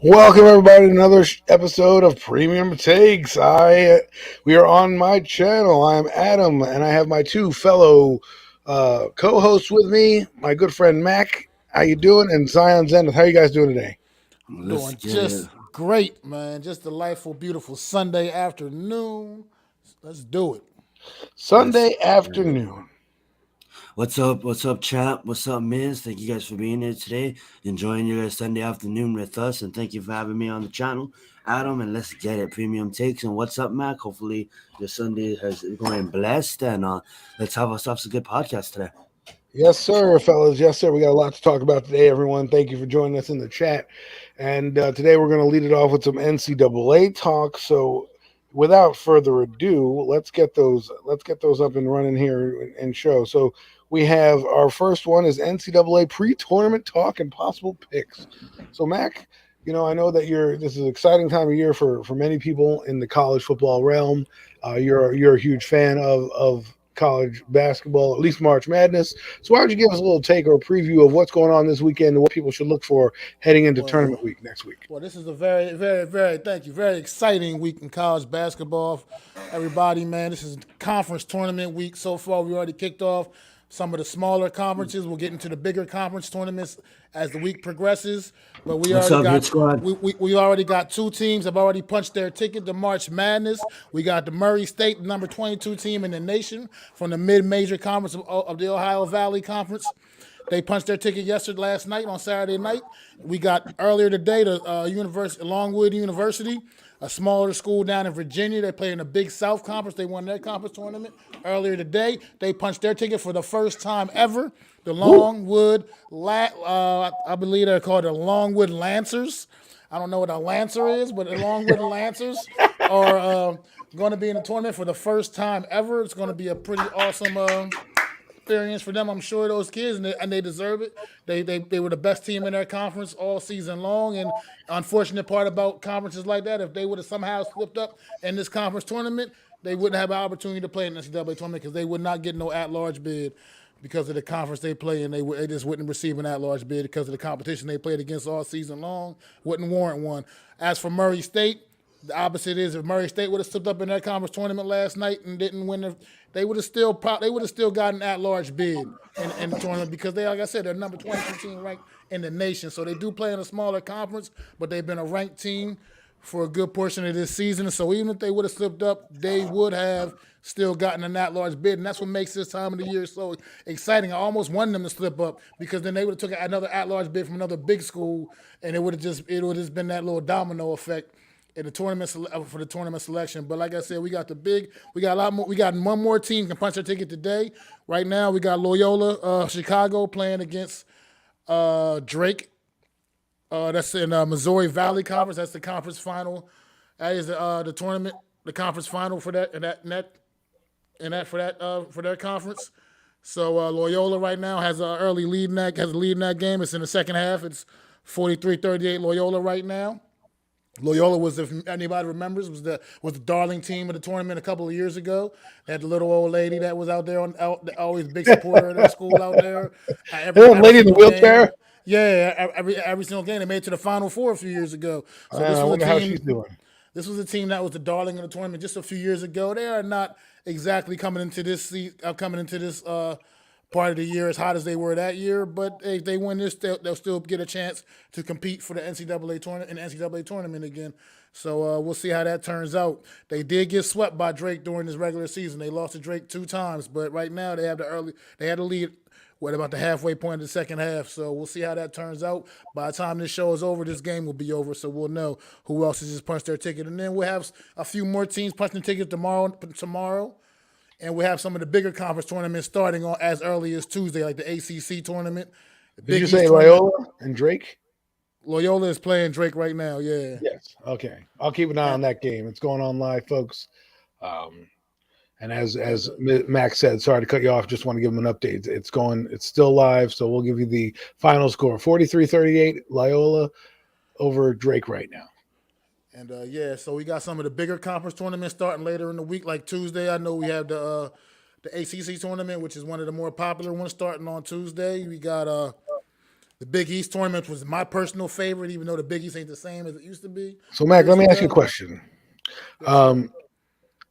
Welcome everybody to another episode of Premium Takes. We are on my channel. I'm Adam, and I have my two fellow co-hosts with me. My good friend Mac. How you doing? And Zion Zenith. How you guys doing today? Let's Doing get it. just great, man. Just delightful, beautiful Sunday afternoon. Let's do it. Let's Sunday get it. afternoon. What's up? What's up, chat? What's up, Miz? Thank you guys for being here today, enjoying your Sunday afternoon with us, and thank you for having me on the channel, Adam. And let's get it, Premium Takes. And what's up, Mac? Hopefully your Sunday has going blessed, and let's have ourselves a good podcast today. Yes, sir, fellas. Yes, sir. We got a lot to talk about today, everyone. Thank you for joining us in the chat. And today we're going to lead it off with some NCAA talk. So, without further ado, let's get those up and running here and show. So, we have our first one is NCAA pre-tournament talk and possible picks. So, Mac, I know that this is an exciting time of year for many people in the college football realm. You're a huge fan of college basketball, at least March Madness. So why don't you give us a little take or a preview of what's going on this weekend and what people should look for heading into Well, tournament week next week? well, this is a very, very, very, thank you, very exciting week in college basketball. Everybody, man, this is conference tournament week so far. We already kicked off some of the smaller conferences. We'll get into the bigger conference tournaments as the week progresses. But we What's already up, Hit got Squad? we already got two teams have already punched their ticket to March Madness. We got the Murray State, number 22 team in the nation from the mid-major conference of the Ohio Valley Conference. They punched their ticket last night on Saturday night. We got earlier today the Longwood University, a smaller school down in Virginia. They play in the Big South Conference. They won their conference tournament earlier today. They punched their ticket for the first time ever. The Longwood, I believe they're called the Longwood Lancers. I don't know what a Lancer is, but the Longwood Lancers are going to be in the tournament for the first time ever. It's going to be a pretty awesome experience for them. I'm sure those kids, and they deserve it. They were the best team in their conference all season long. And unfortunate part about conferences like that, if they would have somehow slipped up in this conference tournament, they wouldn't have an opportunity to play in the NCAA tournament because they would not get no at-large bid because of the conference they play in. They just wouldn't receive an at-large bid because of the competition they played against all season long. Wouldn't warrant one. As for Murray State, the opposite is if Murray State would have slipped up in that conference tournament last night and didn't win, they would have still gotten at-large bid in the tournament because they, like I said, they're number 22 team ranked in the nation. So they do play in a smaller conference, but they've been a ranked team for a good portion of this season. So even if they would have slipped up, they would have still gotten an at-large bid, and that's what makes this time of the year so exciting. I almost wanted them to slip up because then they would have took another at-large bid from another big school, and it would have just been that little domino effect in the tournament for the tournament selection. But like I said, we got a lot more. We got one more team can punch their ticket today. Right now, we got Loyola Chicago playing against Drake. That's in Missouri Valley Conference. That's the conference final. That is the tournament, the conference final for that for their conference. So Loyola right now has an early lead in that game. It's in the second half. It's 43-38 Loyola right now. Loyola was, if anybody remembers, was the darling team of the tournament a couple of years ago. They had the little old lady that was out there always big supporter of their school out there. That Every lady in the single game. wheelchair. Yeah, every single game they made it to the Final Four a few years ago. So I wonder how she's doing. this was a team that was the darling of the tournament just a few years ago. They are not exactly coming into this part of the year as hot as they were that year, but if they win this, they'll still get a chance to compete for the NCAA tournament again. So we'll see how that turns out. They did get swept by Drake during this regular season. They lost to Drake 2 times, but right now they had the lead. What about the halfway point of the second half? So we'll see how that turns out. By the time this show is over, this game will be over, so we'll know who else has just punched their ticket. And then we'll have a few more teams punching tickets tomorrow. And we have some of the bigger conference tournaments starting on as early as Tuesday, like the ACC tournament. Did you say Loyola and Drake? Loyola is playing Drake right now, yeah. Yes. Okay. I'll keep an eye on that game. It's going on live, folks. And as Max said, sorry to cut you off. Just want to give them an update. It's still live, so we'll give you the final score: 43-38 Loyola over Drake right now. And so we got some of the bigger conference tournaments starting later in the week, like Tuesday. I know we have the ACC tournament, which is one of the more popular ones, starting on Tuesday. We got The Big East tournament was my personal favorite, even though the Big East ain't the same as it used to be. So, Mac, let Years me ask you a ago. question. Yes,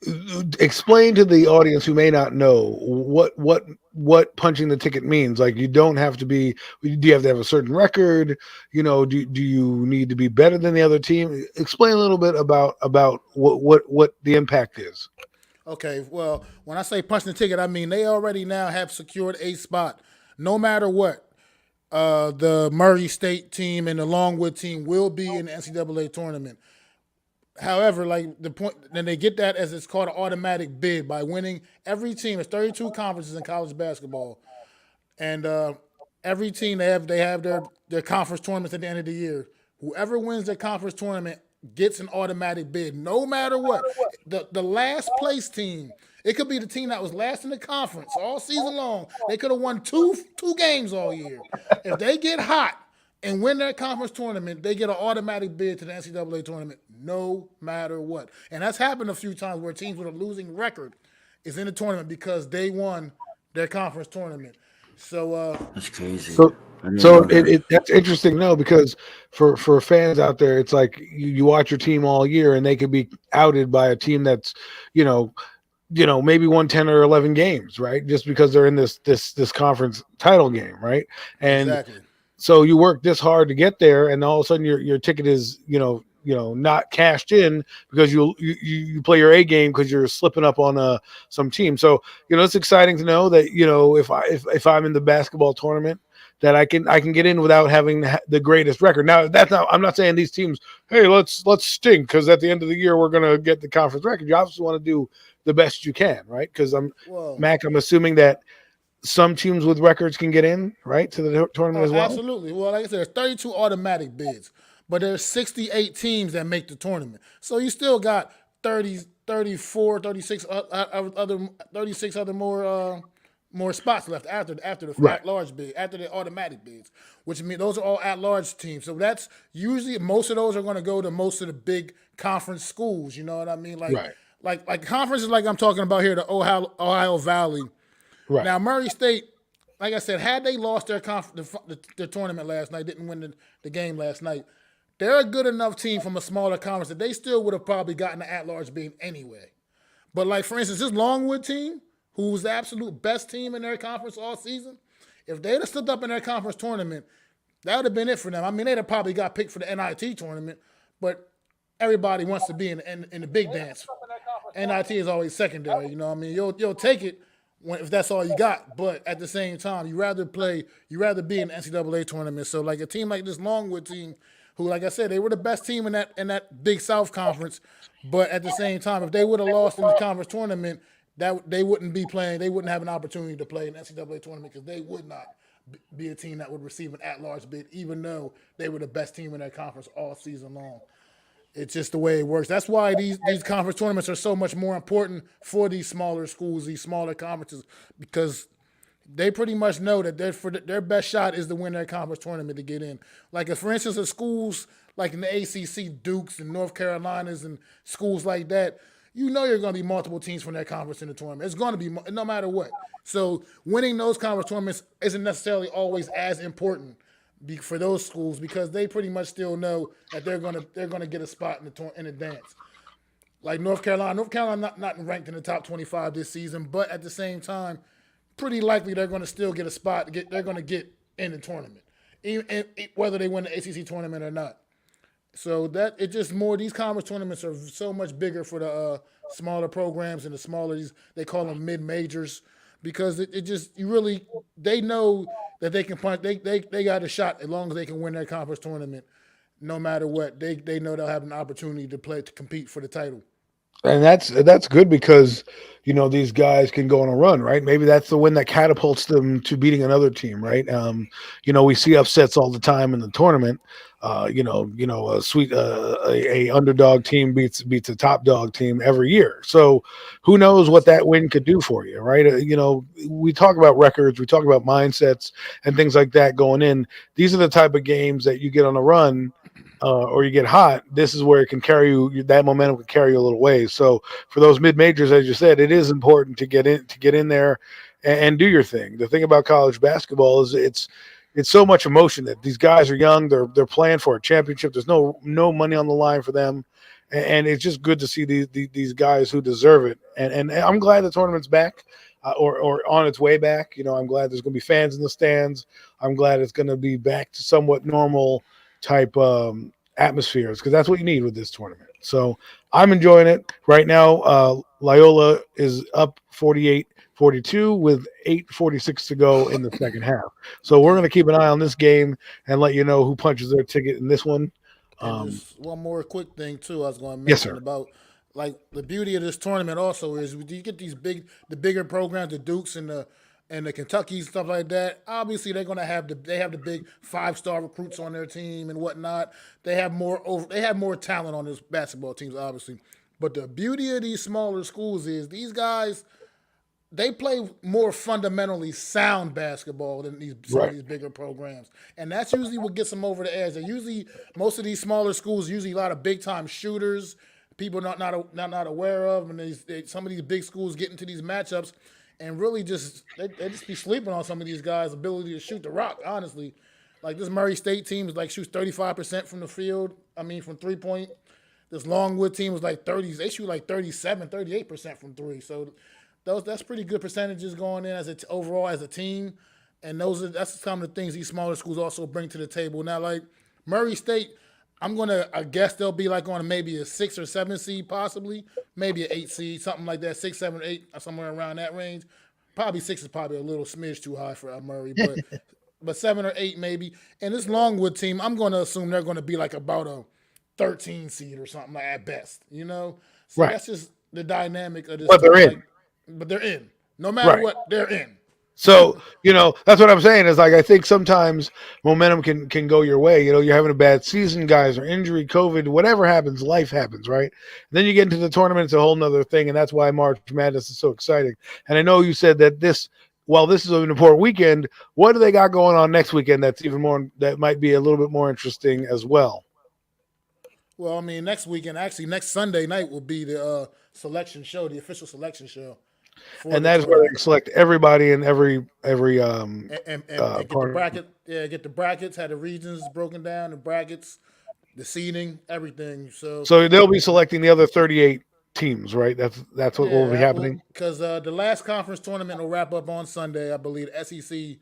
sir. Explain to the audience who may not know what punching the ticket means. Like, you don't have to be. Do you have to have a certain record? Do you need to be better than the other team? Explain a little bit about what the impact is. Okay, well, when I say punching the ticket, I mean they already now have secured a spot, no matter what. The Murray State team and the Longwood team will be in the NCAA tournament. However, like the point, then they get that as it's called an automatic bid by winning every team. There's 32 conferences in college basketball, and every team they have their conference tournaments at the end of the year. Whoever wins their conference tournament gets an automatic bid, no matter what. The last place team, it could be the team that was last in the conference all season long. They could have won two games all year. If they get hot and win their conference tournament, they get an automatic bid to the NCAA tournament, no matter what. And that's happened a few times where teams with a losing record is in the tournament because they won their conference tournament. So That's crazy. So, I didn't so know that. that's interesting, no, because for fans out there, it's like you watch your team all year, and they could be outed by a team that's, you know, maybe won 10 or 11 games, right? Just because they're in this conference title game, right? And exactly. so you work this hard to get there, and all of a sudden your ticket is not cashed in because you play your A game because you're slipping up on some team. So it's exciting to know that if I'm in the basketball tournament, that I can get in without having the greatest record. Now I'm not saying these teams, hey, let's stink because at the end of the year we're gonna get the conference record. You obviously want to do the best you can, right? Because I'm assuming that some teams with records can get in, right, to the tournament as well. Absolutely. Well, like I said, there's 32 automatic bids, but there's 68 teams that make the tournament. So you still got 30, 34, 36 other 36 other more spots left after the at-large bid, after the automatic bids, which means those are all at-large teams. So that's usually most of those are going to go to most of the big conference schools. You know what I mean? Like conferences like I'm talking about here, the Ohio Valley. Right. Now Murray State, like I said, had they lost their tournament last night, didn't win the game last night, they're a good enough team from a smaller conference that they still would have probably gotten the at-large bid anyway. But like for instance, this Longwood team, who was the absolute best team in their conference all season, if they'd have stood up in their conference tournament, that would have been it for them. I mean, they'd have probably got picked for the NIT tournament, but everybody wants to be in the big dance. NIT is always secondary, you know what I mean? You'll take it if that's all you got, but at the same time, you rather be in the NCAA tournament. So like a team like this Longwood team, who, like I said, they were the best team in that Big South conference, but at the same time, if they would have lost in the conference tournament, that they wouldn't be playing. They wouldn't have an opportunity to play in the NCAA tournament because they would not be a team that would receive an at-large bid, even though they were the best team in their conference all season long. It's just the way it works. That's why these conference tournaments are so much more important for these smaller schools, these smaller conferences, because they pretty much know that their best shot is to win their conference tournament to get in. Like, if, for instance, the schools like in the ACC, Dukes and North Carolinas and schools like that, you're going to be multiple teams from their conference in the tournament. It's going to be no matter what. So winning those conference tournaments isn't necessarily always as important for those schools because they pretty much still know that they're gonna get a spot in the dance. Like North Carolina not ranked in the top 25 this season, but at the same time, pretty likely they're going to still get a spot. They're going to get in the tournament, even whether they win the ACC tournament or not. So that it just more these conference tournaments are so much bigger for the smaller programs and the smaller they call them mid majors because they know that they can punch. They got a shot as long as they can win their conference tournament, no matter what. They know they'll have an opportunity to compete for the title. And that's good because these guys can go on a run, right? Maybe that's the win that catapults them to beating another team, right? We see upsets all the time in the tournament. A underdog team beats a top dog team every year. So who knows what that win could do for you, right? We talk about records, we talk about mindsets and things like that going in. These are the type of games that you get on a run. Or you get hot, this is where it can carry you. That momentum can carry you a little ways. So for those mid majors, as you said, it is important to get in there and do your thing. The thing about college basketball is it's so much emotion that these guys are young. They're playing for a championship. There's no money on the line for them, and it's just good to see these guys who deserve it. And I'm glad the tournament's back, or on its way back. I'm glad there's going to be fans in the stands. I'm glad it's going to be back to somewhat normal type atmospheres, because that's what you need with this tournament. So I'm enjoying it right now. Loyola is up 48-42 with 8:46 to go in the second half. So we're going to keep an eye on this game and let you know who punches their ticket in this one. And just one more quick thing too, I was going to Yes, mention sir. about like the beauty of this tournament also is you get the bigger programs, the Dukes and the Kentuckys, stuff like that. Obviously, they're going to have they have the big 5-star recruits on their team and whatnot. They have more talent on this basketball teams, obviously. But the beauty of these smaller schools is these guys they play more fundamentally sound basketball than some of Right. these bigger programs, and that's usually what gets them over the edge. They usually most of these smaller schools usually a lot of big time shooters, people not aware of, and some of these big schools get into these matchups, and really just they just be sleeping on some of these guys' ability to shoot the rock. Honestly, like this Murray State team is like shoots 35% from the field. I mean from 3 point. This Longwood team was like 30s. They shoot like 37, 38% from three. So that's pretty good percentages going in overall as a team. And that's some of the things these smaller schools also bring to the table. Now, like Murray State, I guess they'll be like on maybe a 6 or 7 seed, possibly, maybe an 8 seed, something like that, 6, 7, 8, somewhere around that range. Probably 6 is probably a little smidge too high for Murray, but 7 or 8 maybe. And this Longwood team, I'm going to assume they're going to be like about a 13 seed or something like at best, So Right. that's just the dynamic of this But they're tournament. in. But they're in. No matter Right. what, they're in. So, that's what I'm saying is like I think sometimes momentum can go your way. You're having a bad season, guys, or injury, COVID, whatever happens, life happens, right? Then you get into the tournament, it's a whole nother thing, and that's why March Madness is so exciting. And I know you said that while this is an important weekend, what do they got going on next weekend that might be a little bit more interesting as well? Well, I mean, next weekend, actually, next Sunday night will be the selection show, the official selection show for And the that is where tournament. they select everybody in every And get the part. bracket, get the brackets, have the regions broken down, the brackets, the seeding, everything. So So they'll be selecting the other 38 teams, right? That's what will be yeah, happening. because the last conference tournament will wrap up on Sunday. I believe the SEC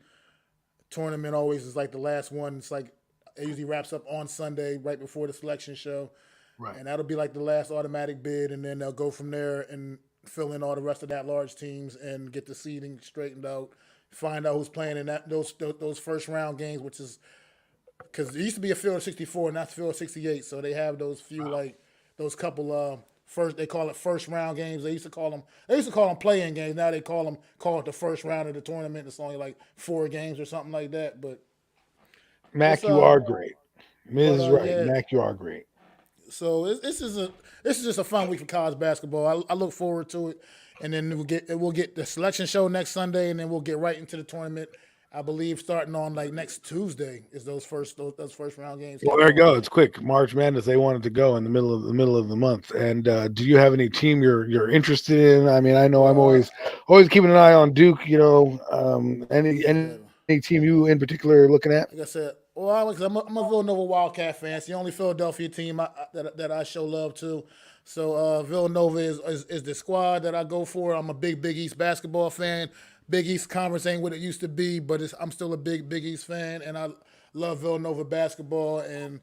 tournament always is like the last one. It's like it usually wraps up on Sunday, right before the selection show, Right. and that'll be like the last automatic bid, and then they'll go from there and fill in all the rest of that large teams and get the seeding straightened out. Find out who's playing in those first round games, which is because it used to be a field of 64, not field of 68. So they have those few like those couple first they call it first round games. They used to call them play-in games. Now they call it the first round of the tournament. It's only like 4 games or something like that. But it's Mac, you are great. but Ms. Right. yeah. Mac, you are great. So this is just a fun week for college basketball. I look forward to it, and then we'll get the selection show next Sunday, and then we'll get right into the tournament. I believe starting on like next Tuesday is those first round games Well, kick there you off. go. It's quick. March Madness. They wanted to go in the middle of the month. And do you have any team you're interested in? I mean, I know I'm Well, always keeping an eye on Duke. Any yeah, team you in particular are looking at? like I said, well, Alex, I'm a Villanova Wildcat fan. It's the only Philadelphia team that I show love to. So Villanova is the squad that I go for. I'm a big East basketball fan. Big East Conference ain't what it used to be, but I'm still a Big East fan, and I love Villanova basketball. And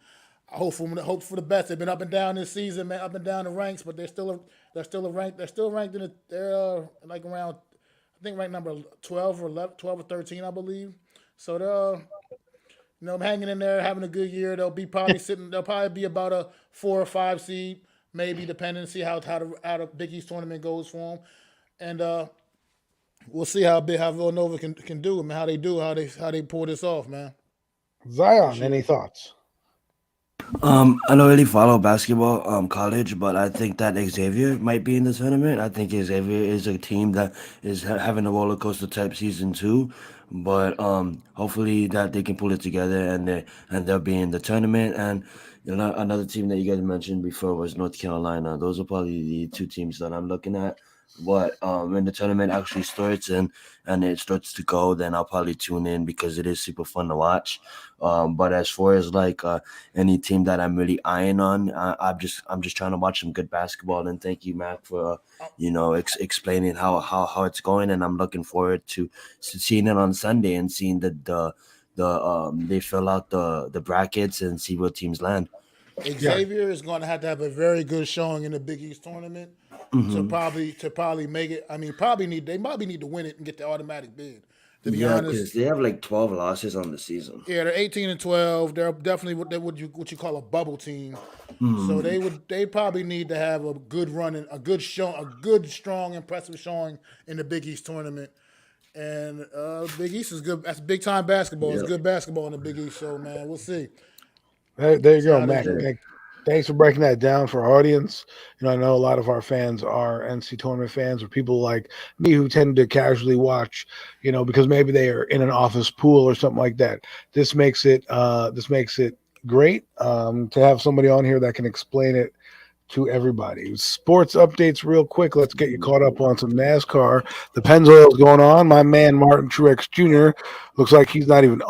I hope for the best. They've been up and down this season, man, up and down the ranks, but they're still ranked. They're still ranked they're like around I think ranked number 12 or 11, 12 or 13, I believe. So they're hanging in there, having a good year. They'll probably be about a 4 or 5 seed, maybe depending to see how the Big East tournament goes for them. And we'll see how Villanova can do, man. How they pull this off, man. Zion, This any year. thoughts? I don't really follow basketball, college, but I think that Xavier might be in the tournament. I think Xavier is a team that is having a roller coaster type season too. But hopefully that they can pull it together and they'll be in the tournament. And another team that you guys mentioned before was North Carolina. Those are probably the two teams that I'm looking at. But when the tournament actually starts and it starts to go, then I'll probably tune in because it is super fun to watch. But as far as like any team that I'm really eyeing on, I'm just trying to watch some good basketball. And thank you, Mac, for explaining how it's going. And I'm looking forward to seeing it on Sunday and seeing they fill out the brackets and see where teams land. Yeah, Xavier is going to have a very good showing in the Big East tournament Hmm. to probably make it. I mean, they probably need to win it and get the automatic bid. To be Yeah, honest, because they have like 12 losses on the season. yeah, they're 18-12. They're definitely what you call a bubble team. So Hmm. they probably need to have a good run and a good strong impressive showing in the Big East tournament. And Big East is good. That's big time basketball. It's Yeah. good basketball in the Big East. So man, we'll see. there you See go, how they Mac. do. Thanks for breaking that down for our audience. I know a lot of our fans are NC tournament fans, or people like me who tend to casually watch. Because maybe they are in an office pool or something like that. This makes it great to have somebody on here that can explain it to everybody. Sports updates, real quick. Let's get you caught up on some NASCAR. The Pennzoil's going on. My man Martin Truex Jr. looks like he's not even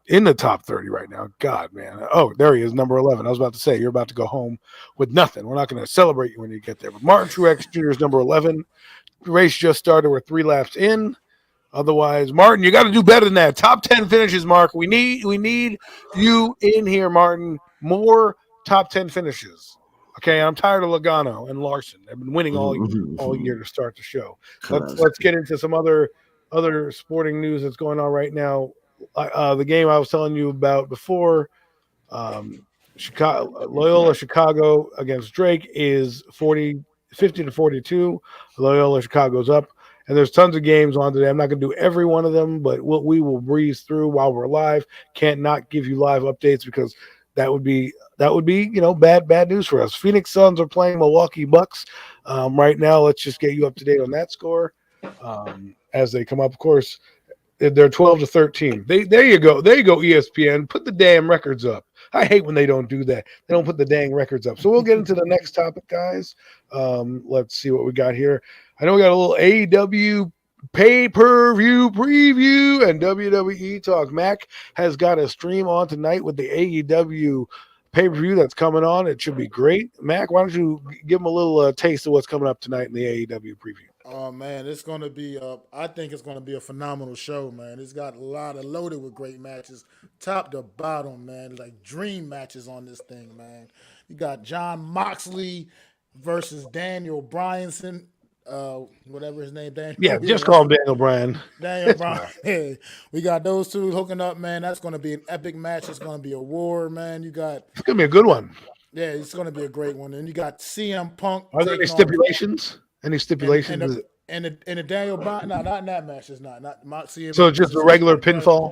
in the top 30 right now. God, man. Oh, there he is, number 11. I was about to say, you're about to go home with nothing. We're not going to celebrate you when you get there. But Martin Truex Jr. is number 11. The race just started. We're 3 laps in. Otherwise, Martin, you got to do better than that. Top 10 finishes, Mark. We need you in here, Martin. More top 10 finishes. Okay, I'm tired of Logano and Larson. They've been winning all year to start the show. Let's Classic. get into some other sporting news that's going on right now. The game I was telling you about before, Loyola Chicago against Drake is 50-42. Loyola Chicago's up. And there's tons of games on today. I'm not going to do every one of them, but we will breeze through while we're live. Can't not give you live updates because that would be bad news for us. Phoenix Suns are playing Milwaukee Bucks right now. Let's just get you up to date on that score as they come up. Of course, they're 12-13. There you go. There you go, ESPN. Put the damn records up. I hate when they don't do that. They don't put the dang records up. So we'll get into the next topic, guys. Let's see what we got here. I know we got a little AEW pay-per-view preview and WWE talk. Mac has got a stream on tonight with the AEW pay-per-view that's coming on. It should be great. Mac, why don't you give them a little taste of what's coming up tonight in the AEW preview? Oh man, it's gonna be. I think it's gonna be a phenomenal show, man. It's got a lot of loaded with great matches, top to bottom, man. Like dream matches on this thing, man. You got John Moxley versus Daniel Bryanson, whatever his name, Yeah, Daniel. just Yeah, call him Daniel Bryan. Daniel It's Bryan. fine. Yeah. We got those two hooking up, man. That's gonna be an epic match. It's gonna be a war, man. You got It's gonna be a good one. yeah, it's gonna be a great one. And you got CM Punk Are there any taking on stipulations? Any and stipulations? the Daniel Bryan. No, not in that match. It's not CM So Punk. it's This just is a just regular pinfall.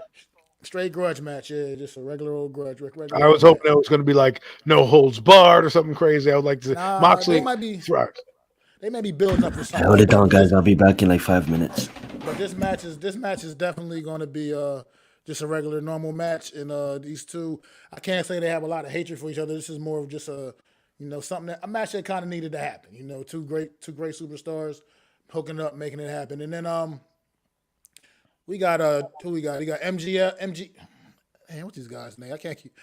straight grudge match. Yeah, just a regular old grudge, regular I old was hoping match. it was going to be like no holds barred or something crazy. I would like to Nah, Moxley. Right. they may be building up to something Hold like it that, down, guys. I'll be back in like 5 minutes. but this match is definitely going to be just a regular normal match. And these two, I can't say they have a lot of hatred for each other. This is more of just something a match that kind of needed to happen. Two great superstars hooking up, making it happen. And then we got who we got? We got MG. Man, what's these guys' name? I can't keep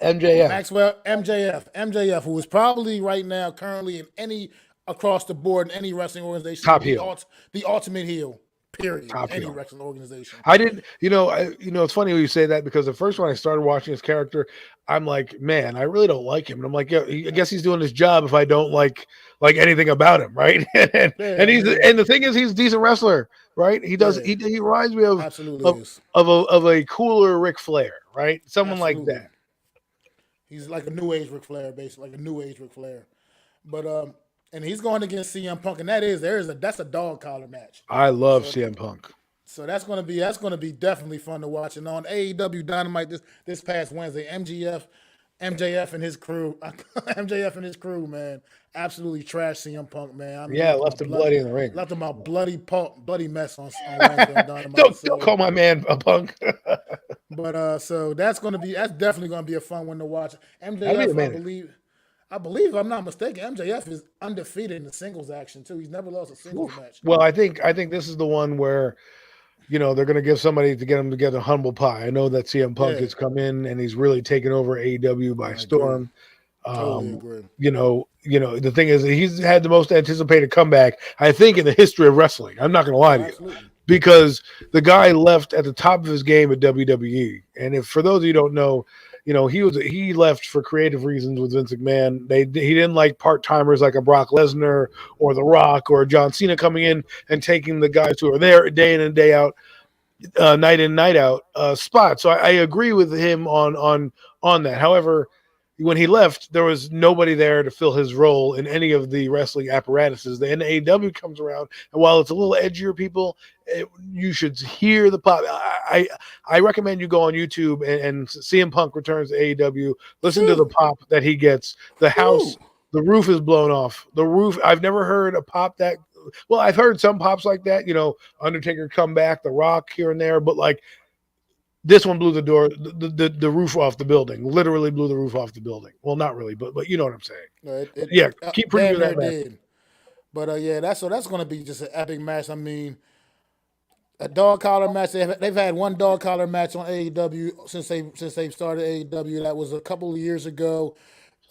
MJF. Maxwell MJF, who is probably right now currently in any across the board in any wrestling organization Top heel. the ultimate heel. Period. In Top any heel. wrestling organization. I didn't, it's funny when you say that because the first when I started watching his character, I'm like, man, I really don't like him, and I'm like, yeah, I guess he's doing his job if I don't like anything about him, right? and Yeah, and I he's mean, and the thing is, he's a decent wrestler, right? He does yeah, he reminds me of absolutely of is. of a cooler Ric Flair, right? Someone like Absolutely. that. He's like a new age Ric Flair, basically like a new age Ric Flair. But and he's going against CM Punk, and that's a dog collar match. I love So CM Punk. So that's gonna be definitely fun to watch. And on AEW Dynamite this past Wednesday, MJF and his crew, MJF and his crew, man, absolutely trashed CM Punk, man. I mean, Yeah, left him bloody in the ring. left him a bloody mess on Wednesday on Dynamite. Don't call my man a punk. But so that's definitely gonna be a fun one to watch. That'll be the MJF, I man. believe. I believe, if I'm not mistaken, MJF is undefeated in the singles action too. He's never lost a singles Oof. match. Well, I think this is the one where they're going to give somebody to get him to get a humble pie. I know that CM Punk Yeah, has come in and he's really taken over AEW by I agree. storm. Totally Um, agree. the thing is, he's had the most anticipated comeback, I think, in the history of wrestling. I'm not going to lie Oh, to you, absolutely. because the guy left at the top of his game at WWE. And if for those of you who don't know, he left for creative reasons with Vince McMahon. He didn't like part timers like a Brock Lesnar or The Rock or John Cena coming in and taking the guys who are there day in and day out, night in night out spot. So I agree with him on that. However, when he left, there was nobody there to fill his role in any of the wrestling apparatuses. The NAW comes around, and while it's a little edgier, people, you should hear the pop. I recommend you go on YouTube and CM Punk returns to AEW. Listen to the Phew. pop that he gets. The house, Whew. the roof is blown off. The roof. I've never heard a pop that. Well, I've heard some pops like that. Undertaker come back, The Rock here and there, but like this one blew the roof off the building. Literally blew the roof off the building. Well, not really, but you know what I'm saying. No, But yeah, it keep damn previewing near that match. did. But yeah, that's going to be just an epic match. I mean, a dog collar match. They've had one dog collar match on AEW since they've started AEW. That was a couple of years ago.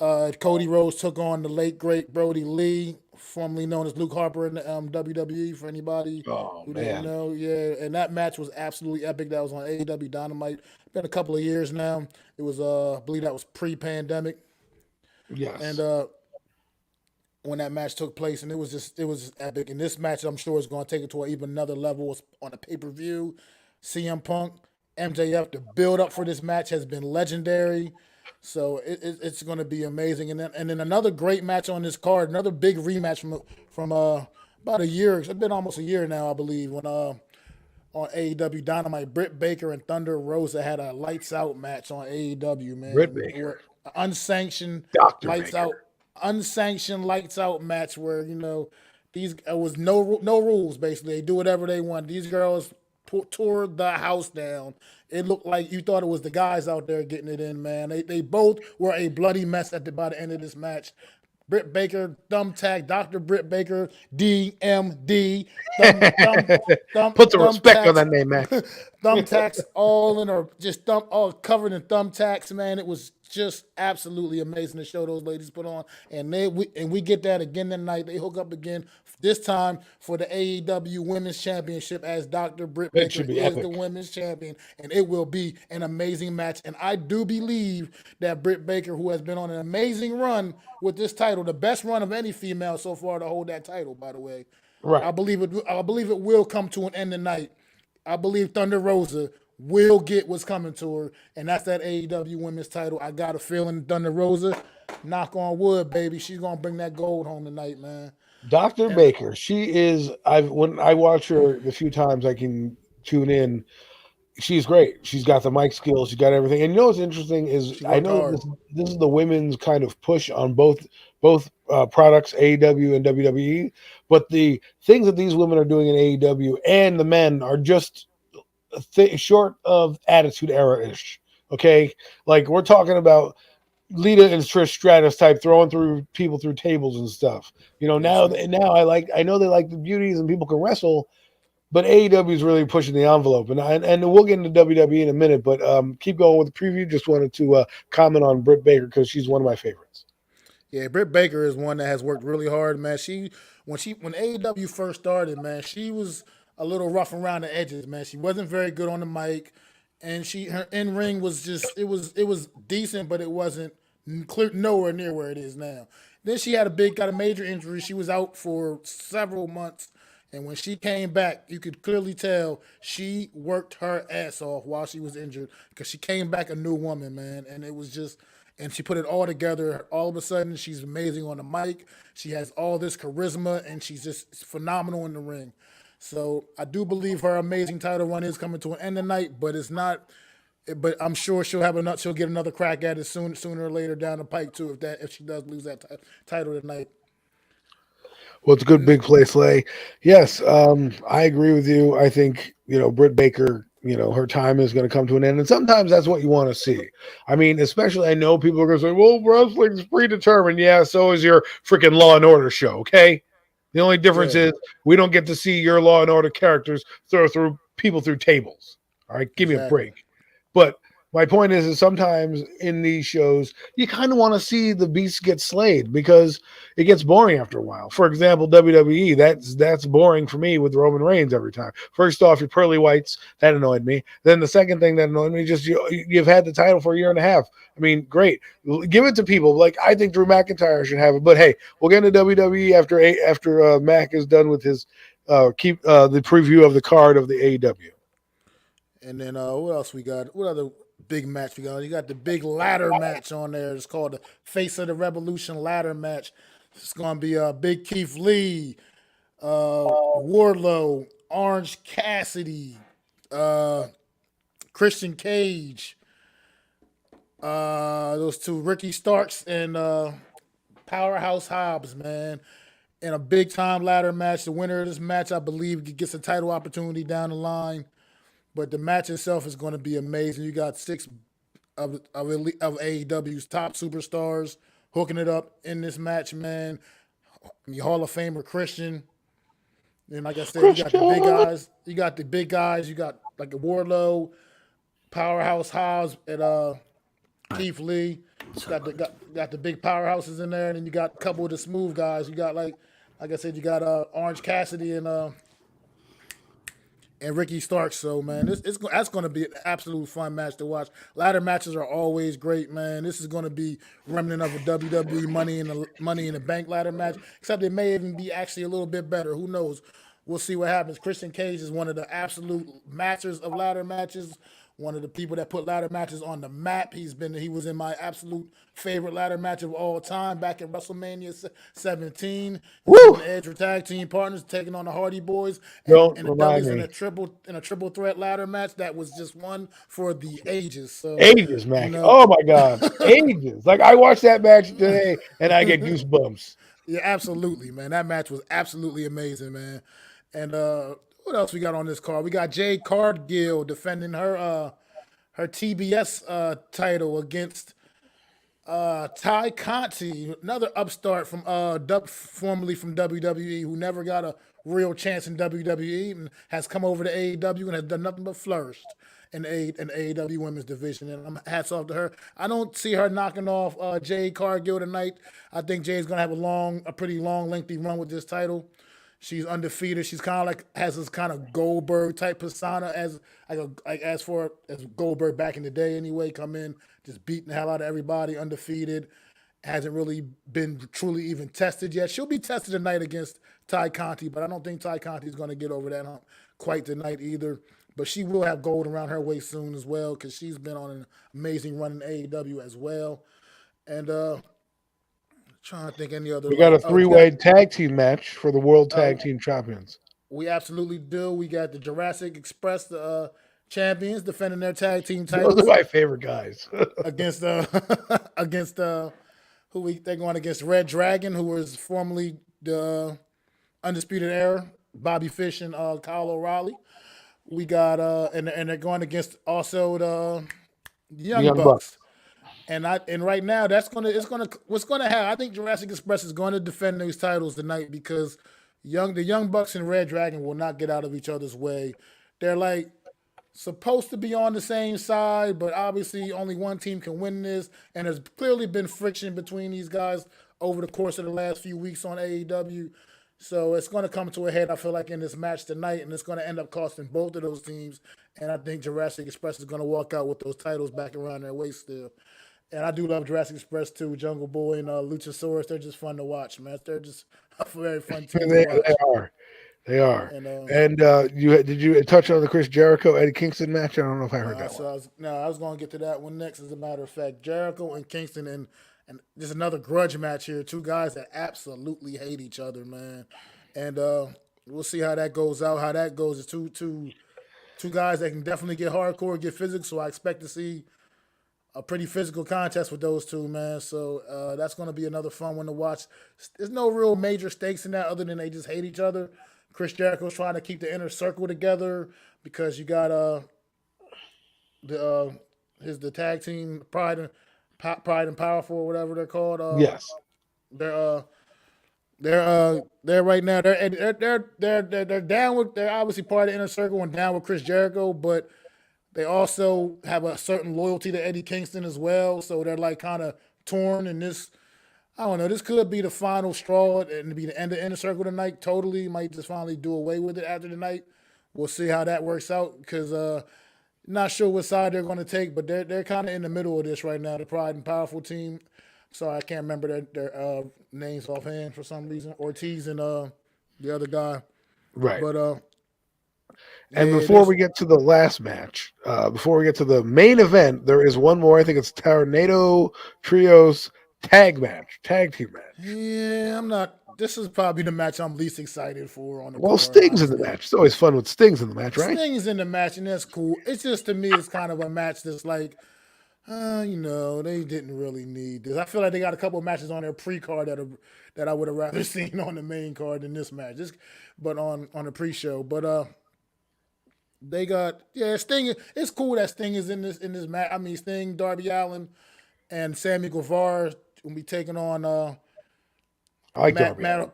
Cody Rhodes took on the late great Brody Lee, formerly known as Luke Harper in the WWE. For anybody Oh who didn't man, know, yeah, and that match was absolutely epic. That was on AEW Dynamite. Been a couple of years now. It was I believe that was pre-pandemic, and yes, when that match took place, and it was just epic. And this match, I'm sure, is going to take it to even another level on a pay per view. CM Punk, MJF, the build up for this match has been legendary. So it's going to be amazing. And then another great match on this card, another big rematch from about a year. It's been almost a year now, I believe, when on AEW Dynamite, Britt Baker and Thunder Rosa had a lights out match on AEW, Brit man. Baker, Unsanctioned Doctor lights Baker. out, unsanctioned lights out match where these was no rules basically. They do whatever they want. These girls tore the house down. It looked like you thought it was the guys out there getting it in, man. They both were a bloody mess by the end of this match. Britt Baker, thumbtack, Dr. Britt Baker, DMD, Put some respect on thumbtacks, that name, Max. thumbtacks all in her, just all covered in thumbtacks, man. It was just absolutely amazing to show those ladies put on. And we get that again tonight. They hook up again, this time for the AEW Women's Championship, as Dr. Britt It Baker should be is the epic. women's champion. And it will be an amazing match. And I do believe that Britt Baker, who has been on an amazing run with this title, the best run of any female so far to hold that title, by the way, Right. I believe it will come to an end tonight. I believe Thunder Rosa will get what's coming to her, and that's that AEW Women's title. I got a feeling Thunder Rosa, knock on wood, baby, she's gonna bring that gold home tonight, man. Dr. And Baker. She is. When I watch her the few times I can tune in, she's great. She's got the mic skills. She's got everything. And what's interesting is she I worked know hard. this is the women's kind of push on both products, AEW and WWE. But the things that these women are doing in AEW and the men are just short of Attitude Era ish. Okay, like we're talking about Lita and Trish Stratus type throwing through people through tables and stuff. Yes, sir. Now I know they like the beauties and people can wrestle, but AEW is really pushing the envelope, and we'll get into WWE in a minute. But keep going with the preview. Just wanted to comment on Britt Baker because she's one of my favorites. Yeah, Britt Baker is one that has worked really hard, man. When AEW first started, man, she was a little rough around the edges, man. She wasn't very good on the mic, and her in ring was just it was decent, but it wasn't clear nowhere near where it is now. Then she got a major injury. She was out for several months. And when she came back, you could clearly tell she worked her ass off while she was injured, because she came back a new woman, man. And it was just, and she put it all together. All of a sudden, she's amazing on the mic. She has all this charisma, and she's just phenomenal in the ring. So I do believe her amazing title run is coming to an end tonight, but it's not. But I'm sure she'll get another crack at it sooner or later down the pike too, if she does lose that title tonight. Well, it's a good big play, Slay. Yes, I agree with you. I think Britt Baker. her time is going to come to an end. And sometimes that's what you want to see. I mean, especially I know people are going to say, well, wrestling's predetermined. Yeah, so is your freaking Law and Order show, okay? The only difference is we don't get to see your Law and Order characters throw people through tables. All right, give me a break. But my point is sometimes in these shows, you kind of want to see the beast get slayed because it gets boring after a while. For example, WWE, that's boring for me with Roman Reigns every time. First off, your pearly whites, that annoyed me. Then the second thing that annoyed me, just you've had the title for a year and a half. I mean, great. Give it to people. Like, I think Drew McIntyre should have it. But hey, we'll get into WWE after Mac is done with his the preview of the card of the AEW. And then what else we got? What other big match we got? You got the big ladder match on there. It's called the Face of the Revolution ladder match. It's going to be Big Keith Lee, Wardlow, Orange Cassidy, Christian Cage, those two, Ricky Starks and Powerhouse Hobbs, man. In a big time ladder match. The winner of this match, I believe, gets a title opportunity down the line. But the match itself is going to be amazing. You got 6 of AEW's top superstars hooking it up in this match, man. Hall of Famer Christian. And like I said, you got the big guys. You got the big guys. You got like the Wardlow, Powerhouse Hobbs, and Keith Lee. Got the big powerhouses in there, and then you got a couple of the smooth guys. You got like I said, you got Orange Cassidy and Ricky Starks. So, man, that's going to be an absolute fun match to watch. Ladder matches are always great, man. This is going to be remnant of a WWE Money in the Bank ladder match, except it may even be actually a little bit better. Who knows? We'll see what happens. Christian Cage is one of the absolute masters of ladder matches. One of the people that put ladder matches on the map. He was in my absolute favorite ladder match of all time back in WrestleMania 17. Woo! The Edge were tag team partners taking on the Hardy Boys. And the Dudleys in a triple threat ladder match that was just one for the ages. So, ages, Mac. Oh my God, ages! Like, I watched that match today, and I get goosebumps. Yeah, absolutely, man. That match was absolutely amazing, man. And what else we got on this card? We got Jade Cargill defending her TBS title against Ty Conti, another upstart from formerly from WWE, who never got a real chance in WWE and has come over to AEW and has done nothing but flourished in AEW women's division. And hats off to her. I don't see her knocking off Jade Cargill tonight. I think Jade's gonna have a pretty long, lengthy run with this title. She's undefeated. She's kind of like has this kind of Goldberg type persona as Goldberg back in the day anyway. Come in just beating the hell out of everybody, undefeated. Hasn't really been truly even tested yet. She'll be tested tonight against Ty Conti, but I don't think Ty Conti is going to get over that hump quite tonight either. But she will have gold around her waist soon as well because she's been on an amazing run in AEW as well. And trying to think any other. We got a 3-way tag team match for the World Tag Team Champions. We absolutely do. We got the Jurassic Express, the champions, defending their tag team titles. Those are my favorite guys. against they're going against Red Dragon, who was formerly the Undisputed Era, Bobby Fish and Kyle O'Reilly. We got and they're going against also the Young Bucks. And right now what's gonna happen. I think Jurassic Express is going to defend these titles tonight because the Young Bucks and Red Dragon will not get out of each other's way. They're like supposed to be on the same side, but obviously only one team can win this. And there's clearly been friction between these guys over the course of the last few weeks on AEW. So it's going to come to a head, I feel like, in this match tonight, and it's going to end up costing both of those teams. And I think Jurassic Express is going to walk out with those titles back around their waist still. And I do love Jurassic Express too, Jungle Boy and Luchasaurus. They're just fun to watch, man. They're just a very fun team to watch. They are. And did you touch on the Chris Jericho Eddie Kingston match? I don't know if I heard that one. I was going to get to that one next. As a matter of fact, Jericho and Kingston and just another grudge match here. Two guys that absolutely hate each other, man. And we'll see how that goes out. How that goes is two guys that can definitely get hardcore, get physical. So I expect to see a pretty physical contest with those two, man. So that's going to be another fun one to watch. There's no real major stakes in that other than they just hate each other. Chris Jericho's trying to keep the inner circle together because you got the the tag team Pride and Powerful or whatever they're called. Yes. They're they're right now they're down with they're obviously part of the inner circle and down with Chris Jericho, but they also have a certain loyalty to Eddie Kingston as well. So they're like kind of torn in this. I don't know. This could be the final straw and be the end of inner circle tonight. Totally, might just finally do away with it after the night. We'll see how that works out because not sure what side they're going to take, but they're kind of in the middle of this right now. The Pride and Powerful team. Sorry, I can't remember their names offhand for some reason. Ortiz and the other guy. Right. But And yeah, before we get to the last match, before we get to the main event, there is one more. I think it's Tornado Trios tag team match. yeah, I'm not. This is probably the match I'm least excited for on the Well, card. Sting's in the honestly. match. It's always fun with Sting's in the match, right? Sting is in the match, and that's cool. It's just to me, it's kind of a match that's like, they didn't really need this. I feel like they got a couple of matches on their pre-card that I would have rather seen on the main card than this match. But on the pre-show. But they got Sting. It's cool that Sting is in this match. I mean, Sting, Darby Allin, and Sammy Guevara will be taking on I like Matt, Darby. Allin.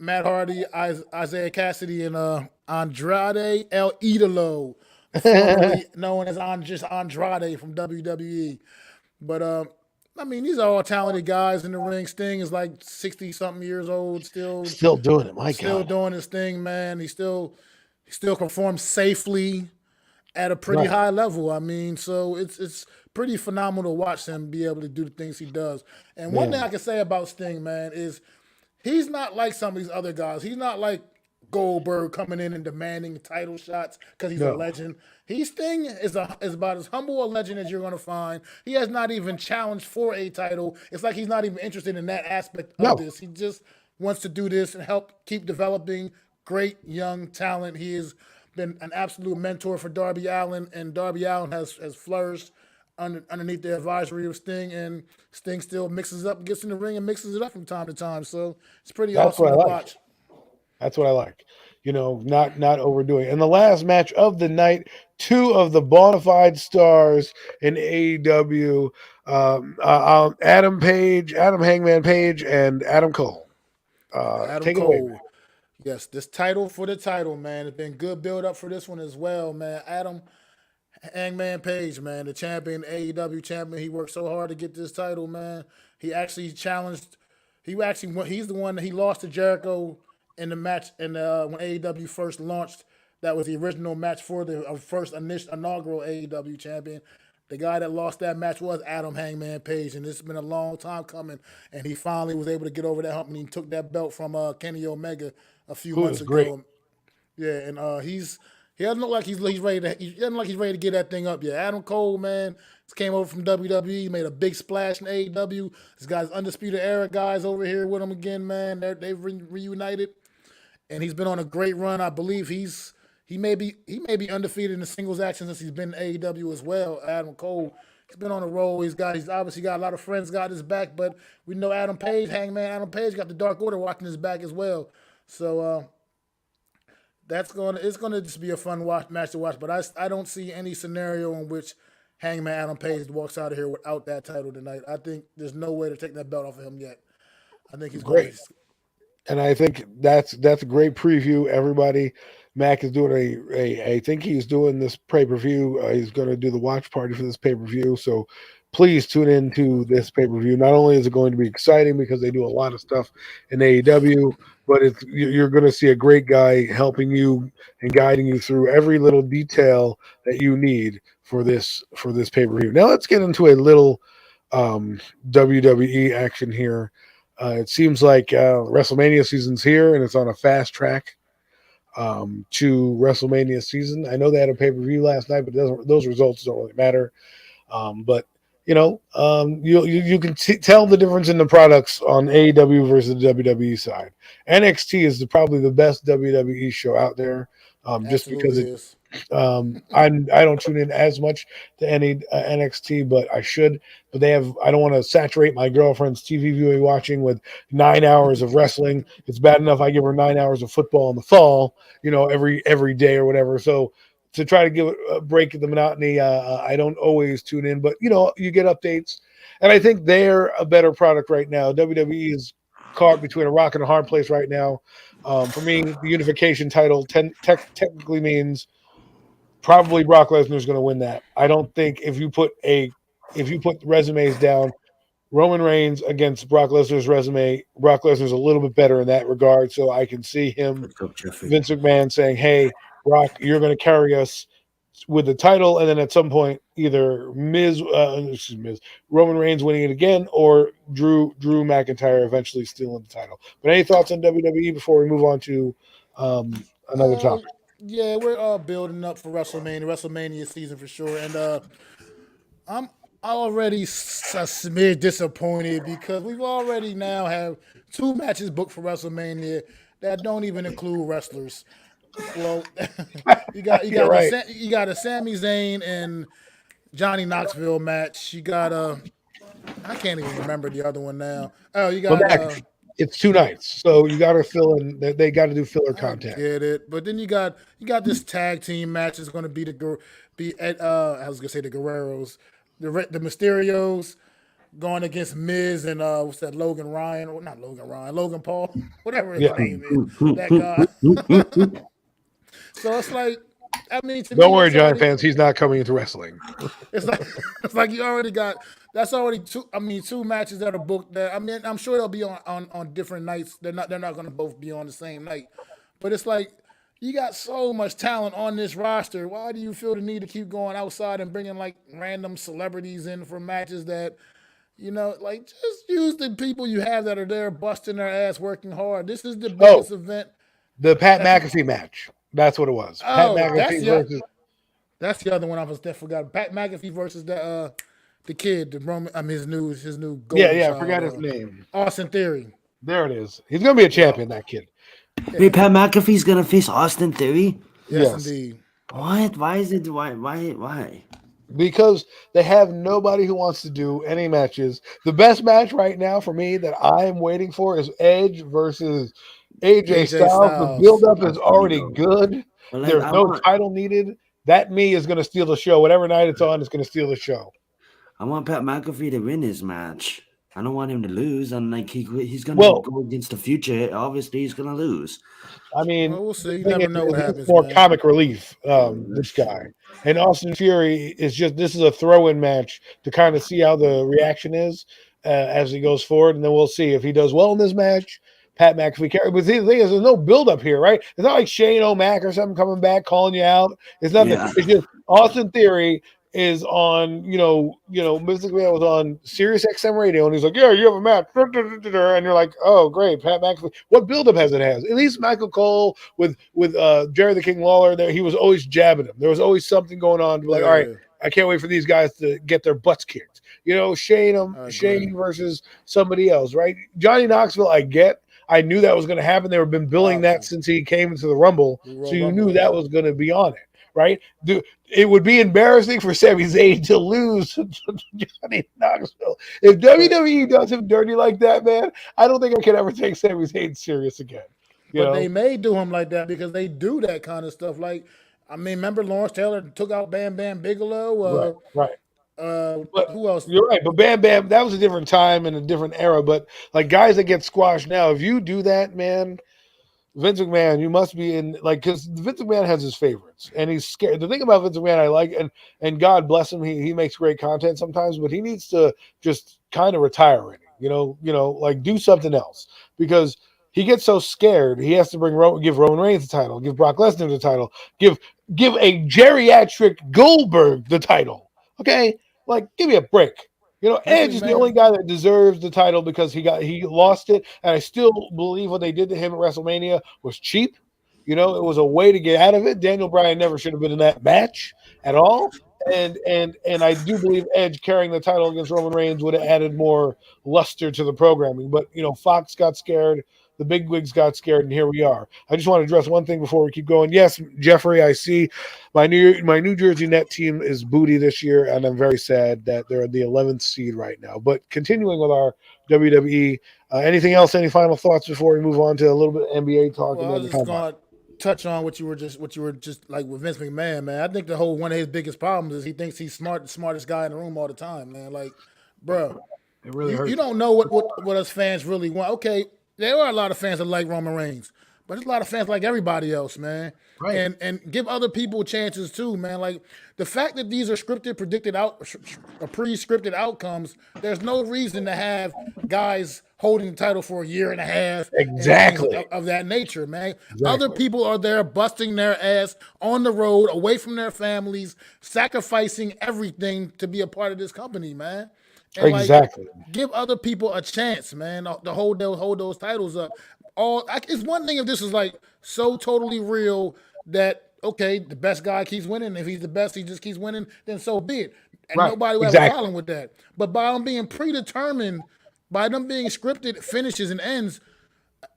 Matt Hardy, Isaiah Cassidy, and Andrade El Idolo, formerly known as just Andrade from WWE. But I mean, these are all talented guys in the ring. Sting is like 60 something years old, Still doing it. My still God. doing his thing, man. He still performs safely at a pretty Right. high level. I mean, so it's pretty phenomenal to watch him be able to do the things he does. And one thing Man. I can say about Sting, man, is he's not like some of these other guys. He's not like Goldberg coming in and demanding title shots because he's a No. legend. Sting is about as humble a legend as you're going to find. He has not even challenged for a title. It's like he's not even interested in that aspect of No. this. He just wants to do this and help keep developing great young talent. He has been an absolute mentor for Darby Allin, and Darby Allin has flourished underneath the advisory of Sting, and Sting still mixes up, gets in the ring and mixes it up from time to time. So it's pretty That's awesome what I to like. watch. That's what I like. Not overdoing. And the last match of the night, two of the bona fide stars in AEW, Adam Hangman Page, and Adam Cole. Adam Take it away, man. Cole. Yes, this title for the title, man. It's been good build up for this one as well, man. Adam Hangman Page, man, the champion, AEW champion. He worked so hard to get this title, man. He actually challenged. He's the one that he lost to Jericho in the match when AEW first launched. That was the original match for the first inaugural AEW champion. The guy that lost that match was Adam Hangman Page, and it's been a long time coming. And he finally was able to get over that hump, and he took that belt from Kenny Omega a few Who months is great. ago. Yeah, and he doesn't look like he's ready to. He doesn't look like he's ready to get that thing up yet. Adam Cole, man, just came over from WWE, made a big splash in AEW. This guy's undisputed era guys over here with him again, man. They've reunited, and he's been on a great run. I believe he may be undefeated in the singles action since he's been in AEW as well. Adam Cole. He's been on a roll. He's obviously got a lot of friends got his back, but we know Adam Page got the Dark Order watching his back as well. So it's gonna just be a fun match to watch. But I don't see any scenario in which Hangman Adam Page walks out of here without that title tonight. I think there's no way to take that belt off of him yet. I think he's Great. And I think that's a great preview. Everybody, Mac is doing I think he's doing this pay-per-view. He's going to do the watch party for this pay-per-view. So please tune into this pay-per-view. Not only is it going to be exciting because they do a lot of stuff in AEW, but you're going to see a great guy helping you and guiding you through every little detail that you need for this pay-per-view. Now let's get into a little WWE action here. It seems like WrestleMania season's here, and it's on a fast track to WrestleMania season. I know they had a pay-per-view last night, but those results don't really matter. But you can tell the difference in the products on AEW versus the WWE side. NXT is probably the best WWE show out there, just because is. I don't tune in as much to any NXT, but I should. But I don't want to saturate my girlfriend's TV viewing watching with 9 hours of wrestling. It's bad enough I give her 9 hours of football in the fall, every day or whatever. So to try to give a break of the monotony. I don't always tune in, but you get updates, and I think they're a better product right now. WWE is caught between a rock and a hard place right now. For me, the unification title technically means probably Brock Lesnar is going to win that. I don't think if you put resumes down, Roman Reigns against Brock Lesnar's resume, Brock Lesnar's a little bit better in that regard. So I can see him, What's up, Jeffrey? Vince McMahon, saying, "Hey, Brock, you're going to carry us with the title," and then at some point, either Roman Reigns winning it again, or Drew McIntyre eventually stealing the title. But any thoughts on WWE before we move on to another topic? Yeah, we're building up for WrestleMania season for sure, and I'm already a smidge disappointed because we've already now have 2 matches booked for WrestleMania that don't even include wrestlers. Well, you got You're right. you got a Sami Zayn and Johnny Knoxville match. You got I can't even remember the other one now. Oh, you But got Mac, it's 2 nights, so you got to fill in. They got to do filler I content. get it, but then you got this tag team match. It's going to be I was going to say the Guerreros, the Mysterios going against Miz and what's that, Logan Paul, whatever his Yeah. name is, that guy. So it's like, I mean, to Don't me, worry, it's Giant already fans. He's not coming into wrestling. it's like it's like you already got that's already two. I mean, 2 matches that are booked. That I mean, I'm sure they'll be on different nights. They're not going to both be on the same night. But it's like you got so much talent on this roster. Why do you feel the need to keep going outside and bringing like random celebrities in for matches that like just use the people you have that are there busting their ass working hard. This is the Oh, biggest event the Pat that you. McAfee match. That's what it was. Pat Oh, McAfee versus. that's the other one I was that forgot. Pat McAfee versus the kid, the Roman. I mean his new golden Yeah. I child, forgot his name. Austin Theory. There it is. He's going to be a champion. That kid. Wait, Pat McAfee's gonna face Austin Theory? Yes, Yes. indeed. What? Why is it? Why? Because they have nobody who wants to do any matches. The best match right now for me that I'm waiting for is Edge versus AJ AJ Styles. The Styles. build-up is already No. good. But like, There's I no want, title needed. That me is going to steal the show. Whatever night it's on, it's going to steal the show. I want Pat McAfee to win his match. I don't want him to lose. And like he's gonna Well, go against the Future. Obviously, he's gonna lose. I mean, Well, we'll see. You the thing never know what is, he's happens, more man. comic relief, this That's guy. true. And Austin Fury is just, this is a throw-in match to kind of see how the reaction is as he goes forward. And then we'll see if he does well in this match. Pat McAfee carry. But see, the thing is, there's no build-up here, right? It's not like Shane O'Mac or something coming back, calling you out. It's nothing. Yeah. It's just Austin Theory is on, Mystic Man was on Sirius XM radio, and he's like, "Yeah, you have a match," and you're like, "Oh, great, Pat McAfee." What buildup has it has? At least Michael Cole with Jerry the King Lawler, there he was always jabbing him. There was always something going on to be like, "All right, Yeah, I can't wait for these guys to get their butts kicked." Shane I agree. Shane versus somebody else, right? Johnny Knoxville, I get. I knew that was going to happen. They were been billing that Obviously, since he came into the Rumble, the so Royal you Rumble. knew that Yeah, was going to be on it, right? It would be embarrassing for Sami Zayn to lose to Johnny Knoxville. If but WWE does him dirty like that, man, I don't think I can ever take Sami Zayn serious again. You but they know? may do him like that because they do that kind of stuff. Like, I mean, remember Lawrence Taylor took out Bam Bam Right, Bigelow. right. But Who else? you're right. But Bam Bam, that was a different time and a different era. But like guys that get squashed now, if you do that, man, Vince McMahon, you must be in because Vince McMahon has his favorites and he's scared. The thing about Vince McMahon, I like, and God bless him, he makes great content sometimes, but he needs to just kind of retire already. Like do something else because he gets so scared. He has to give Roman Reigns the title, give Brock Lesnar the title, give a geriatric Goldberg the title. Okay, like give me a break. Vince Edge is the only McMahon. guy that deserves the title because he lost it, and I still believe what they did to him at WrestleMania was cheap. It was a way to get out of it. Daniel Bryan never should have been in that match at all, and I do believe Edge carrying the title against Roman Reigns would have added more luster to the programming. But Fox got scared, the big wigs got scared, and here we are. I just want to address one thing before we keep going. Yes, Jeffrey, I see my New Jersey Net team is booty this year, and I'm very sad that they're the 11th seed right now. But continuing with our WWE, anything else? Any final thoughts before we move on to a little bit of NBA talk and Well, I then was the just combine? going. touch on what you were just like with Vince McMahon, man. I think one of his biggest problems is he thinks he's the smartest guy in the room all the time, man. Like, bro, It really hurts. you don't know what us fans really want. Okay, there are a lot of fans that like Roman Reigns, but there's a lot of fans like everybody else, man. Right. And give other people chances too, man. Like the fact that these are pre-scripted outcomes, there's no reason to have guys holding the title for a year and a half. Exactly. And of that nature, man. Exactly. Other people are there busting their ass on the road, away from their families, sacrificing everything to be a part of this company, man. And exactly. Give other people a chance, man, to hold those titles up. It's one thing if this is like so totally real that okay, the best guy keeps winning. If he's the best, he just keeps winning. Then so be it. And nobody will have a problem with that. But by them being predetermined, by them being scripted finishes and ends,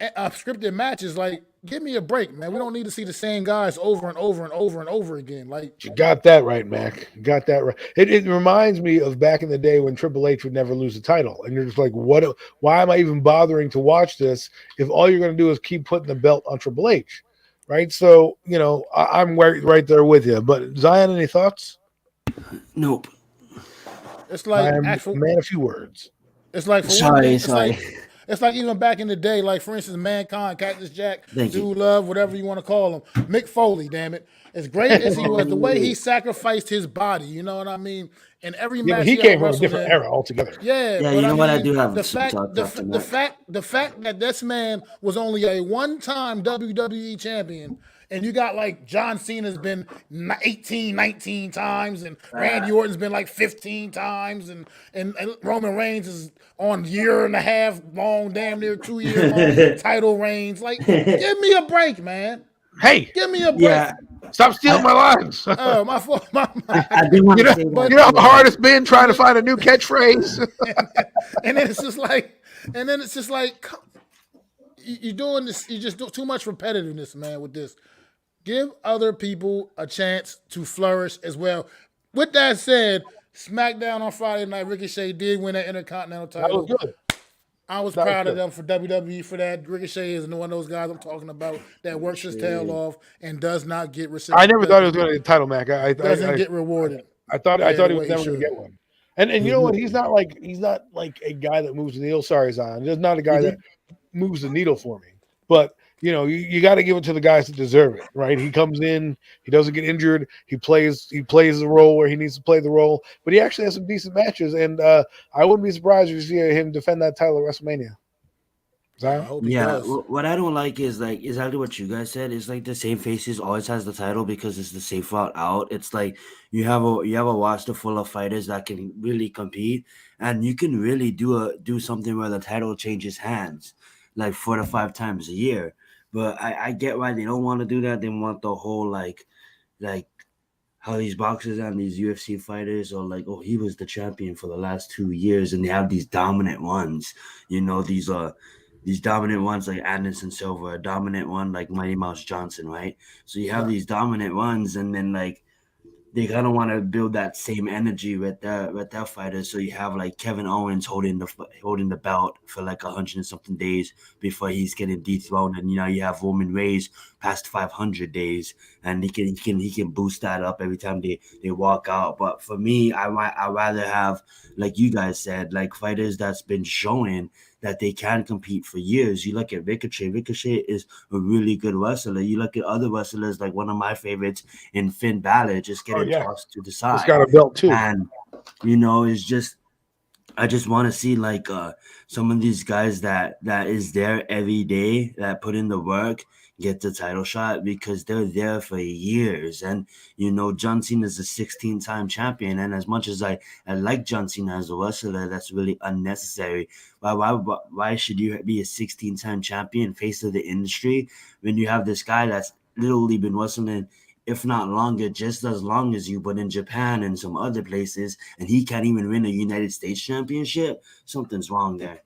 scripted matches, like give me a break, man. We don't need to see the same guys over and over and over and over again. Like you got that right, Mac. You got that right. It reminds me of back in the day when Triple H would never lose a title, and you're just like, what? Why am I even bothering to watch this if all you're going to do is keep putting the belt on Triple H, right? So I'm right there with you. But Zion, any thoughts? Nope. It's like man, a few words. It's like sorry. It's like even back in the day, like for instance, Mankind, Cactus Jack, Dude Love, whatever you want to call him, Mick Foley, damn it. As great as he was, the way he sacrificed his body, you know what I mean? In every match, he came from a different era altogether. Yeah, you know what? I do have the fact that this man was only a one-time WWE champion. And you got like John Cena's been 18, 19 times, and Randy Orton's been like 15 times, and Roman Reigns is on year and a half long, damn near 2 year long title reigns. Like, give me a break, man. Hey, give me a break. Yeah. Stop stealing my lines. Oh, my fault. I do want to say that. You know how hard it's been trying to find a new catchphrase. and then it's just like, you're doing this. You just do too much repetitiveness, man. With this. Give other people a chance to flourish as well. With that said, SmackDown on Friday night, Ricochet did win that Intercontinental title. That was good. I was proud of them for WWE for that. Ricochet is one of those guys I'm talking about that works his tail off and does not get received. I never thought he was going to get a title, Mac. Doesn't get rewarded. I thought he was never going to get one. And you know what? He's not like a guy that moves the needle. Sorry, Zion. He's not a guy that moves the needle for me. But you got to give it to the guys that deserve it, right? He comes in, he doesn't get injured, he plays the role where he needs to play the role, but he actually has some decent matches, and I wouldn't be surprised if you see him defend that title at WrestleMania. Yeah, what I don't like is like exactly what you guys said. It's like the same faces always has the title because it's the safe route out. It's like you have a roster full of fighters that can really compete, and you can really do something where the title changes hands like 4 to 5 times a year. But I get why they don't want to do that. They want the whole like how these boxers and these UFC fighters are like, oh, he was the champion for the last 2 years, and they have these dominant ones. These dominant ones like Anderson Silva, a dominant one like Mighty Mouse Johnson, right? So you have these dominant ones, and then like they kind of want to build that same energy with their fighters. So you have like Kevin Owens holding the belt for like 100 and something days before he's getting dethroned, and you have Roman Reigns past 500 days, and he can boost that up every time they walk out. But for me, I rather have, like you guys said, like fighters that's been showing that they can compete for years. You look at Ricochet. Ricochet is a really good wrestler. You look at other wrestlers, like one of my favorites in Finn Balor, just getting tossed to the side. He's got a belt too. And, it's just, I just want to see like some of these guys that is there every day, that put in the work, get the title shot because they're there for years. And John Cena is a 16-time champion, and as much as I like John Cena as a wrestler, that's really unnecessary. Why should you be a 16-time champion, face of the industry, when you have this guy that's literally been wrestling, if not longer, just as long as you, but in Japan and some other places, and he can't even win a United States championship? Something's wrong there.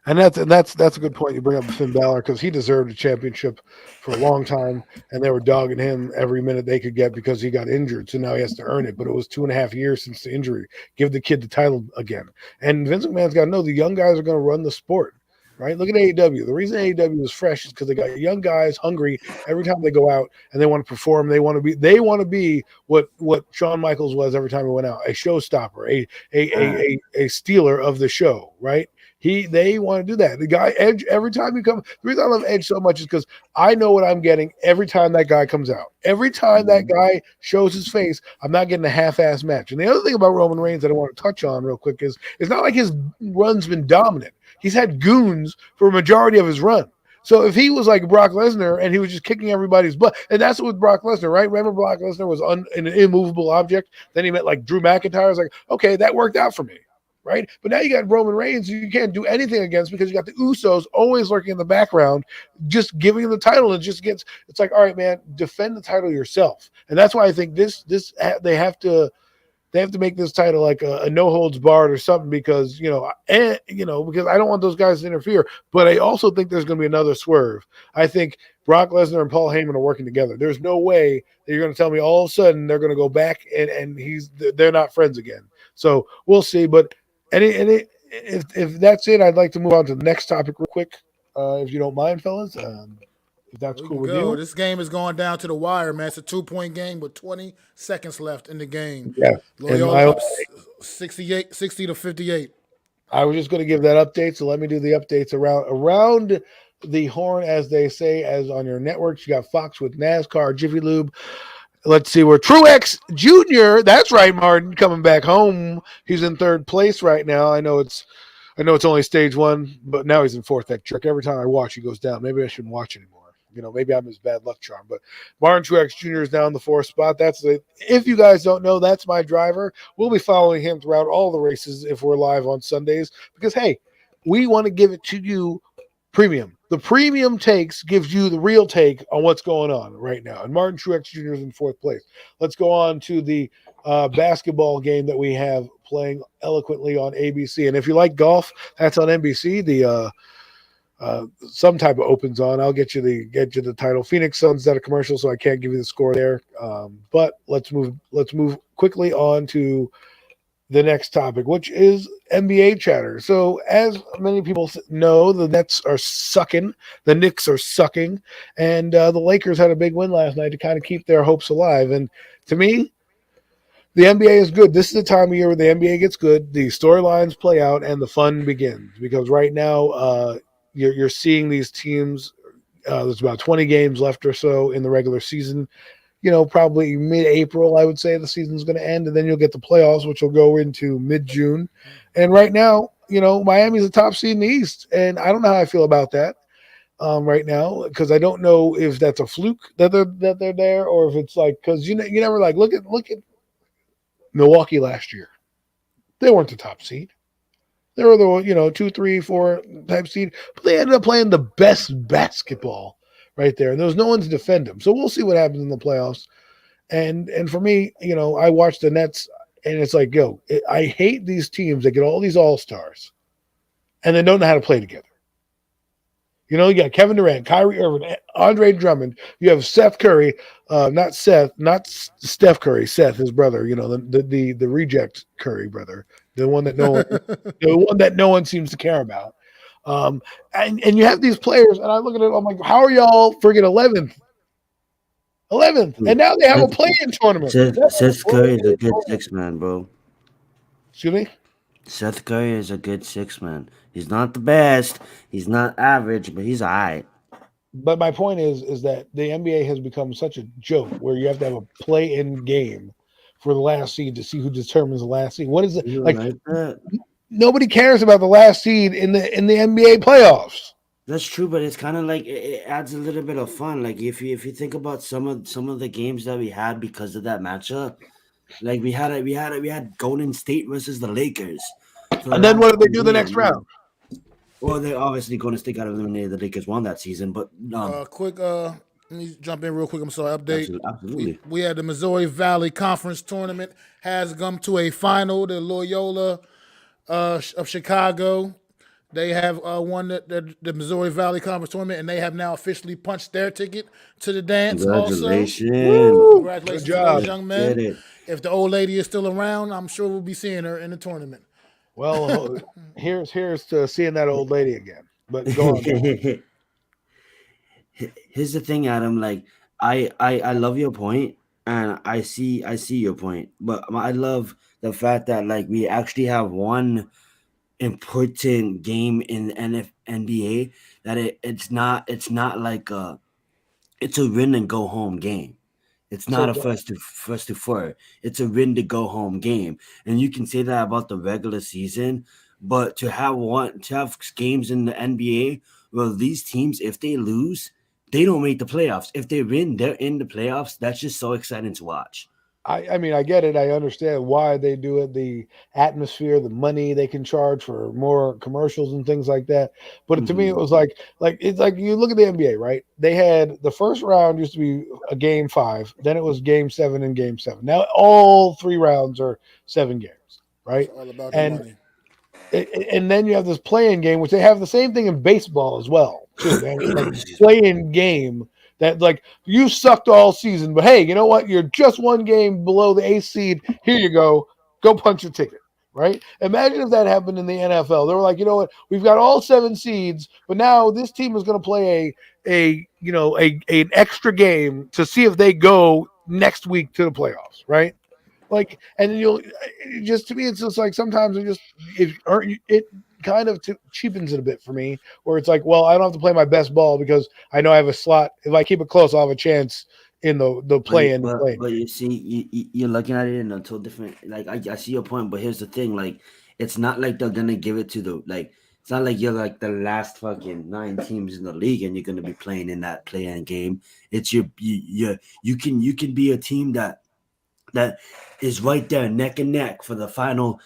And that's a good point you bring up with Finn Balor, because he deserved a championship for a long time, and they were dogging him every minute they could get because he got injured. So now he has to earn it. But it was 2.5 years since the injury. Give the kid the title again. And Vince McMahon's got to know the young guys are going to run the sport, right? Look at AEW. The reason AEW is fresh is because they got young guys hungry every time they go out and they want to perform. They want to be what Shawn Michaels was every time he went out, a showstopper, a stealer of the show, right? They want to do that. The guy Edge, every time he comes, the reason I love Edge so much is because I know what I'm getting every time that guy comes out. Every time that guy shows his face, I'm not getting a half-ass match. And the other thing about Roman Reigns that I want to touch on real quick is it's not like his run's been dominant. He's had goons for a majority of his run. So if he was like Brock Lesnar and he was just kicking everybody's butt, and that's what with Brock Lesnar, right? Remember Brock Lesnar was an immovable object. Then he met like Drew McIntyre. I was like, okay, that worked out for me, right? But now you got Roman Reigns, you can't do anything against because you got the Usos always lurking in the background, just giving him the title. And it's like, all right, man, defend the title yourself. And that's why I think they have to make this title like a no holds barred or something because because I don't want those guys to interfere. But I also think there's going to be another swerve. I think Brock Lesnar and Paul Heyman are working together. There's no way that you're going to tell me all of a sudden they're going to go back and they're not friends again. So we'll see. But if that's it, I'd like to move on to the next topic real quick, if you don't mind, fellas. If that's cool with you. This game is going down to the wire, man. It's a 2-point game with 20 seconds left in the game. Yeah. Loyola up 60 to 58. I was just going to give that update, so let me do the updates around the horn, as they say, as on your networks. You got Fox with NASCAR, Jiffy Lube. Let's see where Truex Jr. That's right, Martin, coming back home. He's in third place right now. I know it's only stage one, but now he's in fourth. That jerk. Every time I watch, he goes down. Maybe I shouldn't watch anymore. Maybe I'm his bad luck charm. But Martin Truex Jr. is down in the fourth spot. If you guys don't know, that's my driver. We'll be following him throughout all the races if we're live on Sundays because, hey, we want to give it to you premium. The premium takes gives you the real take on what's going on right now. And Martin Truex Jr. is in fourth place. Let's go on to the basketball game that we have playing eloquently on ABC. And if you like golf, that's on NBC. The some type of opens on. I'll get you the title. Phoenix Suns did a commercial, so I can't give you the score there. But let's move quickly on to the next topic, which is NBA chatter. So as many people know, the Nets are sucking, the Knicks are sucking, and the Lakers had a big win last night to kind of keep their hopes alive. And to me, the NBA is good. This is the time of year where the NBA gets good, the storylines play out, and the fun begins. Because right now, you're seeing these teams. There's about 20 games left or so in the regular season. Probably mid-April, I would say the season's going to end, and then you'll get the playoffs, which will go into mid-June. And right now, Miami's the top seed in the East, and I don't know how I feel about that right now because I don't know if that's a fluke that they're there or if it's like because you never like look at Milwaukee last year. They weren't the top seed. They were the 2, 3, 4 type seed, but they ended up playing the best basketball right there, and there was no one to defend them. So we'll see what happens in the playoffs. And for me, I watch the Nets, and it's like, I hate these teams that get all these all-stars and then don't know how to play together. You got Kevin Durant, Kyrie Irving, Andre Drummond. You have Seth Curry, not Steph Curry, Seth, his brother. The reject Curry brother, the one that no one seems to care about. And you have these players, and I look at it, I'm like, how are y'all friggin' 11th? And now they have a play-in tournament. Seth Curry is a good six-man, bro. Excuse me? Seth Curry is a good six-man. He's not the best. He's not average, but he's all right. But my point is that the NBA has become such a joke where you have to have a play-in game for the last seed to see who determines the last seed. What is it? Like that? Nobody cares about the last seed in the NBA playoffs. That's true, but it's kind of like it adds a little bit of fun. Like if you think about some of the games that we had because of that matchup, like we had Golden State versus the Lakers. And then what did they do the next round? Well, they obviously Golden State got eliminated. The Lakers won that season, but let me jump in real quick. I'm sorry, update. Absolutely. We had the Missouri Valley Conference Tournament has come to a final. The Loyola of Chicago, they have won the Missouri Valley Conference Tournament, and they have now officially punched their ticket to the dance. Congratulations! Congratulations to those young men. If the old lady is still around, I'm sure we'll be seeing her in the tournament. Well, here's to seeing that old lady again. But go on. Here's the thing, Adam. Like, I love your point, and I see your point, but I love the fact that like we actually have one important game in the NBA that it's not like it's a win and go home game. It's not So a first to four. It's a win to go home game, and you can say that about the regular season. But to have games in the NBA, well, these teams, if they lose, they don't make the playoffs. If they win, they're in the playoffs. That's just so exciting to watch. I mean, I get it. I understand why they do it. The atmosphere, the money they can charge for more commercials and things like that. But to me, it Hmm. was like it's like you look at the NBA, right? They had the first round used to be a game 5, then it was game 7 and game 7. Now all 3 rounds are 7 games, It's right? all about the And money. and then you have this playing game, which they have the same thing in baseball as well, too. They have like Excuse me. playing game that like you sucked all season, but hey, you know what? You're just one game below the eighth seed. Here you go punch your ticket. Right? Imagine if that happened in the NFL. They were like, you know what? We've got all 7 seeds, but now this team is going to play an extra game to see if they go next week to the playoffs. Right? Like, and then you'll just to me, it's just like sometimes it kind of cheapens it a bit for me, where it's like, well, I don't have to play my best ball because I know I have a slot. If I keep it close, I'll have a chance in the But play in but play. but you see, you're looking at it in a total different. Like I see your point, but here's the thing: like it's not like they're gonna give it to the like. It's not like you're like the last fucking 9 teams in the league, and you're gonna be playing in that play-in game. It's you can be a team that is right there neck and neck for the final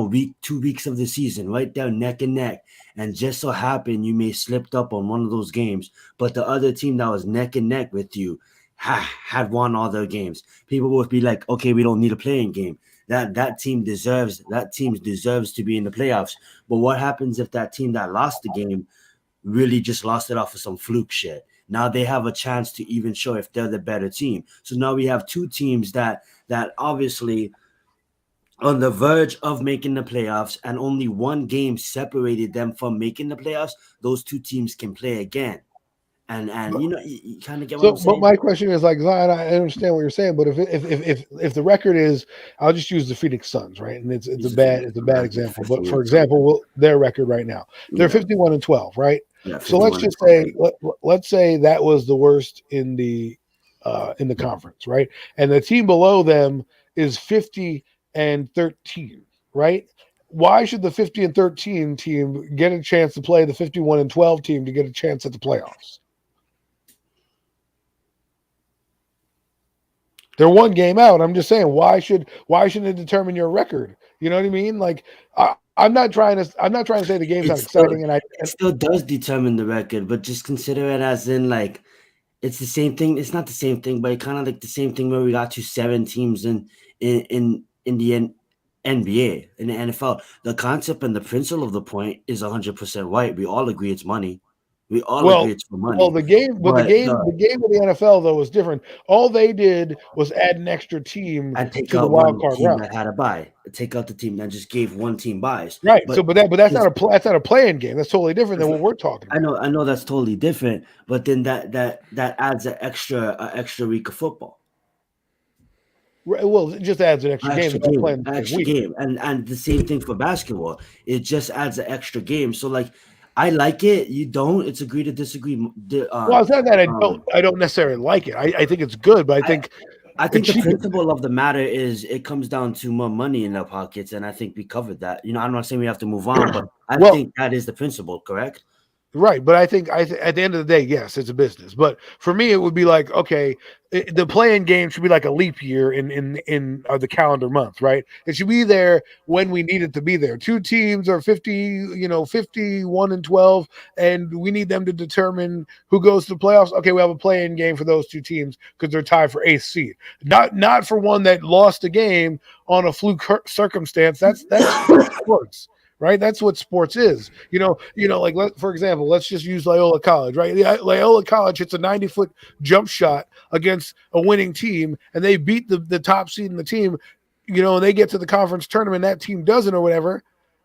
week, 2 weeks of the season, right there neck and neck. And just so happen you may slipped up on one of those games, but the other team that was neck and neck with you had won all their games. People would be like, okay, we don't need a playing game. That team deserves to be in the playoffs. But what happens if that team that lost the game really just lost it off of some fluke shit? Now they have a chance to even show if they're the better team. So now we have two teams that obviously on the verge of making the playoffs, and only one game separated them from making the playoffs. Those two teams can play again. And you kind of get what I'm So, but saying? my question is like Zion. I understand what you're saying, but if the record is, I'll just use the Phoenix Suns, right? And it's a He's a bad Phoenix it's a Suns. bad I think example, but 50 for and 12. example, their record right now, they're Yeah. 51-12, right? Yeah, So let's 51 and just 12. say let's say that was the worst in the conference, right? And the team below them is 50-13, right? Why should the 50-13 team get a chance to play the 51-12 team to get a chance at the playoffs? They're one game out. I'm just saying, why shouldn't it determine your record? You know what I mean? Like, I'm not trying to say the game's It not still exciting, and I it still does determine the record, but just consider it as in like it's the same thing. It's not the same thing, but kind of like the same thing where we got to 7 teams in the NBA, in the NFL. The concept and the principle of the point is 100% right. We all agree it's money. We all agree well, it's for well, money. the game, but the But game, the game of the NFL though was different. All they did was add an extra team and take to the out wild one card team round. that had a bye. Take out the team that just gave one team buys. Right. So, But but that's not is that's not a playing game. That's totally different than what we're talking I about. know that's totally different, but then that adds an extra week of football. Right, well, it just adds an extra game. They're not playing the An same extra week. game, and the same thing for basketball. It just adds an extra game. So like, I like it. You don't. It's agree to disagree. Well, it's not that I don't Um, I don't necessarily like it. I think it's good, but I I think I it think the cheapens it. principle of the matter is it comes down to more money in their pockets, and I think we covered that. I'm not saying we have to move on, but I Well, think that is the principle, correct? right, but I think at the end of the day, yes, it's a business. But for me, it would be like, okay, the playing game should be like a leap year in the calendar month, right? It should be there when we need it to be there. Two teams are 51-12, and we need them to determine who goes to the playoffs. Okay, we have a playing game for those two teams because they're tied for eighth seed. Not for one that lost a game on a fluke circumstance. That's sports. Right, that's what sports is. Like for example, let's just use Loyola College. Right, Loyola College hits a 90-foot jump shot against a winning team, and they beat the top seed in the team. And they get to the conference tournament, that team doesn't or whatever.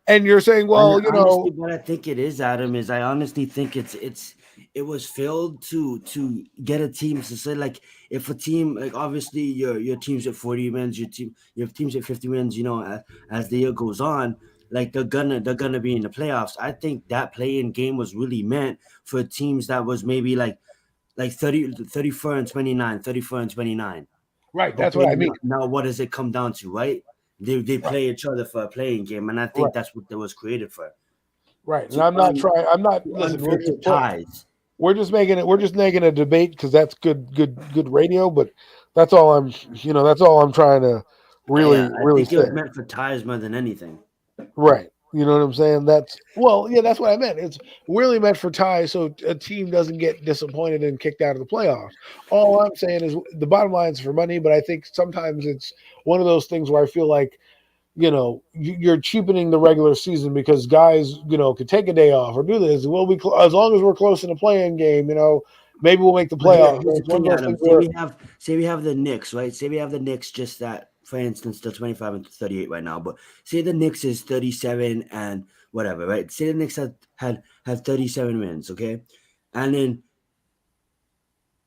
And you're saying, And well, honestly, what I think it is, Adam, is I honestly think it was filled to get a team to say, like, if a team, like, obviously your team's at 40 wins, your team's at 50 wins, as the year goes on, like they're gonna be in the playoffs. I think that play-in game was really meant for teams that was maybe like 34 and 29, 34 and 29. right, that's Okay, what I mean. now what does it come down to, right? They Right, play each other for a playing game, and I right, think that's what that was created for. right. And To I'm not trying. I'm not. to Listen, unfilter ties. we're just making it. We're just making a debate because that's good radio. But that's all I'm. That's all I'm trying to Yeah, I really think it say. was meant for ties more than anything. Right. You know what I'm saying? Yeah, that's what I meant. It's really meant for ties so a team doesn't get disappointed and kicked out of the playoffs. All I'm saying is the bottom line is for money, but I think sometimes it's one of those things where I feel like, you're cheapening the regular season because guys, could take a day off or do this. We'll be as long as we're close in the playing game, maybe we'll make the But playoffs. here's And the it's one thing, of those Adam. things where Say we have the Knicks, right? Say we have the Knicks just that, for instance, they're 25 and 38 right now. But say the Knicks is 37 and whatever, right? Say the Knicks had 37 wins, okay? And then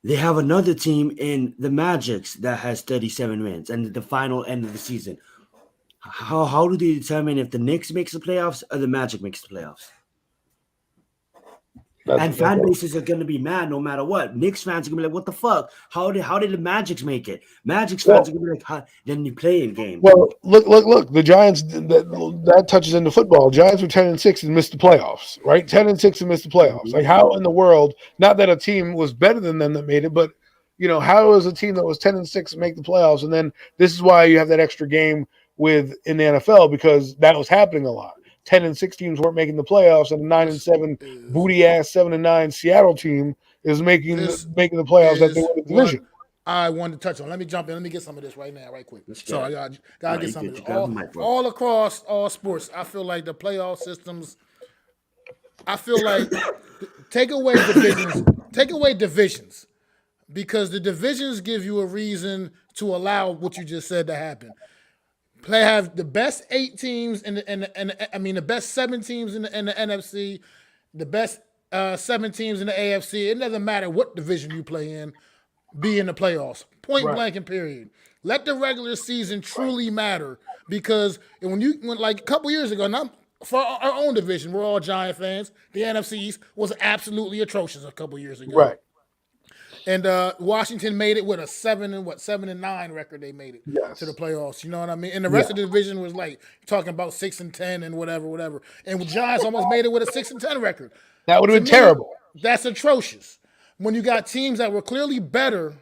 they have another team in the Magics that has 37 wins and the final end of the season. How do they determine if the Knicks makes the playoffs or the Magic makes the playoffs? And fan bases are gonna be mad no matter what. Knicks fans are gonna be like, "What the fuck? How did the Magics make it?" Magic's fans well, are gonna be like, "Then you play in game." Well, look. The Giants that touches into football. Giants were 10-6 and missed the playoffs, right? 10-6 and missed the playoffs. Mhm. Like, how in the world? Not that a team was better than them that made it, but how is a team that was 10-6 make the playoffs? And then this is why you have that extra game in the NFL because that was happening a lot. 10-6 teams weren't making the playoffs, and a 9-7 is booty ass 7-9 Seattle team is making this making the playoffs that they is won the what division. I wanted to touch on. Let me jump in. Let me get some of this right now, right quick. Let's get Sorry, it. I gotta No, get you some of good. this. You got the mic, bro. All across all sports, I feel like the playoff systems. I feel like take away divisions. Take away divisions because the divisions give you a reason to allow what you just said to happen. Have the best 8 teams I mean the best 7 teams in the NFC, the best 7 teams in the AFC. It doesn't matter what division you play in, be in the playoffs. Point Right. blank and period. Let the regular season truly matter because when like a couple years ago, not for our own division, we're all Giant fans. The NFC East was absolutely atrocious a couple years ago. Right. And Washington made it with a 7-9 record. They made it to the Yes. playoffs. You know what I mean? And the Yeah. rest of the division was like talking about 6-10 and whatever. And the Giants almost made it with a 6-10 record. That would have To been me, terrible. that's atrocious. When you got teams that were clearly better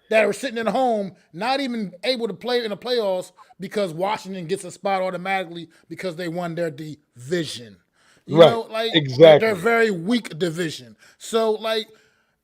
that are sitting at home, not even able to play in the playoffs because Washington gets a spot automatically because they won their division. You Right. know, like they're a Exactly. very weak division. So like,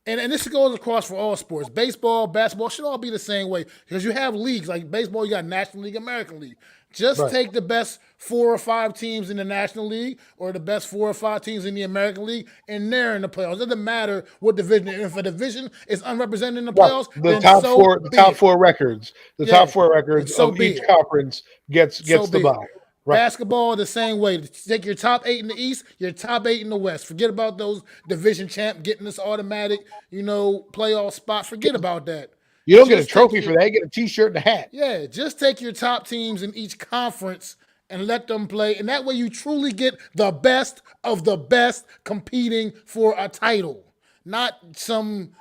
and this goes across for all sports. Baseball, basketball should all be the same way because you have leagues like baseball. You got National League, American League. Just Right. take the best 4 or 5 teams in the National League or the best 4 or 5 teams in the American League, and they're in the playoffs. It doesn't matter what division. If a division is unrepresented in the Right. playoffs, The then top so four, the be top it. four records, the top Yeah, four then records so of be each it. conference gets So the be it. bye. Right. Basketball the same way. Take your top 8 in the East, your top 8 in the West. Forget about those division champ getting this automatic, playoff spot. Forget about that. You don't get a Just take trophy your for that. You get a T-shirt and a hat. yeah, just take your top teams in each conference and let them play. And that way you truly get the best of the best competing for a title. Not some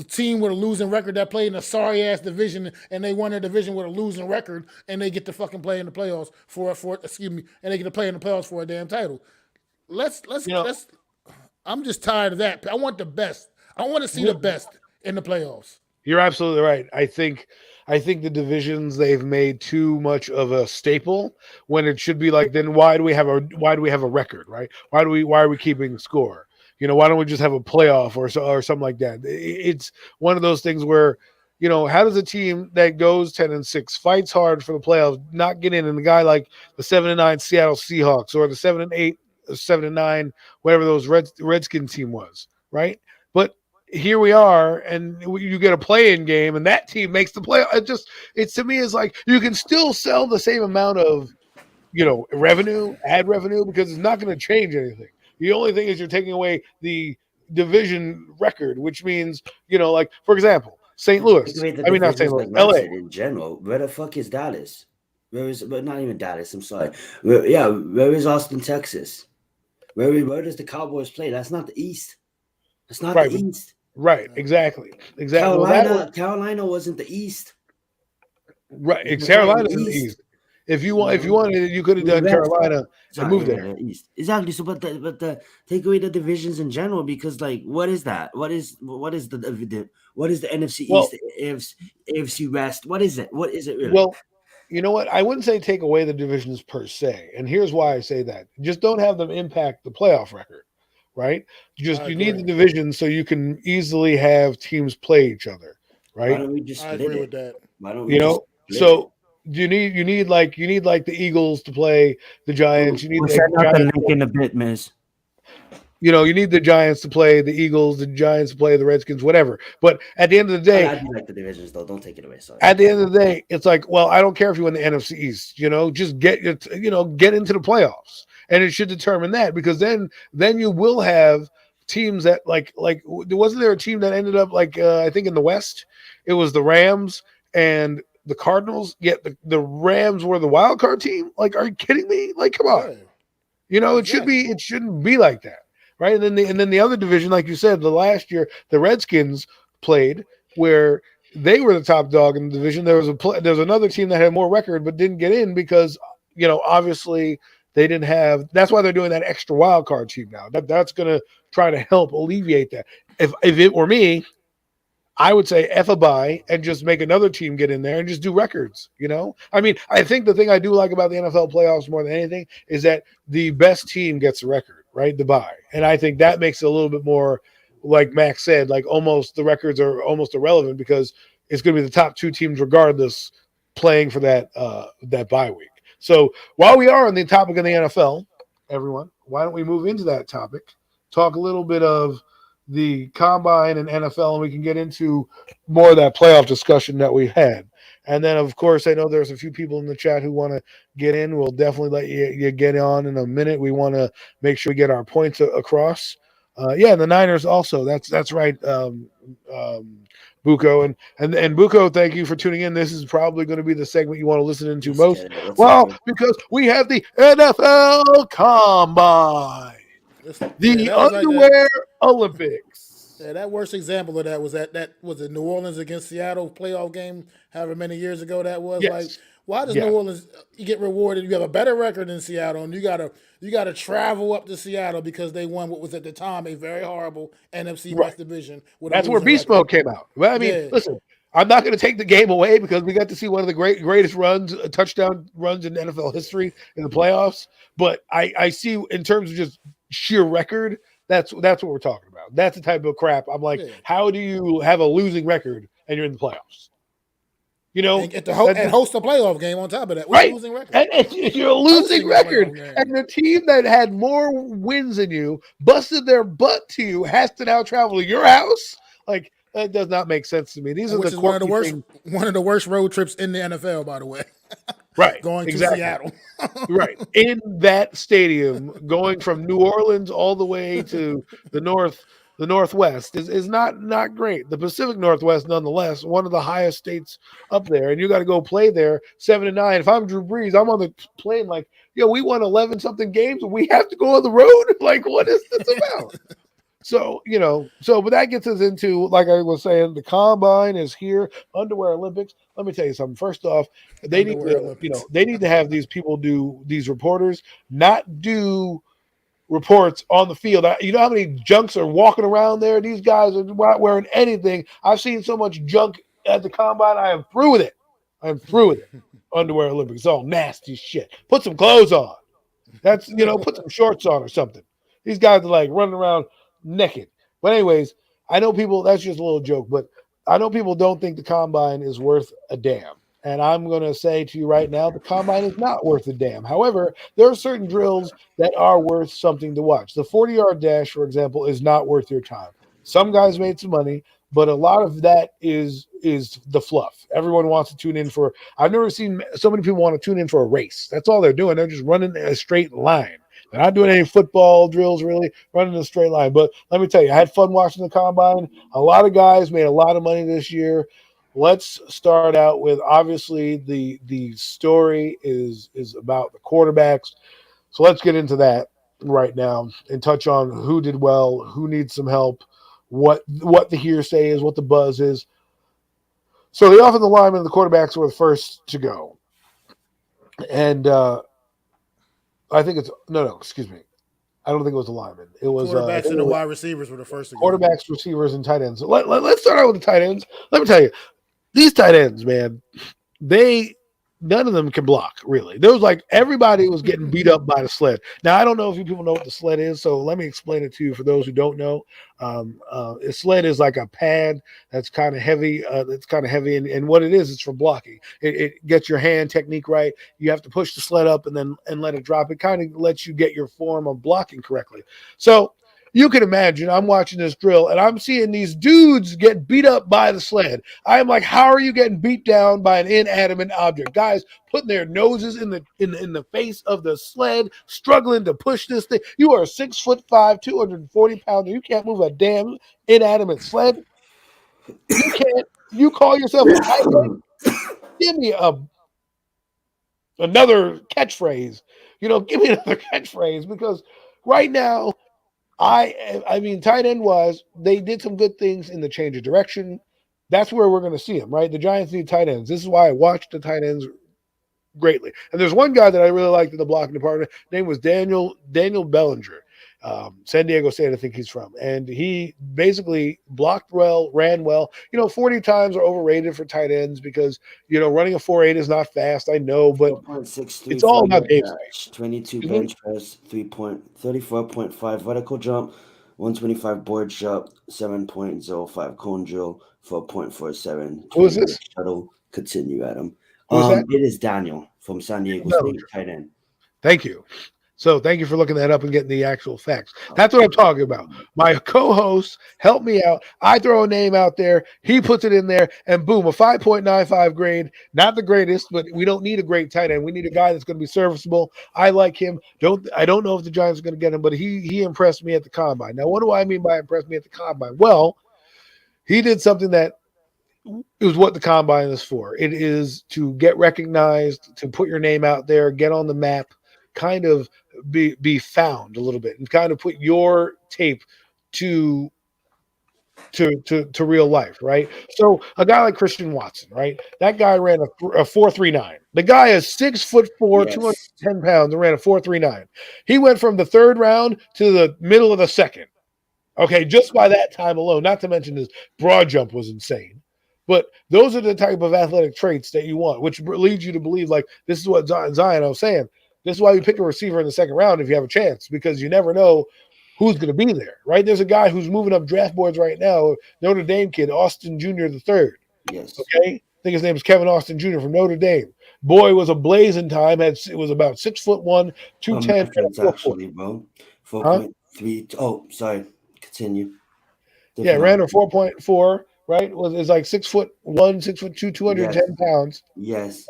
team with a losing record that played in a sorry ass division and they won their division with a losing record and they get to fucking play in the playoffs and they get to play in the playoffs for a damn title. Let's let's You know, let's I'm just tired of that. I want the best. I want to see the best in the playoffs. you're absolutely right. I think the divisions they've made too much of a staple when it should be like then why do we have a record, right? Why are we keeping score? Why don't we just have a playoff or something like that? It's one of those things where how does a team that goes 10-6 fights hard for the playoffs not get in, and the guy like the 7-9 Seattle Seahawks or the 7-8, 7-9, whatever those Redskin team was, right? But here we are, and you get a play-in game, and that team makes the play. It's to me is like you can still sell the same amount of ad revenue, because it's not going to change anything. The only thing is you're taking away the division record, which means, like, for example, St. Take Louis. away the I mean, not St. divisions Louis, like Matt LA. said in general. Where the fuck is Dallas? Where is, but not even Dallas. I'm sorry. Where is Austin, Texas? Where does the Cowboys play? That's not the East. That's not the Right. East. Right. Exactly. Well, Carolina wasn't the East. Right. It's not in the Carolina's in the East. East. If you wanted it, you could have done Carolina and moved there. East. Exactly. So, but the take away the divisions in general, because like, what is that? What is the NFC East, Well, the AFC West? What is it? What is it really? Well, you know what? I wouldn't say take away the divisions per se, and here's why I say that: just don't have them impact the playoff record, right? You need the divisions so you can easily have teams play each other, right? Why don't we just split agree it? with that. Why don't we just split it? You need like the Eagles to play the Giants. You need We'll the send out the Giants. link in a bit, Miss. You need the Giants to play the Eagles, the Giants to play the Redskins, whatever. But at the end of the day, I do like the divisions though. Don't take it away. Sorry. At the end of the day, it's like, well, I don't care if you win the NFC East. Just get into the playoffs, and it should determine that, because then you will have teams that like wasn't there a team that ended up like I think in the West, it was the Rams and the Cardinals. Yet the Rams were the wild card team. Like, are you kidding me? Like, come on. It shouldn't be like that. Right. And then the other division, like you said, the last year, the Redskins played where they were the top dog in the division. There was another team that had more record but didn't get in because, obviously they didn't have. That's why they're doing that extra wild card team now. That's going to try to help alleviate that. If it were me, I would say F a bye and just make another team get in there and just do records. I mean, I think the thing I do like about the NFL playoffs more than anything is that the best team gets a record, right? The bye. And I think that makes it a little bit more, like Max said, like almost the records are almost irrelevant because it's going to be the top two teams regardless playing for that bye week. So while we are on the topic of the NFL, everyone, why don't we move into that topic, talk a little bit of the combine and NFL, and we can get into more of that playoff discussion that we had. And then, of course, I know there's a few people in the chat who want to get in. We'll definitely let you get on in a minute. We want to make sure we get our points across. And the Niners also. That's right, Buko. And Buko, thank you for tuning in. This is probably going to be the segment you want to listen into most. Well, because we have the NFL Combine. The underwear Olympics. Yeah, that worst example of that was that was the New Orleans against Seattle playoff game, however many years ago that was. Yes. Like, why does New Orleans get rewarded? You have a better record than Seattle, and you gotta travel up to Seattle because they won what was at the time a very horrible NFC West division. That's where Beast Mode came out. Well, I mean, listen, I'm not going to take the game away because we got to see one of the greatest touchdown runs in NFL history in the playoffs. But I see in terms of just sheer record, that's what we're talking about. That's the type of crap. I'm like, how do you have a losing record and you're in the playoffs? And host a playoff game on top of that. Right. Losing record. And you're a losing record. And the team that had more wins than you, busted their butt to you, has to now travel to your house. Like, that does not make sense to me. These are one of the worst road trips in the NFL, by the way. Right. Going to Seattle. Right. In that stadium, going from New Orleans all the way to the Northwest is not great. The Pacific Northwest, nonetheless, one of the highest states up there, and you got to go play there 7-9. If I'm Drew Brees, I'm on the plane like, we won 11 something games, and we have to go on the road. Like, what is this about? So, but that gets us into, like I was saying, the combine is here, underwear Olympics. Let me tell you something. First off, they need to have these people these reporters not do reports on the field. You know how many junks are walking around there? These guys are not wearing anything. I've seen so much junk at the combine. I am through with it. Underwear Olympics. It's all nasty shit. Put some clothes on. That's, put some shorts on or something. These guys are like running around naked. But anyways, I know people, that's just a little joke, but I know people don't think the combine is worth a damn. And I'm going to say to you right now, the combine is not worth a damn. However, there are certain drills that are worth something to watch. The 40-yard dash, for example, is not worth your time. Some guys made some money, but a lot of that is is the fluff. Everyone wants to tune in for. I've never seen so many people want to tune in for a race. That's all they're doing. They're just running a straight line. They're not doing any football drills, really, running a straight line. But let me tell you, I had fun watching the combine. A lot of guys made a lot of money this year. Let's start out with obviously the story is about the quarterbacks. So let's get into that right now and touch on who did well, who needs some help, what the hearsay is, what the buzz is. So the offensive linemen and the quarterbacks were the first to go. And I think it's no, excuse me. I don't think it was the linemen. It was Quarterbacks and the wide receivers were the first to go. quarterbacks, receivers, and tight ends. So let's start out with the tight ends. Let me tell you, these tight ends, man, none of them can block, really. There was like everybody was getting beat up by the sled. Now, I don't know if you people know what the sled is, so let me explain it to you for those who don't know. A sled is like a pad that's kind of heavy. And what it is, it's for blocking. It gets your hand technique right. You have to push the sled up and let it drop. It kind of lets you get your form of blocking correctly. So you can imagine I'm watching this drill and I'm seeing these dudes get beat up by the sled. I'm like, how are you getting beat down by an inanimate object? Guys putting their noses in the face of the sled, struggling to push this thing. You are 6'5", 240 pounds. You can't move a damn inanimate sled. You can't. You call yourself a tight end? Give me another catchphrase. Give me another catchphrase because right now. I mean, tight end wise, they did some good things in the change of direction. That's where we're going to see them, right? The Giants need tight ends. This is why I watched the tight ends greatly. And there's one guy that I really liked in the blocking department. His name was Daniel Bellinger. San Diego State, I think he's from. And he basically blocked well, ran well. 40 times are overrated for tight ends because, running a 4.8 is not fast. I know, but it's all about game space. 22 bench press, 34.5 vertical jump, 125 board jump, 7.05 cone drill, 4.47. Who is this? Shuttle. Continue, Adam. Who's that? It is Daniel from San Diego State, tight end. Thank you. So thank you for looking that up and getting the actual facts. That's what I'm talking about. My co-host helped me out. I throw a name out there. He puts it in there, and boom, a 5.95 grade. Not the greatest, but we don't need a great tight end. We need a guy that's going to be serviceable. I like him. I don't know if the Giants are going to get him, but he impressed me at the combine. Now, what do I mean by impressed me at the combine? Well, he did something that it was what the combine is for. It is to get recognized, to put your name out there, get on the map, kind of be found a little bit and kind of put your tape to real life, right? So a guy like Christian Watson, right? That guy ran a 4.39. The guy is 6'4", 210 pounds, and ran a 4.39. He went from the third round to the middle of the second. Okay, just by that time alone, not to mention his broad jump was insane. But those are the type of athletic traits that you want, which leads you to believe, like, this is what Zion, I was saying. This is why you pick a receiver in the second round if you have a chance, because you never know who's going to be there, right? There's a guy who's moving up draft boards right now, Notre Dame kid, Austin Jr. the third. Yes. Okay? I think his name is Kevin Austin Jr. from Notre Dame. Boy was a blazing time. It was about 6'1", 210. Actually, bro. 4.3. Oh, sorry. Continue. Yeah, ran a 4.4, right? It's like 6'1", 6'2", 210 pounds. Yes.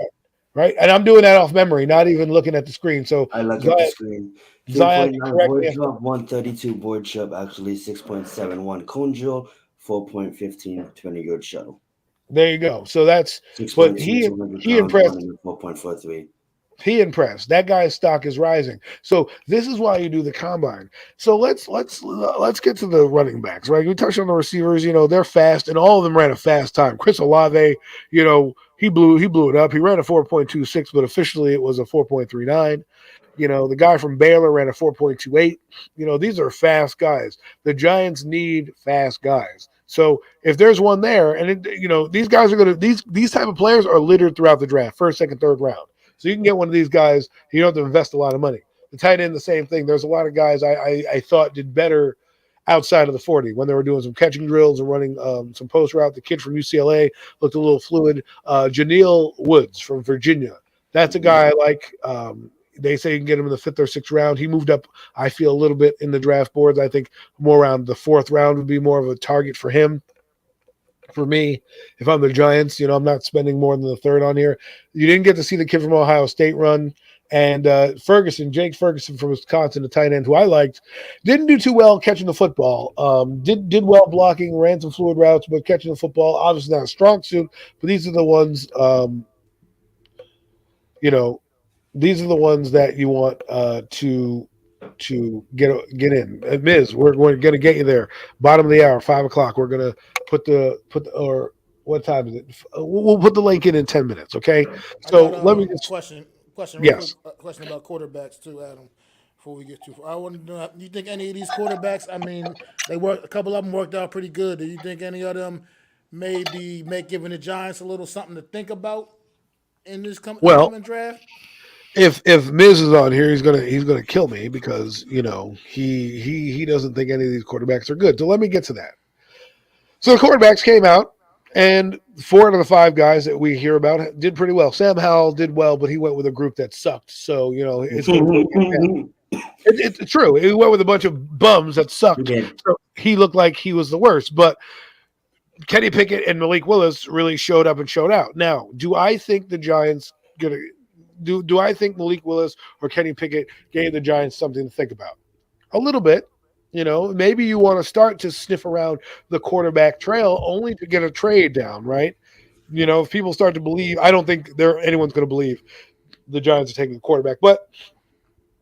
Right, and I'm doing that off memory, not even looking at the screen. So I look at the screen. Zion, 3.9 board jump, 132 board jump, actually 6.71 cone drill, 4.15 20-yard shuttle. There you go. So that's what he impressed. 4.43. He impressed. That guy's stock is rising. So this is why you do the combine. So let's get to the running backs, right? We touched on the receivers. They're fast, and all of them ran a fast time. Chris Olave, he blew it up. He ran a 4.26, but officially it was a 4.39. The guy from Baylor ran a 4.28. These are fast guys. The Giants need fast guys. So if there's one there, and these guys are going to these type of players are littered throughout the draft, first, second, third round. So you can get one of these guys. You don't have to invest a lot of money. The tight end, the same thing. There's a lot of guys I thought did better outside of the 40 when they were doing some catching drills and running some post route. The kid from UCLA looked a little fluid. Janelle Woods from Virginia. That's a guy I like. They say you can get him in the 5th or 6th round. He moved up, I feel, a little bit in the draft boards. I think more around the 4th round would be more of a target for him. For me, if I'm the Giants, I'm not spending more than the third on here. You didn't get to see the kid from Ohio State run. And Jake Ferguson from Wisconsin, the tight end who I liked, didn't do too well catching the football. Did well blocking, ran some fluid routes, but catching the football, obviously not a strong suit. But these are the ones, you know, these are the ones that you want to get in. Miz, we're going to get you there. Bottom of the hour, 5 o'clock. We're gonna or what time is it? We'll put the link in 10 minutes. Okay. I So got let me just question real quick. yes. Question about quarterbacks too, Adam. Before we get too far, I want to know: do you think any of these quarterbacks? I mean, they work. A couple of them worked out pretty good. Do you think any of them maybe make giving the Giants a little something to think about in this Well, upcoming draft? if Miz is on here, he's gonna kill me because he doesn't think any of these quarterbacks are good. So let me get to that. So the quarterbacks came out, and 4 out of the 5 guys that we hear about did pretty well. Sam Howell did well, but he went with a group that sucked. So it's going to bring him down. It's true. He went with a bunch of bums that sucked. did. So he looked like he was the worst. But Kenny Pickett and Malik Willis really showed up and showed out. Now, do I think the Giants gonna do I think Malik Willis or Kenny Pickett gave the Giants something to think about? A little bit. Maybe you want to start to sniff around the quarterback trail only to get a trade down, right? If people start to believe, I don't think anyone's going to believe the Giants are taking the quarterback, but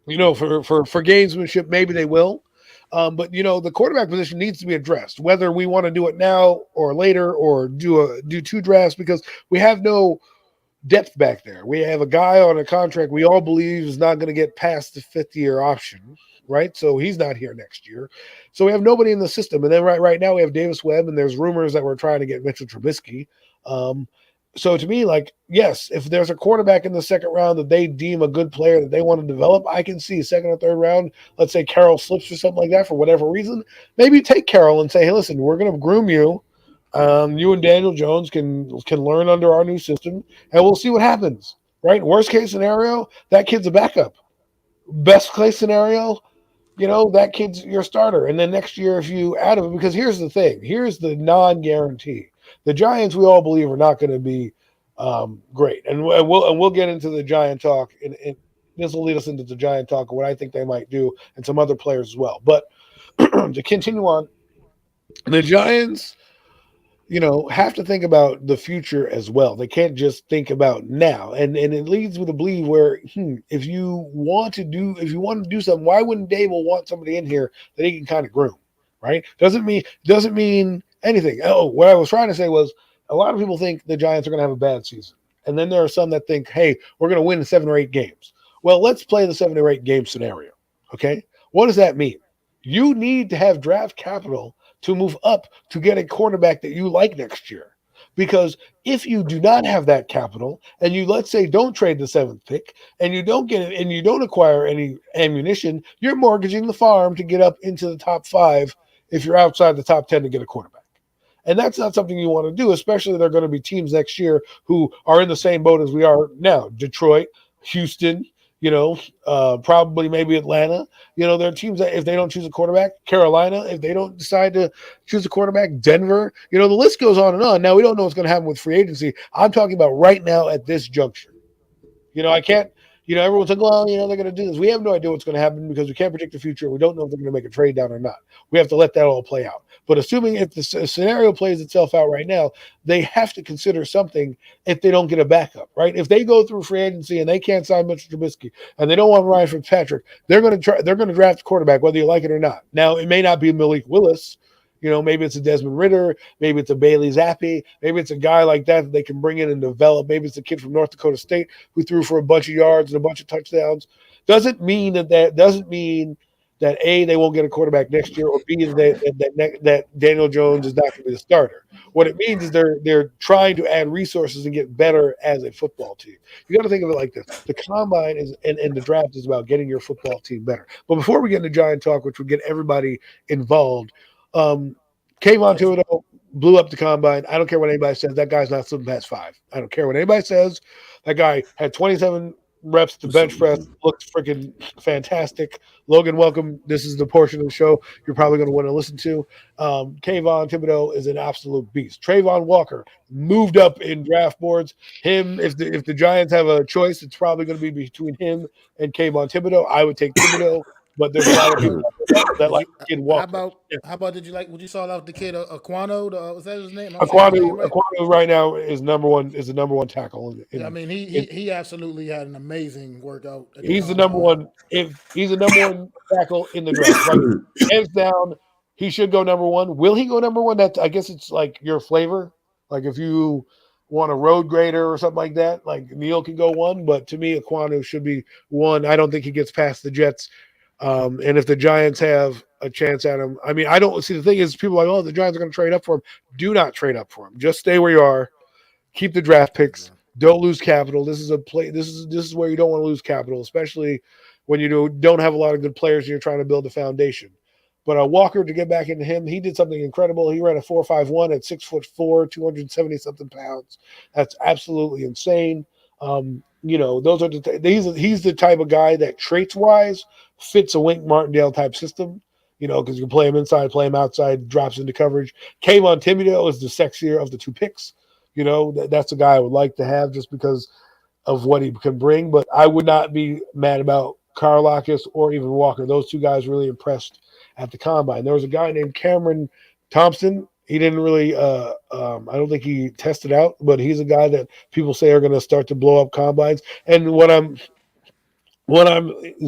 for gamesmanship, maybe they will. But the quarterback position needs to be addressed, whether we want to do it now or later or do 2 drafts, because we have no depth back there. We have a guy on a contract we all believe is not going to get past the 5th-year option, right? So he's not here next year. So we have nobody in the system. And then right now we have Davis Webb, and there's rumors that we're trying to get Mitchell Trubisky. So to me, yes, if there's a quarterback in the second round that they deem a good player that they want to develop, I can see second or third round, let's say Carroll slips or something like that for whatever reason. Maybe take Carroll and say, hey, listen, we're going to groom you. You and Daniel Jones can learn under our new system, and we'll see what happens. Right? Worst case scenario, that kid's a backup. Best case scenario, that kid's your starter. And then next year, if you add him, because here's the thing, here's the non-guarantee. The Giants, we all believe, are not going to be great, and we'll get into the Giant talk, and this will lead us into the Giant talk of what I think they might do, and some other players as well. But to continue on, the Giants have to think about the future as well. They can't just think about now. And it leads me to believe where if you want to do something, why wouldn't Dable want somebody in here that he can kind of groom, right? Doesn't mean anything. Oh, what I was trying to say was a lot of people think the Giants are going to have a bad season. And then there are some that think, hey, we're going to win 7 or 8 games. Well, let's play the 7 or 8 game scenario. Okay. What does that mean? You need to have draft capital to move up to get a quarterback that you like next year. Because if you do not have that capital and you, let's say, don't trade the 7th pick and you don't get it and you don't acquire any ammunition, you're mortgaging the farm to get up into the top 5 if you're outside the top 10 to get a quarterback. And that's not something you want to do, especially there are going to be teams next year who are in the same boat as we are now. Detroit, Houston, probably maybe Atlanta. There are teams that if they don't choose a quarterback, Carolina, if they don't decide to choose a quarterback, Denver, the list goes on and on. Now, we don't know what's going to happen with free agency. I'm talking about right now at this juncture. I can't, everyone's like, well, they're going to do this. We have no idea what's going to happen because we can't predict the future. We don't know if they're going to make a trade down or not. We have to let that all play out. But assuming if the scenario plays itself out right now, they have to consider something if they don't get a backup, right? If they go through free agency and they can't sign Mitchell Trubisky and they don't want Ryan Fitzpatrick, they're going to draft a quarterback whether you like it or not. Now, it may not be Malik Willis. Maybe it's a Desmond Ridder. Maybe it's a Bailey Zappi. Maybe it's a guy like that they can bring in and develop. Maybe it's a kid from North Dakota State who threw for a bunch of yards and a bunch of touchdowns. Doesn't mean that A, they won't get a quarterback next year, or B, that Daniel Jones is not going to be the starter. What it means is they're trying to add resources and get better as a football team. You got to think of it like this: the combine and the draft is about getting your football team better. But before we get into Giant talk, which would get everybody involved. Kayvon Thibodeau blew up the combine. I don't care what anybody says. That guy's not slipping past 5. I don't care what anybody says. That guy had 27 reps the bench press, looks freaking fantastic. Logan, welcome. This is the portion of the show you're probably going to want to listen to. Kayvon Thibodeau is an absolute beast. Trayvon Walker moved up in draft boards. If the Giants have a choice, it's probably going to be between him and Kayvon Thibodeau. I would take Thibodeau, but there's a lot of people that like Kid Walker. How about did you like? Would you saw out the kid Aquano? Was that his name? Aquanu right now is the number one tackle. I mean, he absolutely had an amazing workout. He's the number one. If he's the number one tackle in the draft, like hands down, he should go number one. Will he go number one? I guess it's like your flavor. Like if you want a road grader or something like that, like Neil can go one. But to me, Aquanu should be one. I don't think he gets past the Jets. And if the Giants have a chance at him, I mean, I don't see the thing is people are like, oh, the Giants are going to trade up for him. Do not trade up for him. Just stay where you are. Keep the draft picks. Don't lose capital. This is a play. This is where you don't want to lose capital, especially when you don't have a lot of good players and you're trying to build a foundation. But Walker, to get back into him, he did something incredible. He ran a 4.51 at 6'4", 270 something pounds. That's absolutely insane. Those are he's the type of guy that traits wise fits a Wink Martindale type system. Because you can play him inside, play him outside, drops into coverage. Kayvon Thibodeau is the sexier of the two picks. That's a guy I would like to have just because of what he can bring. But I would not be mad about Karlakis or even Walker. Those two guys really impressed at the combine. There was a guy named Cameron Thompson. He didn't really I don't think he tested out, but he's a guy that people say are going to start to blow up combines. And what I'm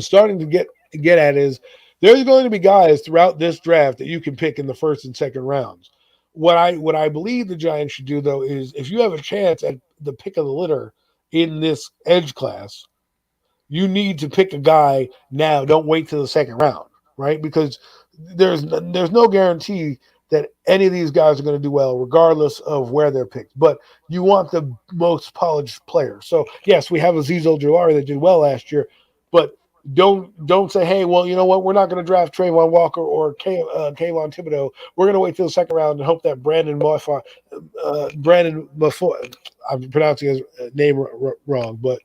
starting to get at is there's going to be guys throughout this draft that you can pick in the first and second rounds. What I believe the Giants should do, though, is if you have a chance at the pick of the litter in this edge class, you need to pick a guy now. Don't wait till the second round, right? Because there's no guarantee that any of these guys are going to do well, regardless of where they're picked. But you want the most polished player. So, yes, we have Azeez Ojulari that did well last year, but don't say, hey, well, you know what? We're not going to draft Trayvon Walker or Kayvon Thibodeau. We're going to wait till the second round and hope that Brandon Maffoy, I'm pronouncing his name wrong, but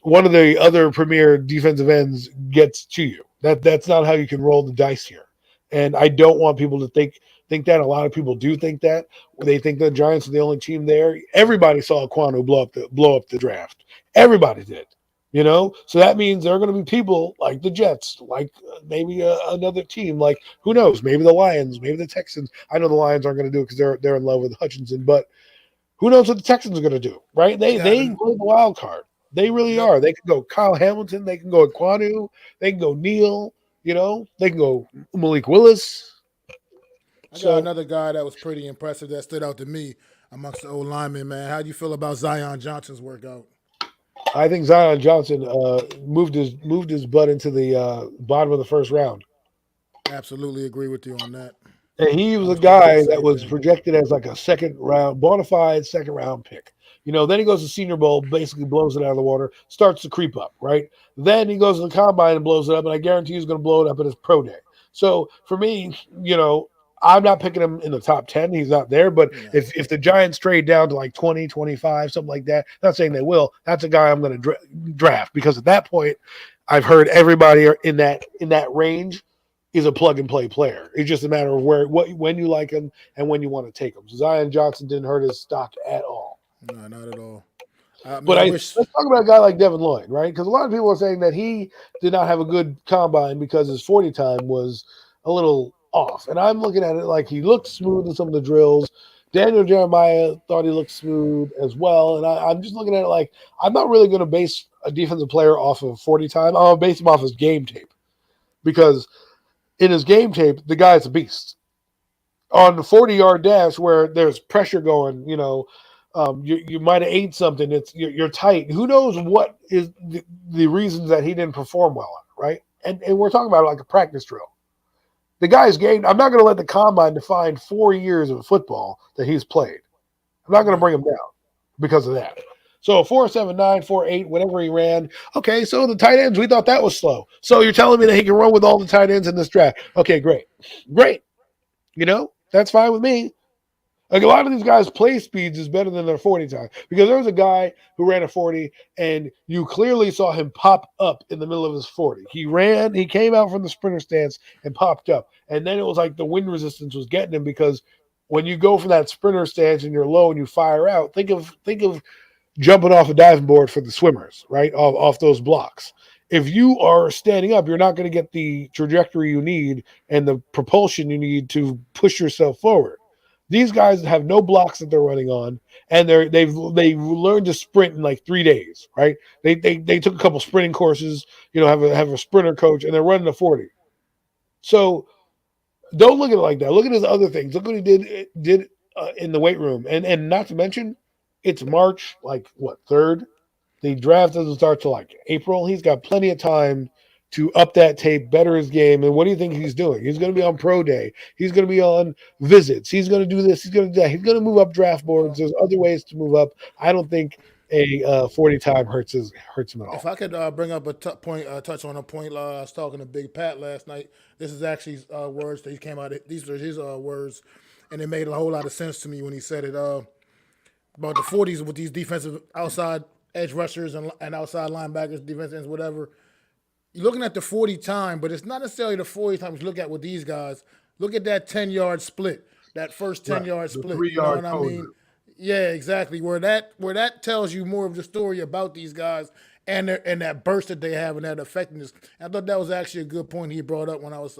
one of the other premier defensive ends gets to you. That's not how you can roll the dice here. And I don't want people to think that. A lot of people do think that. They think the Giants are the only team there. Everybody saw Aquanu blow up the draft. Everybody did. So that means there are going to be people like the Jets, like maybe another team, like who knows, maybe the Lions, maybe the Texans. I know the Lions aren't going to do it because they're in love with Hutchinson, but who knows what the Texans are going to do, right? They go the wild card. They really are. They can go Kyle Hamilton. They can go Aquanu. They can go Neal. They can go Malik Willis. I got another guy that was pretty impressive that stood out to me amongst the old linemen, man. How do you feel about Zion Johnson's workout? I think Zion Johnson moved his butt into the bottom of the first round. Absolutely agree with you on that. And he was a guy that was projected as like a second round, bona fide second round pick. Then he goes to Senior Bowl, basically blows it out of the water, starts to creep up, right? Then he goes to the combine and blows it up, and I guarantee he's going to blow it up at his pro day. So for me, I'm not picking him in the top 10. He's not there. But if the Giants trade down to like 20, 25, something like that, not saying they will, that's a guy I'm going to draft because at that point, I've heard everybody in that range is a plug-and-play player. It's just a matter of when you like him and when you want to take him. So Zion Johnson didn't hurt his stock at all. No, not at all. Let's talk about a guy like Devin Lloyd, right? Because a lot of people are saying that he did not have a good combine because his 40 time was a little off. And I'm looking at it like he looked smooth in some of the drills. Daniel Jeremiah thought he looked smooth as well. And I'm just looking at it like I'm not really going to base a defensive player off of 40 time. I'm going to base him off his game tape. Because in his game tape, the guy's a beast. On the 40-yard dash where there's pressure going, you might have ate something. You're tight. Who knows what is the reasons that he didn't perform well on it, right? And we're talking about like a practice drill. The guy's game. I'm not going to let the combine define 4 years of football that he's played. I'm not going to bring him down because of that. So 4.79, 4.8, whatever he ran. Okay, so the tight ends, we thought that was slow. So you're telling me that he can run with all the tight ends in this draft? Okay, great. That's fine with me. Like a lot of these guys' play speeds is better than their 40 time because there was a guy who ran a 40 and you clearly saw him pop up in the middle of his 40. He came out from the sprinter stance and popped up. And then it was like the wind resistance was getting him because when you go from that sprinter stance and you're low and you fire out, think of jumping off a diving board for the swimmers, right? Off those blocks. If you are standing up, you're not going to get the trajectory you need and the propulsion you need to push yourself forward. These guys have no blocks that they're running on, and they've learned to sprint in like 3 days, right? They took a couple sprinting courses, have a sprinter coach, and they're running a 40. So don't look at it like that. Look at his other things. Look what he did in the weight room, and not to mention, it's March, like what, third. The draft doesn't start till like April. He's got plenty of time to up that tape, better his game. And what do you think he's doing? He's going to be on pro day. He's going to be on visits. He's going to do this. He's going to do that. He's going to move up draft boards. There's other ways to move up. I don't think a 40 time hurts him at all. If I could bring up a touch on a point, I was talking to Big Pat last night. This is actually words that he came out. These are his words, and it made a whole lot of sense to me when he said it about the 40s with these defensive outside edge rushers and outside linebackers, defense ends, whatever. You're looking at the 40 time, but it's not necessarily the 40 times you look at with these guys. Look at that 10-yard split, that first 10-yard split. 3 You know yard what I mean? Yeah, exactly. Where that tells you more of the story about these guys and that burst that they have and that effectiveness. I thought that was actually a good point he brought up when I was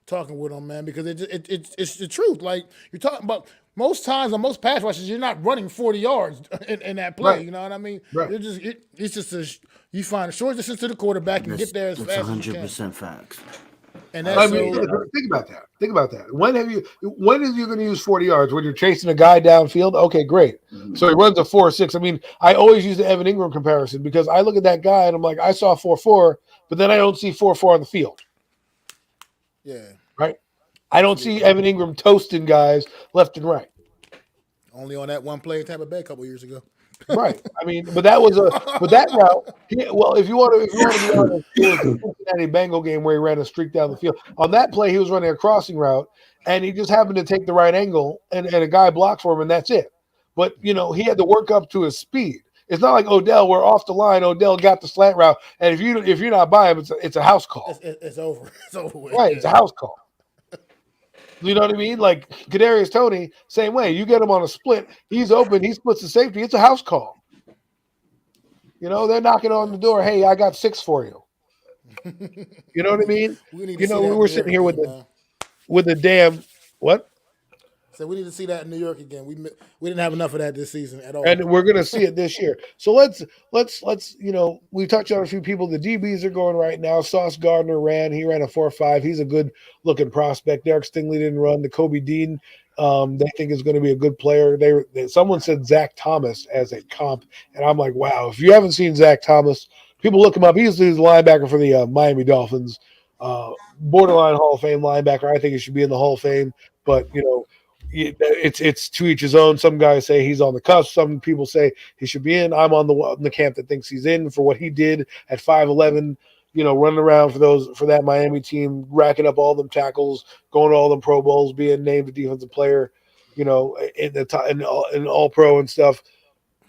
talking with him, man, because it's the truth. Like you're talking about most times on most pass rushes, you're not running 40 yards in that play. Right. You know what I mean? Right. It's just you find a short distance to the quarterback and get there as fast as you can. 100% facts. And I that's mean, think about that. Think about that. When is you going to use 40 yards? When you're chasing a guy downfield? Okay, great. So he runs a 4.6. I mean, I always use the Evan Ingram comparison because I look at that guy and I'm like, I saw 4.4, but then I don't see 4.4 on the field. yeah. Right? I don't see Evan Ingram toasting guys left and right. Only on that one play in Tampa Bay a couple years ago. Right. I mean, but that route. If you want to be honest, it was the Cincinnati Bengal game where he ran a streak down the field. On that play, he was running a crossing route, and he just happened to take the right angle, and a guy blocked for him, and that's it. But he had to work up to his speed. It's not like Odell, where off the line, Odell got the slant route, and if you're not by him, it's a house call. It's over. It's over with. Right. It's a house call. You know what I mean? Like Kadarius Toney, same way. You get him on a split, he's open, he splits the safety. It's a house call. They're knocking on the door. Hey, I got 6 for you. You know what I mean? We're sitting here with the damn what? So we need to see that in New York again. We didn't have enough of that this season at all. And we're going to see it this year. So let's we touched on a few people. The DBs are going right now. Sauce Gardner he ran a 4.5. He's a good looking prospect. Derek Stingley didn't run. The Kobe Dean, they think is going to be a good player. Someone said Zach Thomas as a comp, and I'm like, wow. If you haven't seen Zach Thomas, people look him up. He's the linebacker for the Miami Dolphins, borderline Hall of Fame linebacker. I think he should be in the Hall of Fame, but it's to each his own. Some guys say he's on the cusp. Some people say he should be in. I'm on the camp that thinks he's in for what he did at 5'11", running around for that Miami team, racking up all them tackles, going to all them Pro Bowls, being named a defensive player, in all pro and stuff.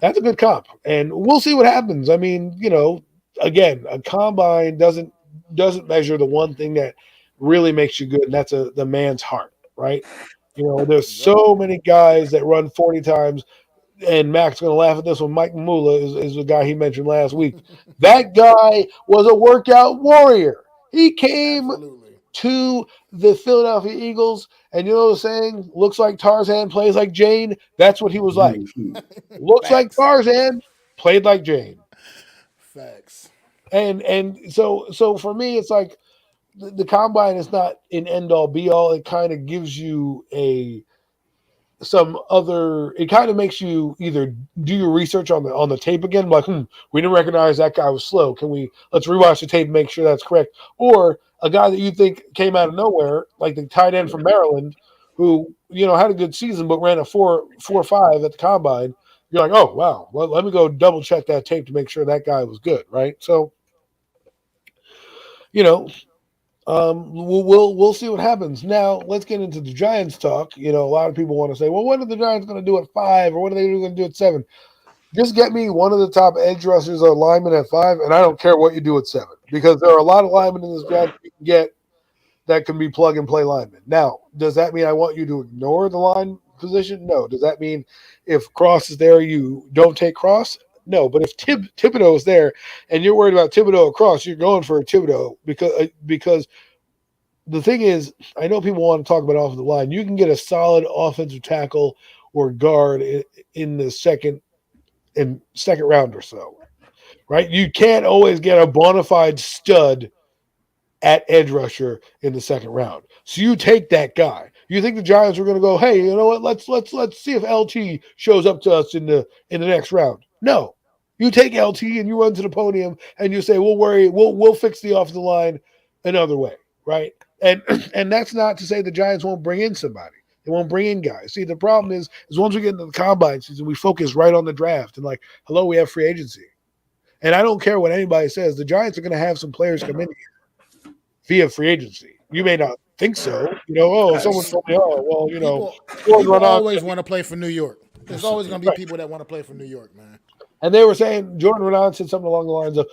That's a good comp, and we'll see what happens. I mean, again, a combine doesn't measure the one thing that really makes you good, and that's the man's heart, right? There's so many guys that run 40 times, and Mac's going to laugh at this one. Mike Mamula is the guy he mentioned last week. That guy was a workout warrior. He came to the Philadelphia Eagles, and you know the saying, looks like Tarzan, plays like Jane? That's what he was like. Looks like Tarzan, played like Jane. Facts. And so for me, it's like, the combine is not an end all be all. It kind of gives you it kind of makes you either do your research on the tape again, like, we didn't recognize that guy was slow. Let's rewatch the tape and make sure that's correct. Or a guy that you think came out of nowhere, like the tight end from Maryland, who, had a good season, but ran a 4.5 at the combine. You're like, oh, wow. Well, let me go double check that tape to make sure that guy was good. Right. So, We'll see what happens. Now let's get into the Giants talk. A lot of people want to say, well, what are the Giants going to do at 5, or what are they going to do at 7? Just get me one of the top edge rushers or linemen at 5, and I don't care what you do at 7, because there are a lot of linemen in this draft you can get that can be plug and play linemen. Now, does that mean I want you to ignore the line position? No. Does that mean if Cross is there, you don't take Cross? No. But if Thibodeau is there and you're worried about Thibodeau or Cross, you're going for a Thibodeau because the thing is, I know people want to talk about offensive line. You can get a solid offensive tackle or guard in the second round or so, right? You can't always get a bona fide stud at edge rusher in the second round. So you take that guy. You think the Giants are going to go, hey, you know what? Let's see if LT shows up to us in the next round. No. You take LT and you run to the podium and you say, we'll fix the offensive line another way, right? And and that's not to say the Giants won't bring in somebody. They won't bring in guys. See, the problem is once we get into the combine season, we focus right on the draft and hello, we have free agency. And I don't care what anybody says. The Giants are going to have some players come in here via free agency. You may not think so. Someone told me, people always want to play for New York. There's always going to be people that want to play for New York, man. And they were saying, Jordan Renan said something along the lines of,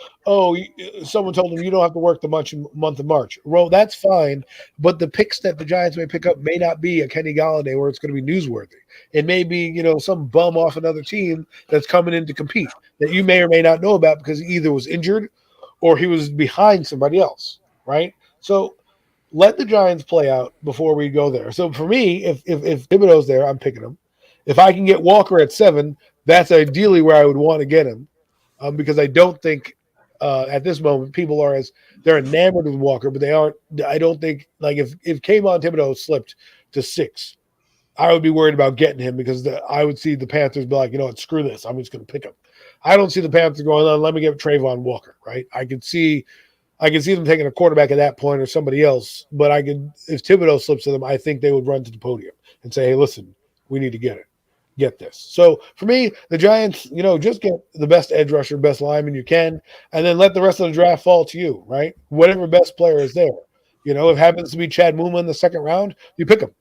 someone told him you don't have to work the month of March. Well, that's fine, but the picks that the Giants may pick up may not be a Kenny Golladay where it's going to be newsworthy. It may be, some bum off another team that's coming in to compete that you may or may not know about because he either was injured or he was behind somebody else, right? So let the Giants play out before we go there. So for me, if Thibodeau's there, I'm picking him. If I can get Walker at 7, that's ideally where I would want to get him, because I don't think at this moment people they're enamored with Walker, but they aren't. I don't think if Kayvon Thibodeau slipped to 6, I would be worried about getting him because I would see the Panthers be like, screw this, I'm just going to pick him. I don't see the Panthers going, let me get Trayvon Walker, right? I can see them taking a quarterback at that point or somebody else, but if Thibodeau slips to them, I think they would run to the podium and say, hey, listen, we need to get this. So for me, the Giants, just get the best edge rusher, best lineman you can, and then let the rest of the draft fall to you, right? Whatever best player is there. If it happens to be Chad Muma in the second round, you pick him.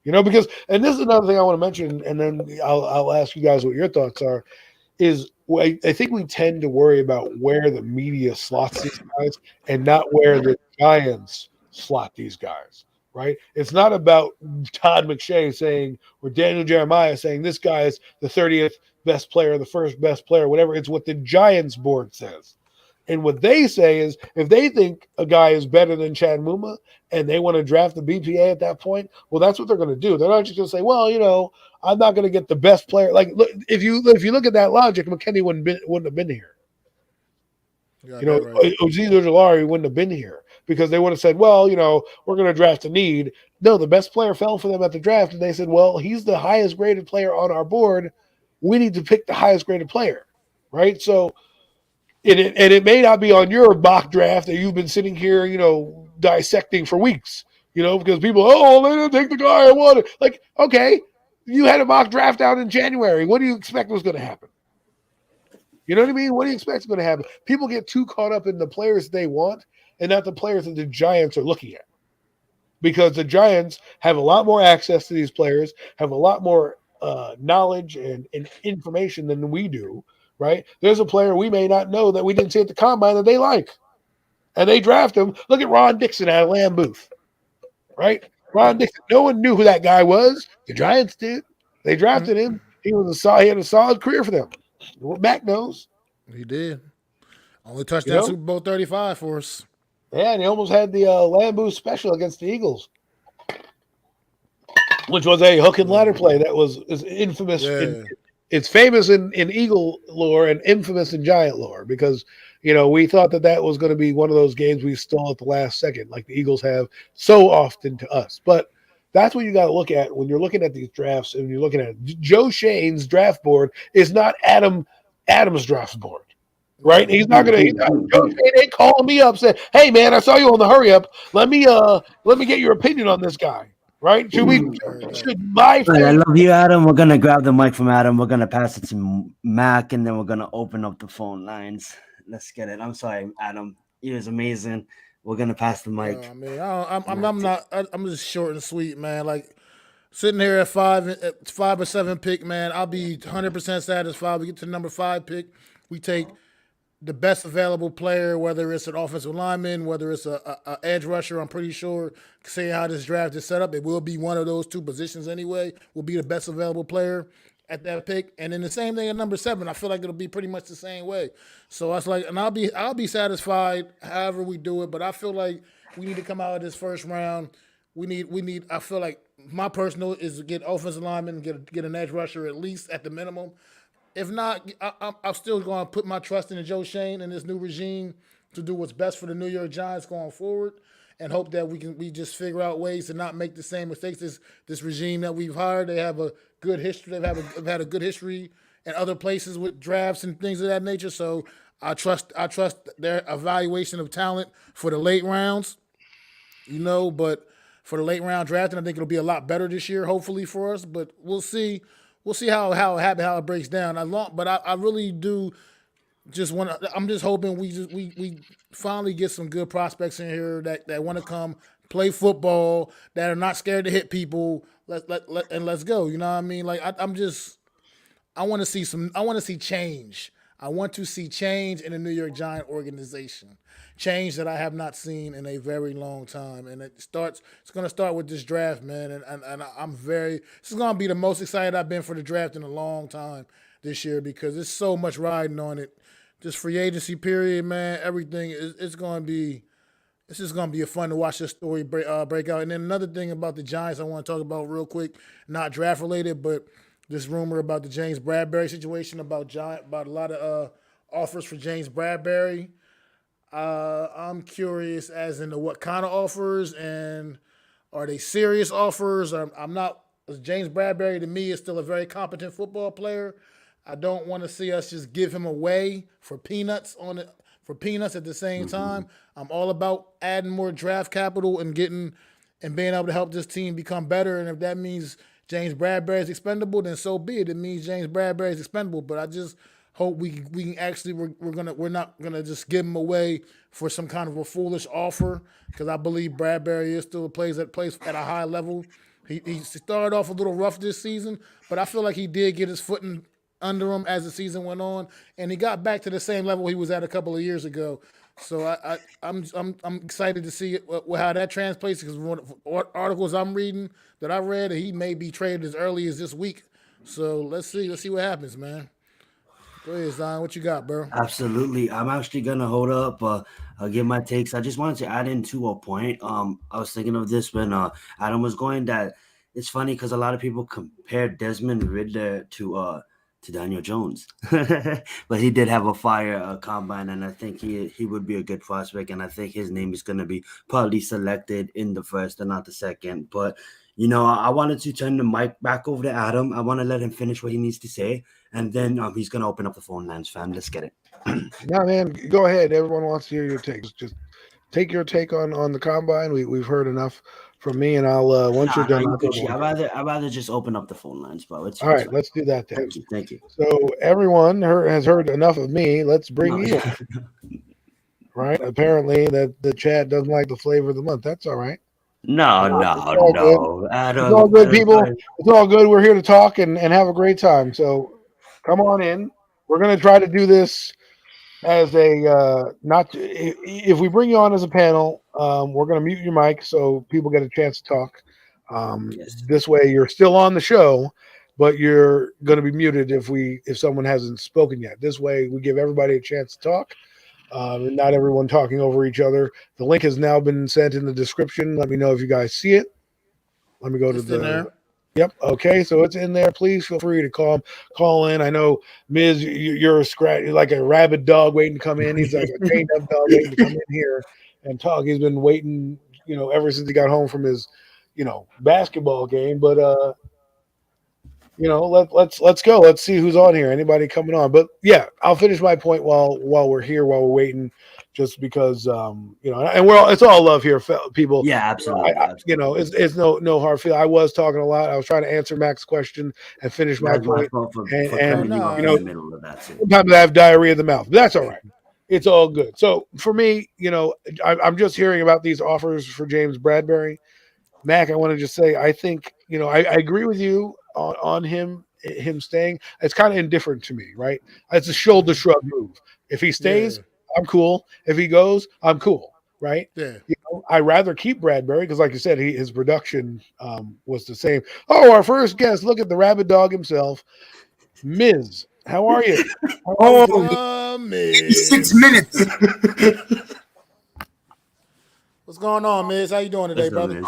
Because, and this is another thing I want to mention, and then I'll ask you guys what your thoughts are, is I think we tend to worry about where the media slots these guys and not where the Giants slot these guys. Right? It's not about Todd McShay saying or Daniel Jeremiah saying this guy is the 30th best player, the first best player, whatever. It's what the Giants board says. And what they say is if they think a guy is better than Chad Muma and they want to draft the BPA at that point, well, that's what they're going to do. They're not just going to say, well, I'm not going to get the best player. Look, if you look at that logic, McKinney wouldn't have been here. Right. Azeez Ojulari wouldn't have been here because they would have said, well, we're going to draft a need. No, the best player fell for them at the draft, and they said, well, he's the highest graded player on our board. We need to pick the highest graded player, right? So, it may not be on your mock draft that you've been sitting here, dissecting for weeks, because people, they didn't take the guy I wanted. Okay, you had a mock draft out in January. What do you expect was going to happen? You know what I mean? What do you expect is going to happen? People get too caught up in the players they want and not the players that the Giants are looking at. Because the Giants have a lot more access to these players, have a lot more knowledge and information than we do, right? There's a player we may not know that we didn't see at the combine that they like. And they draft him. Look at Ron Dixon out of Lamb Booth, right? Ron Dixon. No one knew who that guy was. The Giants did. They drafted him. He had a solid career for them. What Mac knows. He did. Only touchdown Super Bowl 35 for us. Yeah, and he almost had the Lamb Booth special against the Eagles, which was a hook and ladder play that is infamous. Yeah. It's famous in Eagle lore and infamous in Giant lore because, we thought that was going to be one of those games we stole at the last second, like the Eagles have so often to us. But that's what you got to look at when you're looking at these drafts and you're looking at Joe Shane's draft board is not Adam's draft board. Right? He's not gonna. Joe Shane ain't calling me up saying, "Hey man, I saw you on the hurry up. Let me get your opinion on this guy." Right? Should my fans... I love you, Adam. We're gonna grab the mic from Adam. We're gonna pass it to Mac, and then we're gonna open up the phone lines. Let's get it. I'm sorry, Adam. He was amazing. we're gonna pass the mic. I mean, I'm not. I'm just short and sweet, man. Like sitting here at 5 or 7 pick, man. I'll be 100% satisfied. We get to the number 5 pick. We take the best available player, whether it's an offensive lineman, whether it's a edge rusher. I'm pretty sure, seeing how this draft is set up, it will be one of those two positions anyway. Will be the best available player at that pick, and then the same thing at number 7. I feel like it'll be pretty much the same way. So I was like, and I'll be satisfied however we do it. But I feel like we need to come out of this first round. We need. I feel like my personal is to get offensive lineman, get an edge rusher at least at the minimum. If not, I'm still going to put my trust in Joe Shane and this new regime to do what's best for the New York Giants going forward, and hope that we just figure out ways to not make the same mistakes. This regime that we've hired, they have a good history. They've had a good history in other places with drafts and things of that nature. So I trust their evaluation of talent for the late rounds. But for the late round drafting, I think it'll be a lot better this year, hopefully for us. But we'll see. We'll see how it breaks down. I really do just want to. I'm just hoping we finally get some good prospects in here that want to come play football, that are not scared to hit people. Let's go. You know what I mean? Like I want to see change. I want to see change in the New York Giant organization. Change that I have not seen in a very long time. And it's going to start with this draft, man. And this is going to be the most excited I've been for the draft in a long time this year, because there's so much riding on it. This free agency period, man, everything, it's going to be a fun to watch this story break out. And then another thing about the Giants I want to talk about real quick, not draft related, but this rumor about the James Bradberry situation, about a lot of offers for James Bradberry. I'm curious as into what kind of offers, and are they serious offers? I'm not. James Bradberry to me is still a very competent football player. I don't want to see us just give him away for peanuts at the same time. I'm all about adding more draft capital and being able to help this team become better. And if that means James Bradberry is expendable, then so be it. It means James Bradberry is expendable. But I just hope we can actually we're not gonna just give him away for some kind of a foolish offer, because I believe Bradberry is still plays at a high level. He started off a little rough this season, but I feel like he did get his foot under him as the season went on, and he got back to the same level he was at a couple of years ago. So I'm excited to see how that translates, because what articles I'm reading that I read, he may be traded as early as this week. So let's see what happens, man. Go ahead, Zion. What you got, bro? Absolutely. I'm actually gonna hold up. I'll give my takes. I just wanted to add into a point. I was thinking of this when Adam was going. That it's funny because a lot of people compare Desmond Ridder to Daniel Jones, but he did have a fire combine, and I think he would be a good prospect, and I think his name is gonna be probably selected in the first and not the second. But I wanted to turn the mic back over to Adam. I want to let him finish what he needs to say, and then he's going to open up the phone lines, fam. Let's get it. Yeah, man, go ahead. Everyone wants to hear your takes. Just take your take on the combine. We've heard enough from me, and I'll once you're done. I'd rather just open up the phone lines, bro. All right, let's do that then. Thank you. So everyone has heard enough of me. Let's bring you in. Right? Apparently that the chat doesn't like the flavor of the month. That's all right. No. It's all good, people. It's all good. We're here to talk and have a great time. So come on in. We're going to try to do this as if we bring you on as a panel, we're going to mute your mic so people get a chance to talk. Yes. This way you're still on the show, but you're going to be muted if someone hasn't spoken yet. This way we give everybody a chance to talk. Not everyone talking over each other. The link has now been sent in the description. Let me know if you guys see it. Let me go to there. Yep. Okay. So it's in there. Please feel free to call in. I know, Miz, you're like a rabid dog waiting to come in. He's like a chained up dog waiting to come in here and talk. He's been waiting, ever since he got home from his, basketball game. But let's go. Let's see who's on here. Anybody coming on? But yeah, I'll finish my point while we're here, while we're waiting, just because and it's all love here, people. Yeah, absolutely. It's no hard feeling. I was talking a lot. I was trying to answer Mac's question and finish my point. In the middle of that too. Sometimes I have diarrhea of the mouth, but that's all right. it's all good. So for me, I'm just hearing about these offers for James Bradbury. Mac, I want to just say, I think, I agree with you on him staying. It's kind of indifferent to me, right? It's a shoulder shrug move. If he Yeah, stays, I'm cool. If he goes, I'm cool, right? yeah. I'd rather keep Bradbury because, like you said, his production was the same. Oh, our first guest, look at the rabbit dog himself, Miz. How are you? How are you Oh, six Miss. minutes. today? What's going on, Miss? How you doing today, What's up, brother? man?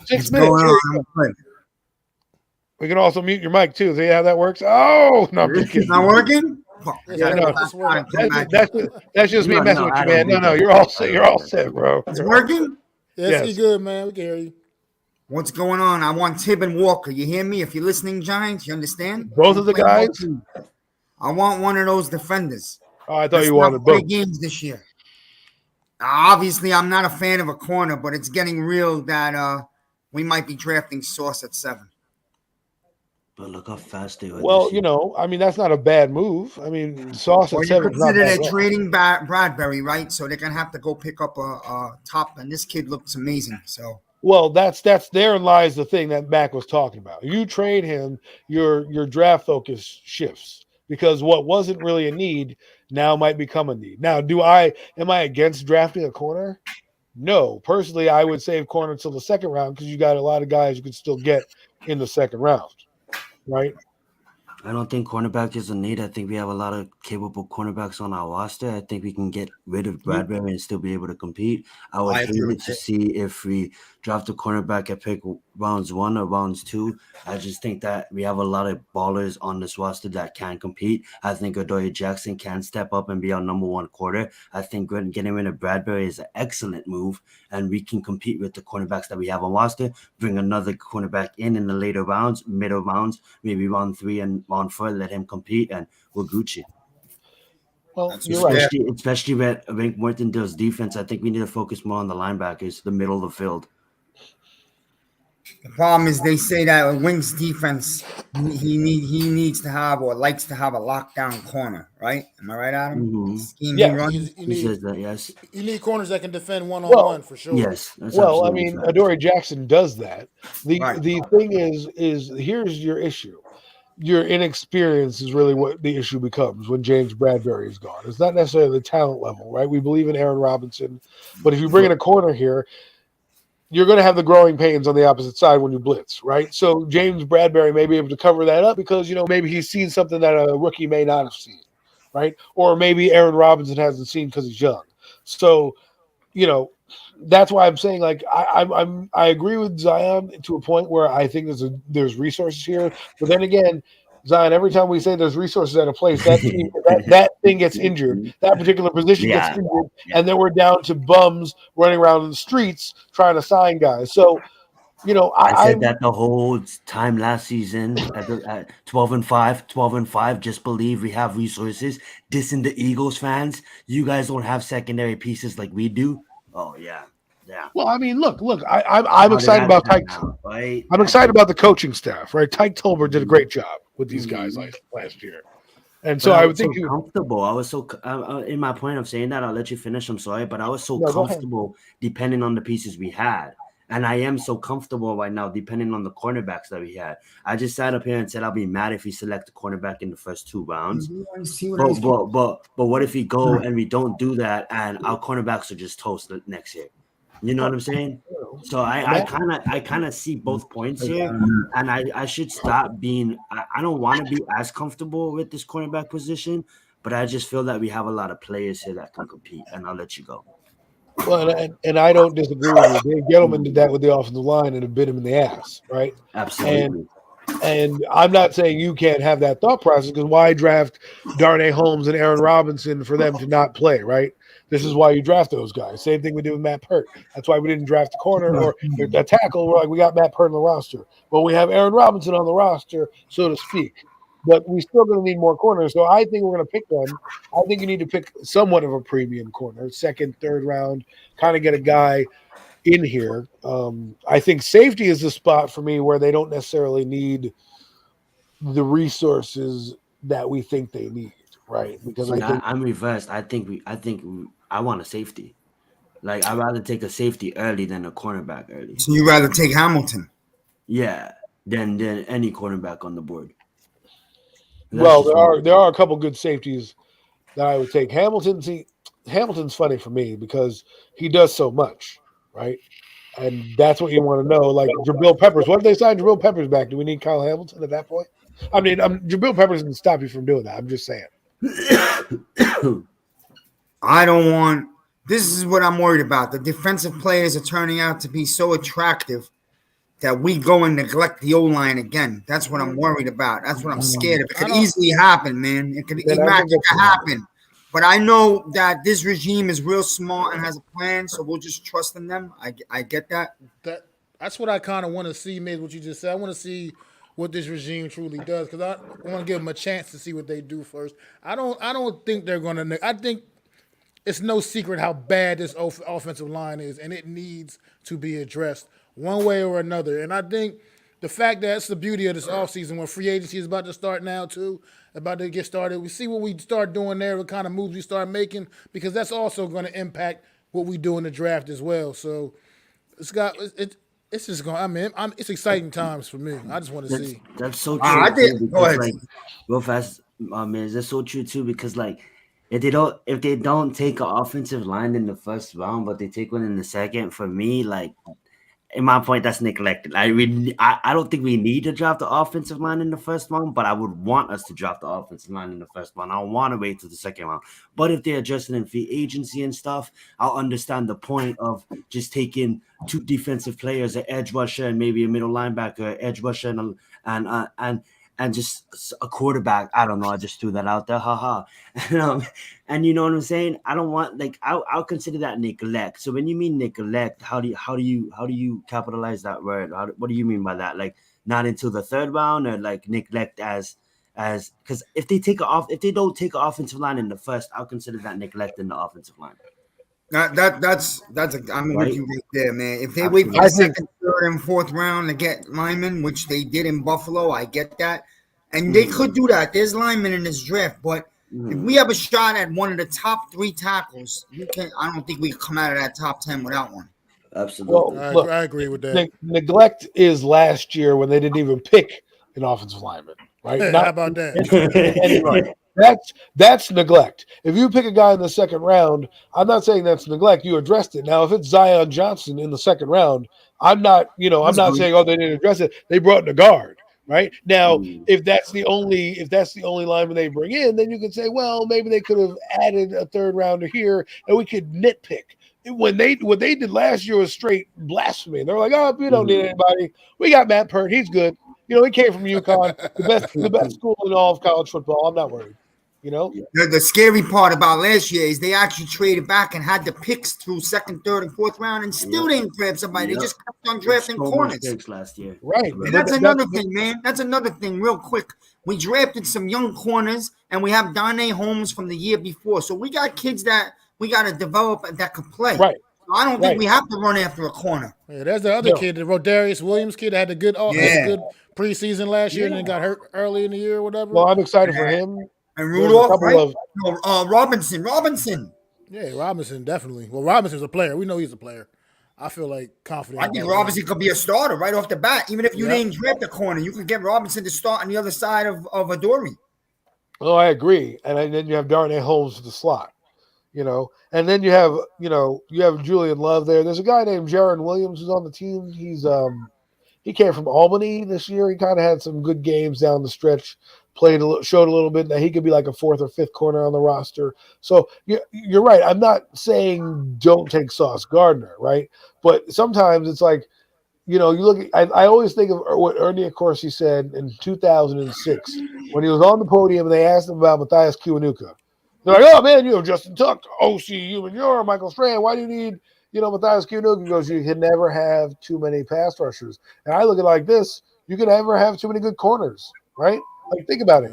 Six What's going minutes. Here on? you I'm good. We can also mute your mic too. See how that works? Oh, no, I'm just It's kidding. not working? Fuck, I It's Yeah, gotta no, go working. back It's on working. and come back. that's just me No, messing no, with I you, don't man. No, do no, that. you're all I set. don't You're do all that. set, bro. It's You're all- working? Yes, Yes. he good, man. We can hear you. What's going on? I want Tib and Walker. You hear me? If you're listening, Giants, you understand? Both of the Play both guys? teams. I want one of those defenders. Oh, I thought Let's you not wanted play both. games this year. Obviously, I'm not a fan of a corner, but it's getting real that we might be drafting Sauce at 7. But look how fast they were Well, this year. I mean, that's not a bad move. I mean, Sauce Or at you 7 is not consider bad they're at all. trading Bradbury, right? So they're gonna have to go pick up a top, and this kid looks amazing. So Well, that's therein lies the thing that Mac was talking about. You trade him, your draft focus shifts because what wasn't really a need now might become a need. Now, am I against drafting a corner? No. Personally, I would save corner until the second round because you got a lot of guys you could still get in the second round, right? I don't think cornerback is a need. I think we have a lot of capable cornerbacks on our roster. I think we can get rid of Bradbury and still be able to compete. I would I hate agree it with to you. see if we draft a cornerback at pick rounds 1 or rounds 2. I just think that we have a lot of ballers on this roster that can compete. I think Adoree Jackson can step up and be our number 1 quarter. I think getting rid of Bradbury is an excellent move, and we can compete with the cornerbacks that we have on roster. Bring another cornerback in the later rounds, middle rounds, maybe round 3 and round 4. Let him compete, and we're Gucci. Well, That's you're what's right. fair. Especially when Martin does defense. I think we need to focus more on the linebackers, the middle of the field. The problem is they say that a Wings defense he needs to have or likes to have a lockdown corner, right? Am I right, Adam? The Mm-hmm. scheme he Yes. runs. He says that, yes. You need corners that can defend one on Well, one for sure. Yes, that's well, I absolutely mean, fact. Adoree Jackson does that. The Right. the thing is here's your issue. Your inexperience is really what the issue becomes when James Bradbury is gone. It's not necessarily the talent level, right? We believe in Aaron Robinson, but if you bring in a corner here, you're going to have the growing pains on the opposite side when you blitz, right? So James Bradbury may be able to cover that up because maybe he's seen something that a rookie may not have seen, right? Or maybe Aaron Robinson hasn't seen because he's young. So you know, that's why I'm saying like I agree with Zion to a point where I think there's resources here, but then again, Zion, every time we say there's resources at a place, that thing gets injured, that particular position gets Yeah, injured, yeah. and then we're down to bums running around in the streets trying to sign guys. So I said I'm that the whole time last season at 12-5, 12-5. Just believe we have resources. Dissing the Eagles fans. You guys don't have secondary pieces like we do. Oh yeah, yeah. well, I mean, look, I'm How did excited that about pan Tyke. out, right? I'm excited about the coaching staff, right? Tyke Tolbert did a great job with these guys Mhm. last year. And so But I I would was think so you comfortable. I was so in my point of saying that. I'll let you finish. I'm sorry, but I was so no, go ahead. comfortable depending on the pieces we had, and I am so comfortable right now depending on the cornerbacks that we had. I just sat up here and said I'll be mad if we select a cornerback in the first 2 rounds. You want to see what I was But what if we go and we don't do that and our cornerbacks are just toast next year? You know what I'm saying? So I Matt, kind of see both points here, and I should stop being. I don't want to be as comfortable with this cornerback position, but I just feel that we have a lot of players here that can compete, and I'll let you go. well, and I don't disagree with you. Dave Gettleman did that with the offensive line and it bit him in the ass, right? And Absolutely. and I'm not saying you can't have that thought process because why draft Darnay Holmes and Aaron Robinson for them to not play, right? This is why you draft those guys. Same thing we did with Matt Pert. That's why we didn't draft a corner or a tackle. We're like, we got Matt Pert on the roster. Well, we have Aaron Robinson on the roster, so to speak. But we still going to need more corners. So I think we're going to pick one. I think you need to pick somewhat of a premium corner, second, third round, kind of get a guy in here. I think safety is the spot for me where they don't necessarily need the resources that we think they need. right? Because See, I think I'm reversed. I want a safety. Like I'd rather take a safety early than a cornerback early. So you rather take Hamilton? Yeah, than any cornerback on the board. That's well, just there are a couple good safeties that I would take. Hamilton's funny for me because he does so much, right? And that's what you want to know. Like Jabril Peppers, what if they sign Jabril Peppers back? Do we need Kyle Hamilton at that point? I mean, Jabril Peppers can stop you from doing that. I'm just saying. I don't want. This is what I'm worried about. The defensive players are turning out to be so attractive that we go and neglect the O line again. That's what I'm worried about. That's what I'm scared of. It could easily happen, man. It could happen. But I know that this regime is real smart and has a plan, so we'll just trust in them. I get that. That's what I kind of want to see. Maybe what you just said. I want to see what this regime truly does because I want to give them a chance to see what they do first. I don't think they're going to. I think it's no secret how bad this offensive line is, and it needs to be addressed one way or another. And I think the fact that it's the beauty of this offseason when free agency is about to start now too, about to get started. We see what we start doing there, what kind of moves we start making, because that's also going to impact what we do in the draft as well. So it's just going. I mean, it's exciting times for me. I just want to see. That's so true. I did. Too, Go ahead. like, real fast, man, that's so true too. Because like, if they don't take an offensive line in the first round, but they take one in the second, for me, like, in my point, that's neglected. I don't think we need to draft the offensive line in the first round, but I would want us to draft the offensive line in the first round. I don't want to wait to the second round. But if they're adjusting in free agency and stuff, I'll understand the point of just taking two defensive players, an edge rusher and maybe a middle linebacker, edge rusher and just a quarterback. I don't know. I just threw that out there. Haha. And you know what I'm saying? I don't want I'll consider that neglect. So when you mean neglect, how do you capitalize that word? What do you mean by that? Like not until the third round, or like neglect as because if they don't take an offensive line in the first, I'll consider that neglect in the offensive line. I'm Right? with you right there, man. If they Absolutely. wait for the second, third, and fourth round to get linemen, which they did in Buffalo, I get that, and they could do that. There's linemen in this draft, but if we have a shot at one of the top 3 tackles, I don't think we can come out of that top 10 without one. Absolutely. Well, look, I agree with that. Neglect is last year when they didn't even pick an offensive lineman, right? How about that? That's neglect. If you pick a guy in the second round, I'm not saying that's neglect. You addressed it. Now, if it's Zion Johnson in the second round, I'm not saying, oh, they didn't address it. They brought in a guard, right? Now, if that's the only lineman they bring in, then you could say, well, maybe they could have added a third rounder here, and we could nitpick. What they did last year was straight blasphemy. They're like, oh, we don't need anybody. We got Matt Pert. He's good. You know, he came from UConn, the best school in all of college football. I'm not worried. You know, the scary part about last year is they actually traded back and had the picks through second, third, and fourth round, and still didn't grab somebody. They just kept on drafting corners. Last year, right? And that's another thing, man. That's another thing, real quick. We drafted some young corners, and we have Darnay Holmes from the year before. So we got kids that we got to develop that could play. Right. So I don't think we have to run after a corner. Yeah, there's the other kid, the Rodarius Williams kid, that had a good preseason last year and then got hurt early in the year or whatever. Well, I'm excited for him. And Rudolph, right? Robinson. Yeah, Robinson, definitely. Well, Robinson's a player. We know he's a player. I feel like confident. I think Robinson could be a starter right off the bat. Even if you didn't draft the corner, you could get Robinson to start on the other side of Adoree. Oh, I agree. And then you have Darnay Holmes to the slot, you know. And then you have Julian Love there. There's a guy named Jaron Williams who's on the team. He came from Albany this year. He kind of had some good games down the stretch. Showed a little bit that he could be like a fourth or fifth corner on the roster. So you're right. I'm not saying don't take Sauce Gardner, right? But sometimes it's like, you know, you look. I always think of what Ernie Accorsi said in 2006 when he was on the podium and they asked him about Matthias Kiwanuka. They're like, "Oh man, you have Justin Tuck, OCU, and you're Michael Strand. Why do you need, Matthias Kiwanuka?" He goes, "You can never have too many pass rushers." And I look at it like this: you can never have too many good corners, right? Like, think about it.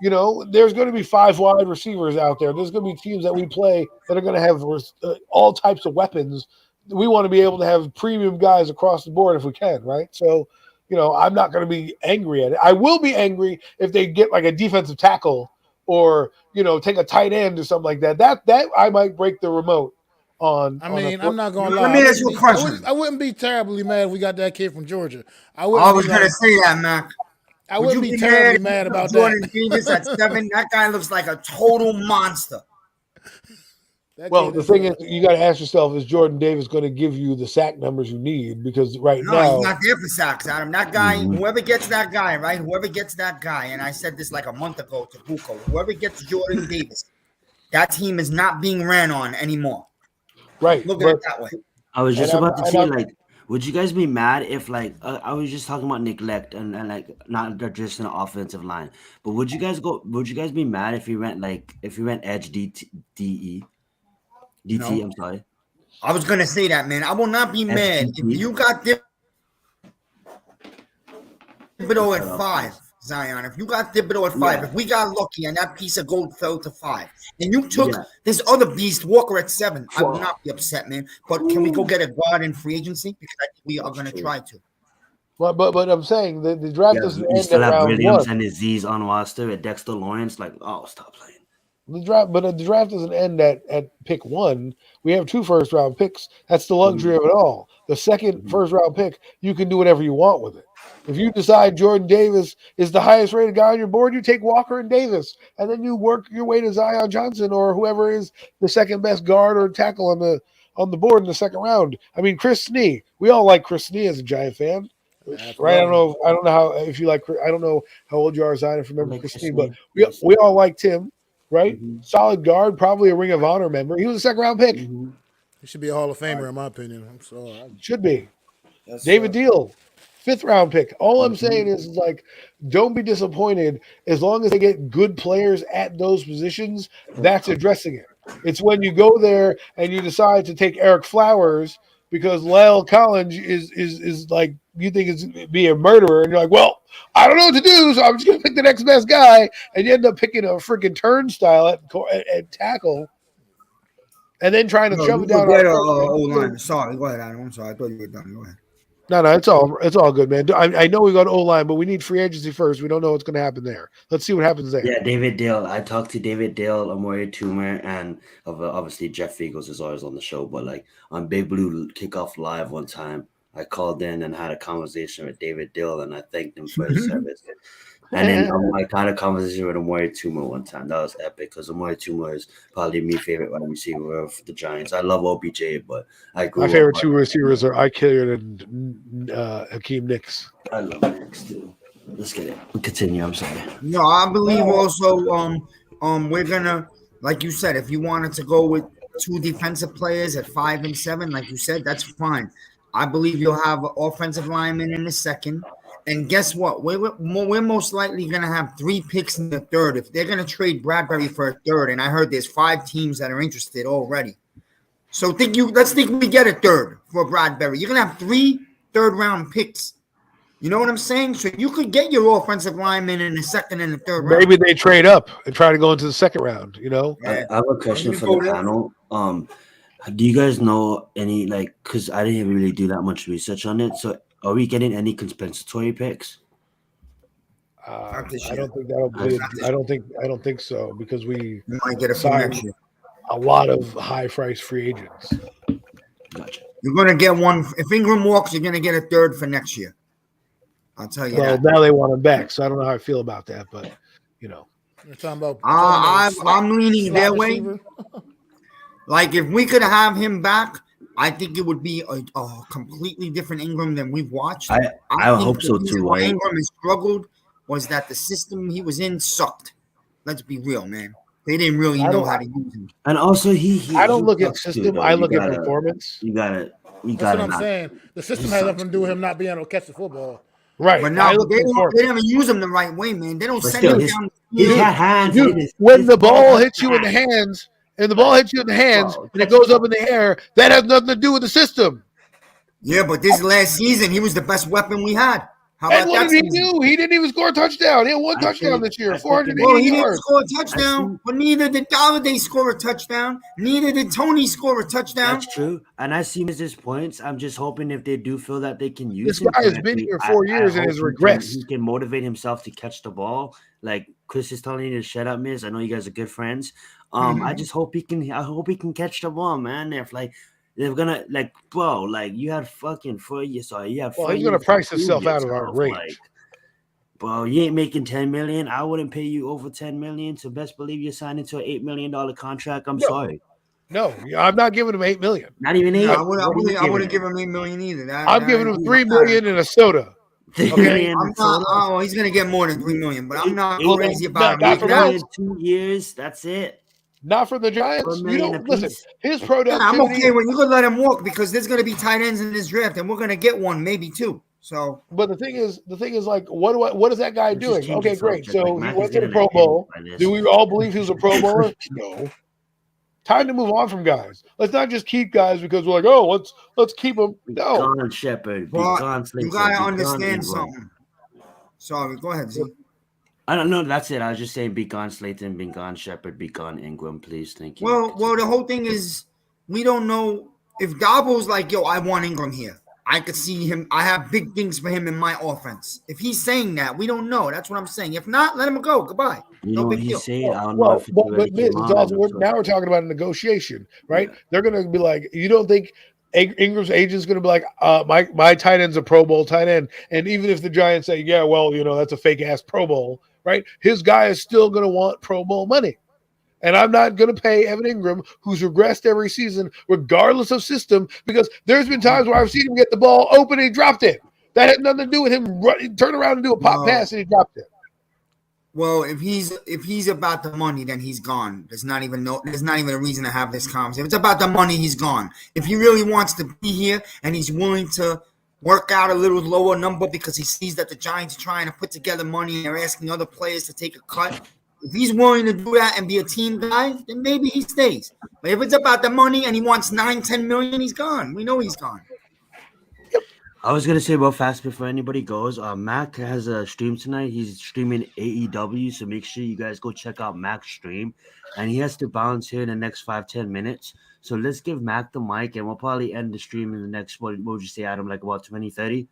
You know, there's going to be 5 wide receivers out there. There's going to be teams that we play that are going to have all types of weapons. We want to be able to have premium guys across the board if we can, right? So, I'm not going to be angry at it. I will be angry if they get like a defensive tackle or take a tight end or something like that. That I might break the remote on. I mean, I'm not gonna Let lie. me ask you a question. I wouldn't be terribly mad if we got that kid from Georgia. I I wouldn't was be gonna like, say that, Mac. I Would you wouldn't be be terribly mad mad if about Jordan that. Davis at 7? That guy looks like a total monster. That Well, kid the is, thing is, you got to ask yourself: is Jordan Davis going to give you the sack numbers you need? Because right No, he's now, not there for sacks, Adam. That guy, whoever gets that guy, right? Whoever gets that guy, and I said this like a month ago to Buko, whoever gets Jordan Davis, that team is not being ran on anymore. right? Look at But it that way. I was just and about to I'm, say, and like, would you guys be mad if, like, I was just talking about neglect and like not just an offensive line, but would you guys be mad if he went edge DE DT? No, I'm sorry, I was gonna say that, man. I will not be mad if FDT. you got Thibodeau Cut at off 5, first. Zion. If you got Thibodeau at 5, Yeah, if we got lucky and that piece of gold fell to 5, and you took yeah. this other beast Walker at 7, I would Whoa. not be upset, man. But can we go get a guard in free agency? Because I think we are That's gonna true. try to. but I'm saying the draft Yeah, doesn't you end still at have round Williams one. and Aziz on roster at Dexter Lawrence. Like, oh, stop playing. The draft doesn't end at pick 1. We have 2 first round picks. That's the luxury of it all. The second first round pick, you can do whatever you want with it. If you decide Jordan Davis is the highest rated guy on your board, you take Walker and Davis, and then you work your way to Zion Johnson or whoever is the second best guard or tackle on the board in the second round. I mean, Chris Snee. We all like Chris Snee as a Giant fan, right? absolutely. I don't know how if you like. I don't know how old you are, Zion, if you I remember like Chris Chris Snee, but Name. Yes. we all liked him, right? Mm-hmm. Solid guard, probably a Ring of Honor member. He was a second round pick. Mm-hmm. He should be a Hall of Famer, in my opinion. I'm sorry. Should be. Yes, David Deal, 5th round pick. All I'm Mm-hmm. saying is like, don't be disappointed as long as they get good players at those positions. That's addressing it. It's when you go there and you decide to take Eric Flowers because Lyle Collins is like you think is be a murderer, and you're like, well, I don't know what to do, so I'm just gonna pick the next best guy, and you end up picking a freaking turnstile at tackle, and then trying to No, shove you it down forget our O-line. Sorry, go ahead, Adam. I'm sorry. I thought you were done. Go ahead. No, it's all good, man. I know we got O-line, but we need free agency first. We don't know what's going to happen there. Let's see what happens there. Yeah, David Dale. I talked to David Dale, Amore Toomer, and obviously Jeff Fiegels is always on the show. But like on Big Blue Kickoff Live one time, I called in and had a conversation with David Dale, and I thanked him for his service. And then I had a conversation with Amore Toomer one time. That was epic because Amore Toomer is probably my favorite wide receiver of the Giants. I love OBJ, but I grew My favorite up 2 receivers are Ike Hilliard and Hakeem Nicks. I love Knicks too. Let's get it. We'll continue. I'm sorry. No, I believe also we're gonna, like you said, if you wanted to go with 2 defensive players at 5 and 7, like you said, that's fine. I believe you'll have an offensive lineman in the second. And guess what? We're most likely going to have 3 picks in the third. If they're going to trade Bradbury for a third, and I heard there's 5 teams that are interested already. So let's think we get a third for Bradbury. You're going to have 3 third-round picks. You know what I'm saying? So you could get your offensive lineman in the second and the third round. Maybe they trade up and try to go into the second round, Yeah. I have a question for the panel. Do you guys know any, like, because I didn't really do that much research on it. So are we getting any compensatory picks? I don't think that'll be. I don't think so because we might get a few next year. A lot of high-priced free agents. Gotcha. You're going to get one. If Ingram walks, you're going to get a third for next year. I'll tell you that. Now they want him back, so I don't know how I feel about that, but You're talking about. I'm leaning their way. Receiver. Like if we could have him back, I think it would be a completely different Ingram than we've watched. I think hope so the reason too. why Right? Ingram has struggled was that the system he was in sucked. Let's be real, man. They didn't really know how to use him. And also, I don't look at system. I look at performance. You got it. That's what I'm saying. The system has nothing to do with him not being able to catch the football. Right. But now they don't use him the right way, man. They don't send him down the He field. had hands. When the ball hits you in the hands, and it goes up in the air, that has nothing to do with the system. Yeah, but this last season, he was the best weapon we had. How And about what that did he season? do? He didn't even score a touchdown. He had one touchdown this year, 480 Well, he didn't yards. score a touchdown, but neither did Galladay score a touchdown. Neither did Tony score a touchdown. That's true. And I see Mrs. Points. I'm just hoping if they do feel that they can use This him guy has been correctly, here 4 years and hope has regressed. he can motivate himself to catch the ball. Like Chris is telling you to shut up, Miss. I know you guys are good friends. I just hope he can. I hope he can catch the ball, man. If like they're gonna like, bro, like you had fucking 4 years. Sorry, you have Well, 4 he's years going to to price prove himself out of our yourself, range. like, bro, you ain't making 10 million. I wouldn't pay you over 10 million. So best believe you're signing to an $8 million contract. I'm sorry. No, I'm not giving him $8 million. Not even 8. No, I What are you wouldn't giving give him $8 million either. I'm giving him $3 million in a soda. $3 Okay. million I'm in soda? not. Oh, he's gonna get more than $3 million, but I'm not Eight- crazy no, about him. not $8 from million us. in 2 years. That's it. Not for the $4 Giants. You million don't a listen. piece. His Yeah, productivity. I'm okay when you could let him walk because there's gonna be tight ends in this draft, and we're gonna get one, maybe two. So But the thing is, like, what is that guy Let's just doing? change Okay, the great. subject. So Like, he Mac is went to the getting Pro a headache Bowl. by this. Do we all believe he was a Pro Bowler? No. Time to move on from guys. Let's not just keep guys because we're like, oh, let's keep them. Be No. gone, Shepard. Be but gone, you Slayton. gotta Be gone, understand Ingram. something. Sorry, go ahead, Z. I don't know. That's it. I was just saying, be gone, Slayton. Be gone, Shepard. Be gone, Ingram. Please, thank you. Well, the whole thing is we don't know if Dabo's like, yo, I want Ingram here. I could see him. I have big things for him in my offense. If he's saying that, we don't know. That's what I'm saying. If not, let him go. Goodbye. You No know what big he's deal. saying? I don't know Well, if it's but already Miz, came it's out. also now we're talking about a negotiation, right? Yeah. They're going to be like, you don't think Ingram's agent's going to be like, my tight end's a Pro Bowl tight end, and even if the Giants say, yeah, well, that's a fake ass Pro Bowl, right? His guy is still going to want Pro Bowl money. And I'm not going to pay Evan Ingram, who's regressed every season, regardless of system, because there's been times where I've seen him get the ball open and he dropped it. That had nothing to do with him turn around and do a pop pass and he dropped it. Well, if he's about the money, then he's gone. There's not even a reason to have this conversation. If it's about the money, he's gone. If he really wants to be here and he's willing to work out a little lower number because he sees that the Giants are trying to put together money and they're asking other players to take a cut. If he's willing to do that and be a team guy, then maybe he stays. But if it's about the money and he wants 9-10 million, he's gone. We know he's gone. I was gonna say real fast before anybody goes. Mac has a stream tonight. He's streaming AEW, so make sure you guys go check out Mac's stream. And he has to bounce here in the next 5-10 minutes. So let's give Mac the mic, and we'll probably end the stream in the next. What would you say, Adam? Like about 20-30?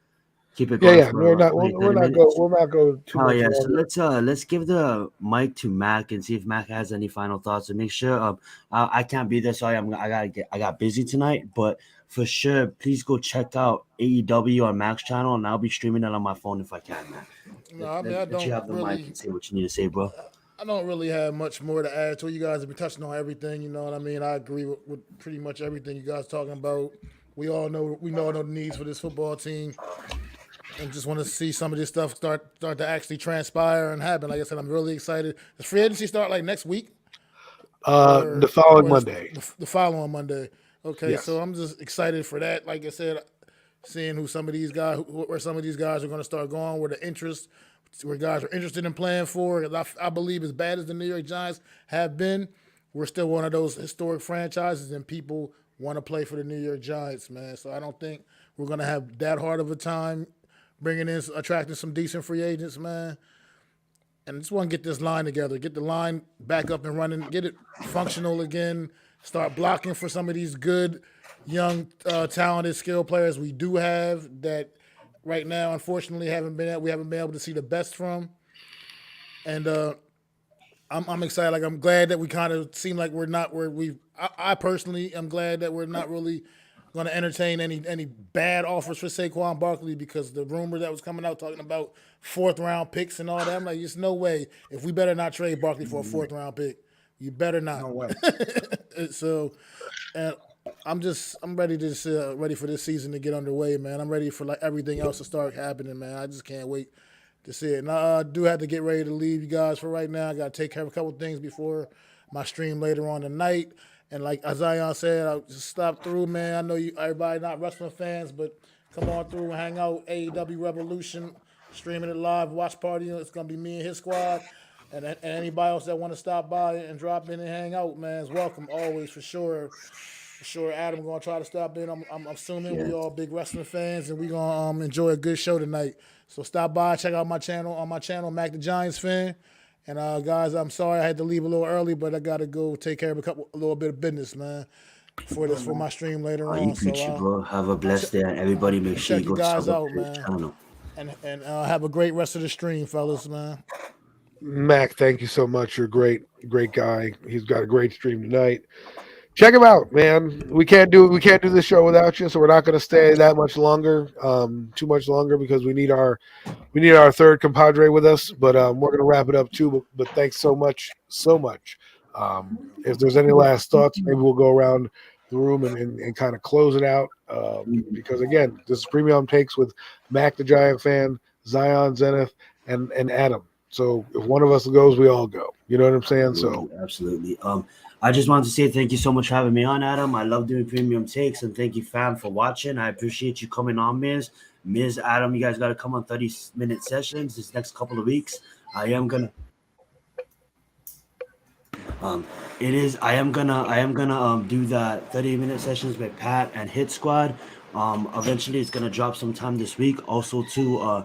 Keep it going. Yeah. For We'll about not 20-30 go too Oh much yeah, so longer. let's give the mic to Mac and see if Mac has any final thoughts. And make sure I can't be there. Sorry, I got busy tonight, but for sure, please go check out AEW on Mac's channel, and I'll be streaming it on my phone if I can, man. No, I mean, I Let you have the mic and say what you need to say, bro. I don't really have much more to add to it. You guys have been touching on everything. You know what I mean? I agree with pretty much everything you guys talking about. We all know the needs for this football team, and just want to see some of this stuff start to actually transpire and happen. Like I said, I'm really excited. Does free agency start like next week? The following Monday. The following Monday. Okay, Yes. so I'm just excited for that. Like I said, seeing where some of these guys are going to start going, where guys are interested in playing for. I believe as bad as the New York Giants have been, we're still one of those historic franchises, and people want to play for the New York Giants, man. So I don't think we're going to have that hard of a time attracting some decent free agents, man. And I just want to get this line together, get the line back up and running, get it functional again, start blocking for some of these good, young, talented, skilled players we do have that right now, unfortunately, we haven't been able to see the best from. And I'm excited. Like, I'm glad that we kind of seem like we're not where I personally am glad that we're not really going to entertain any bad offers for Saquon Barkley, because the rumor that was coming out talking about 4th-round picks and all that, I'm like, there's no way. If we better not trade Barkley for a 4th-round pick, you better not. No way. So, and I'm ready for this season to get underway, man. I'm ready for like everything else to start happening, man. I just can't wait to see it. And I do have to get ready to leave you guys for right now. I got to take care of a couple things before my stream later on tonight. And like Zion said, I'll just stop through, man. I know everybody not wrestling fans, but come on through and hang out. AEW Revolution, streaming it live, watch party. It's gonna be me and his squad, and anybody else that want to stop by and drop in and hang out, man, is welcome always for sure. For sure, Adam gonna try to stop in. I'm assuming Yeah. we all big wrestling fans, and we gonna enjoy a good show tonight. So stop by, check out my channel MacdaGiantsFan. And guys, I'm sorry I had to leave a little early, but I gotta go take care of a little bit of business, man, for my stream later You on. preach, So bro. Have a blessed day, and everybody make sure you check you go guys sub up out, to his man, channel. and have a great rest of the stream, fellas, man. Mac, thank you so much. You're a great guy. He's got a great stream tonight. Check him out, man. We can't do this show without you, so we're not going to stay that much longer, too much longer, because we need our third compadre with us. But we're going to wrap it up too. But thanks so much, so much. If there's any last thoughts, maybe we'll go around the room and kind of close it out. Because again, this is Premium Takes with Mac the Giant Fan, Zion Zenith, and Adam. So if one of us goes, we all go. You know what I'm saying? So Absolutely. I just wanted to say thank you so much for having me on, Adam. I love doing Premium Takes, and thank you, fam, for watching. I appreciate you coming on, Miz. Adam, you guys got to come on 30-minute sessions this next couple of weeks. I am gonna do that 30-minute sessions with Pat and Hit Squad. Eventually it's gonna drop sometime this week. Also, too,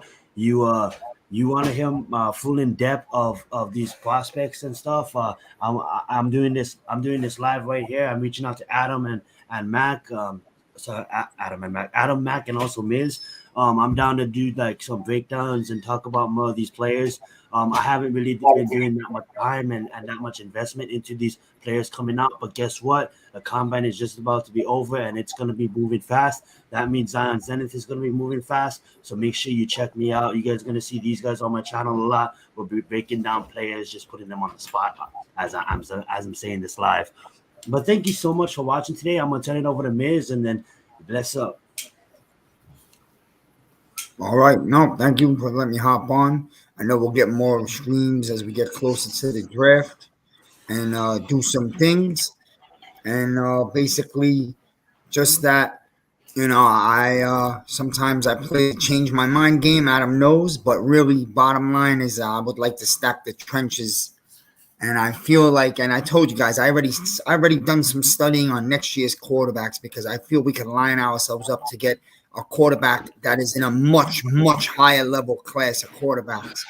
you want to hear full in depth of these prospects and stuff. I'm doing this live right here. I'm reaching out to Adam and Mac. Adam, Mac, and also Miz. I'm down to do like some breakdowns and talk about more of these players. I haven't really been doing that much time and that much investment into these players coming out. But guess what? The combine is just about to be over, and it's going to be moving fast. That means Zion Zenith is going to be moving fast. So make sure you check me out. You guys are going to see these guys on my channel a lot. We'll be breaking down players, just putting them on the spot as I'm saying this live. But thank you so much for watching today. I'm going to turn it over to Miz, and then bless up. All right. No, thank you for letting me hop on. I know we'll get more streams as we get closer to the draft and do some things. And basically, just that, I sometimes I play change my mind game. Adam knows, but really, bottom line is I would like to stack the trenches. And I feel like, and I told you guys, I already done some studying on next year's quarterbacks because I feel we can line ourselves up to get a quarterback that is in a much, much higher level class of quarterbacks.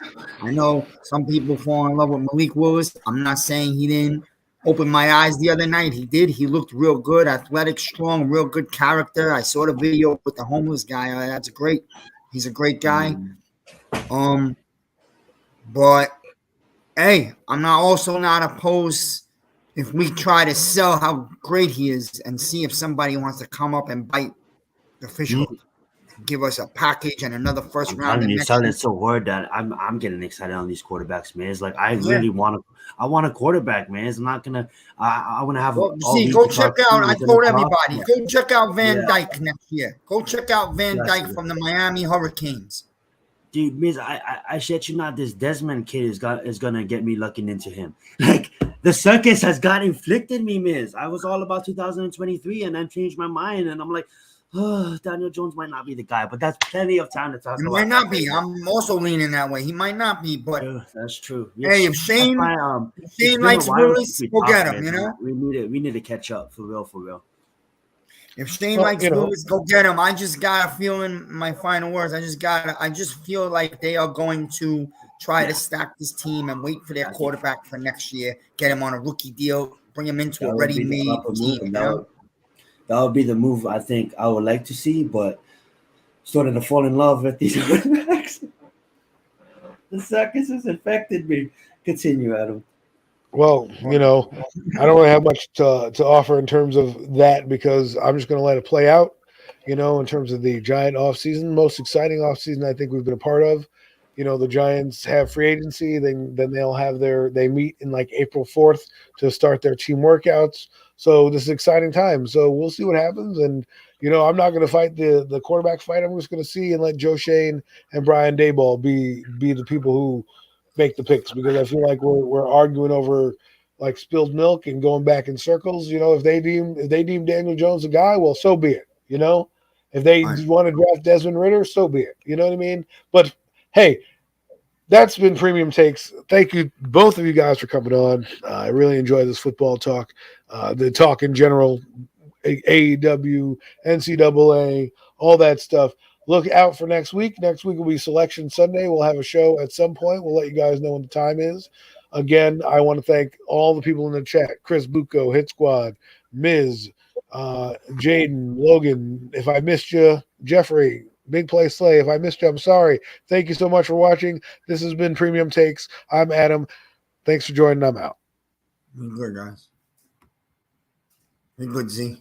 I know some people fall in love with Malik Willis. I'm not saying he didn't open my eyes the other night. He did. He looked real good, athletic, strong, real good character. I saw the video with the homeless guy. That's great. He's a great guy. But hey, I'm also not opposed if we try to sell how great he is and see if somebody wants to come up and bite the fish hook, give us a package and another first round. You sounded so hard that I'm getting excited on these quarterbacks, man. It's like I really want a quarterback, man. It's not gonna. I want to have. Well, go check out. I told everybody, go check out Van Dyke next year. Go check out Van Dyke from the Miami Hurricanes. Dude, Miz, I shit you not. This Desmond kid is gonna get me looking into him. Like the circus has got inflicted me, Miz. I was all about 2023, and then changed my mind, and I'm like, oh, Daniel Jones might not be the guy, but that's plenty of time to talk about. He might not be. I'm also leaning that way. He might not be, but that's true. Hey, if Shane likes Willis, go get him. We need to catch up for real. If Shane likes Willis, go get him. I just got a feeling. My final words. I just feel like they are going to try to stack this team and wait for their quarterback for next year. Get him on a rookie deal. Bring him into a ready-made team. That would be the move I think I would like to see, but starting to fall in love with these quarterbacks. The circus has affected me. Continue, Adam. Well, I don't really have much to offer in terms of that because I'm just going to let it play out, in terms of the Giant offseason. Most exciting offseason I think we've been a part of. The Giants have free agency. Then they'll have they meet in like April 4th to start their team workouts. So this is an exciting time. So we'll see what happens. And, I'm not going to fight the quarterback fight. I'm just going to see and let Joe Shane and Brian Daboll be the people who make the picks because I feel like we're arguing over like spilled milk and going back in circles. If they deem Daniel Jones a guy, well, so be it. If they want to draft Desmond Ridder, so be it. You know what I mean? But hey, that's been Premium Takes. Thank you, both of you guys, for coming on. I really enjoy this football talk, the talk in general. AEW, NCAA, all that stuff. Look out for next week. Next week will be Selection Sunday. We'll have a show at some point. We'll let you guys know when the time is. Again, I want to thank all the people in the chat: Chris Bucco, Hit Squad, Miz, Jaden, Logan. If I missed you, Jeffrey, Big Play Slay. If I missed you, I'm sorry. Thank you so much for watching. This has been Premium Takes. I'm Adam. Thanks for joining. I'm out. Be good, guys. Be good, Z.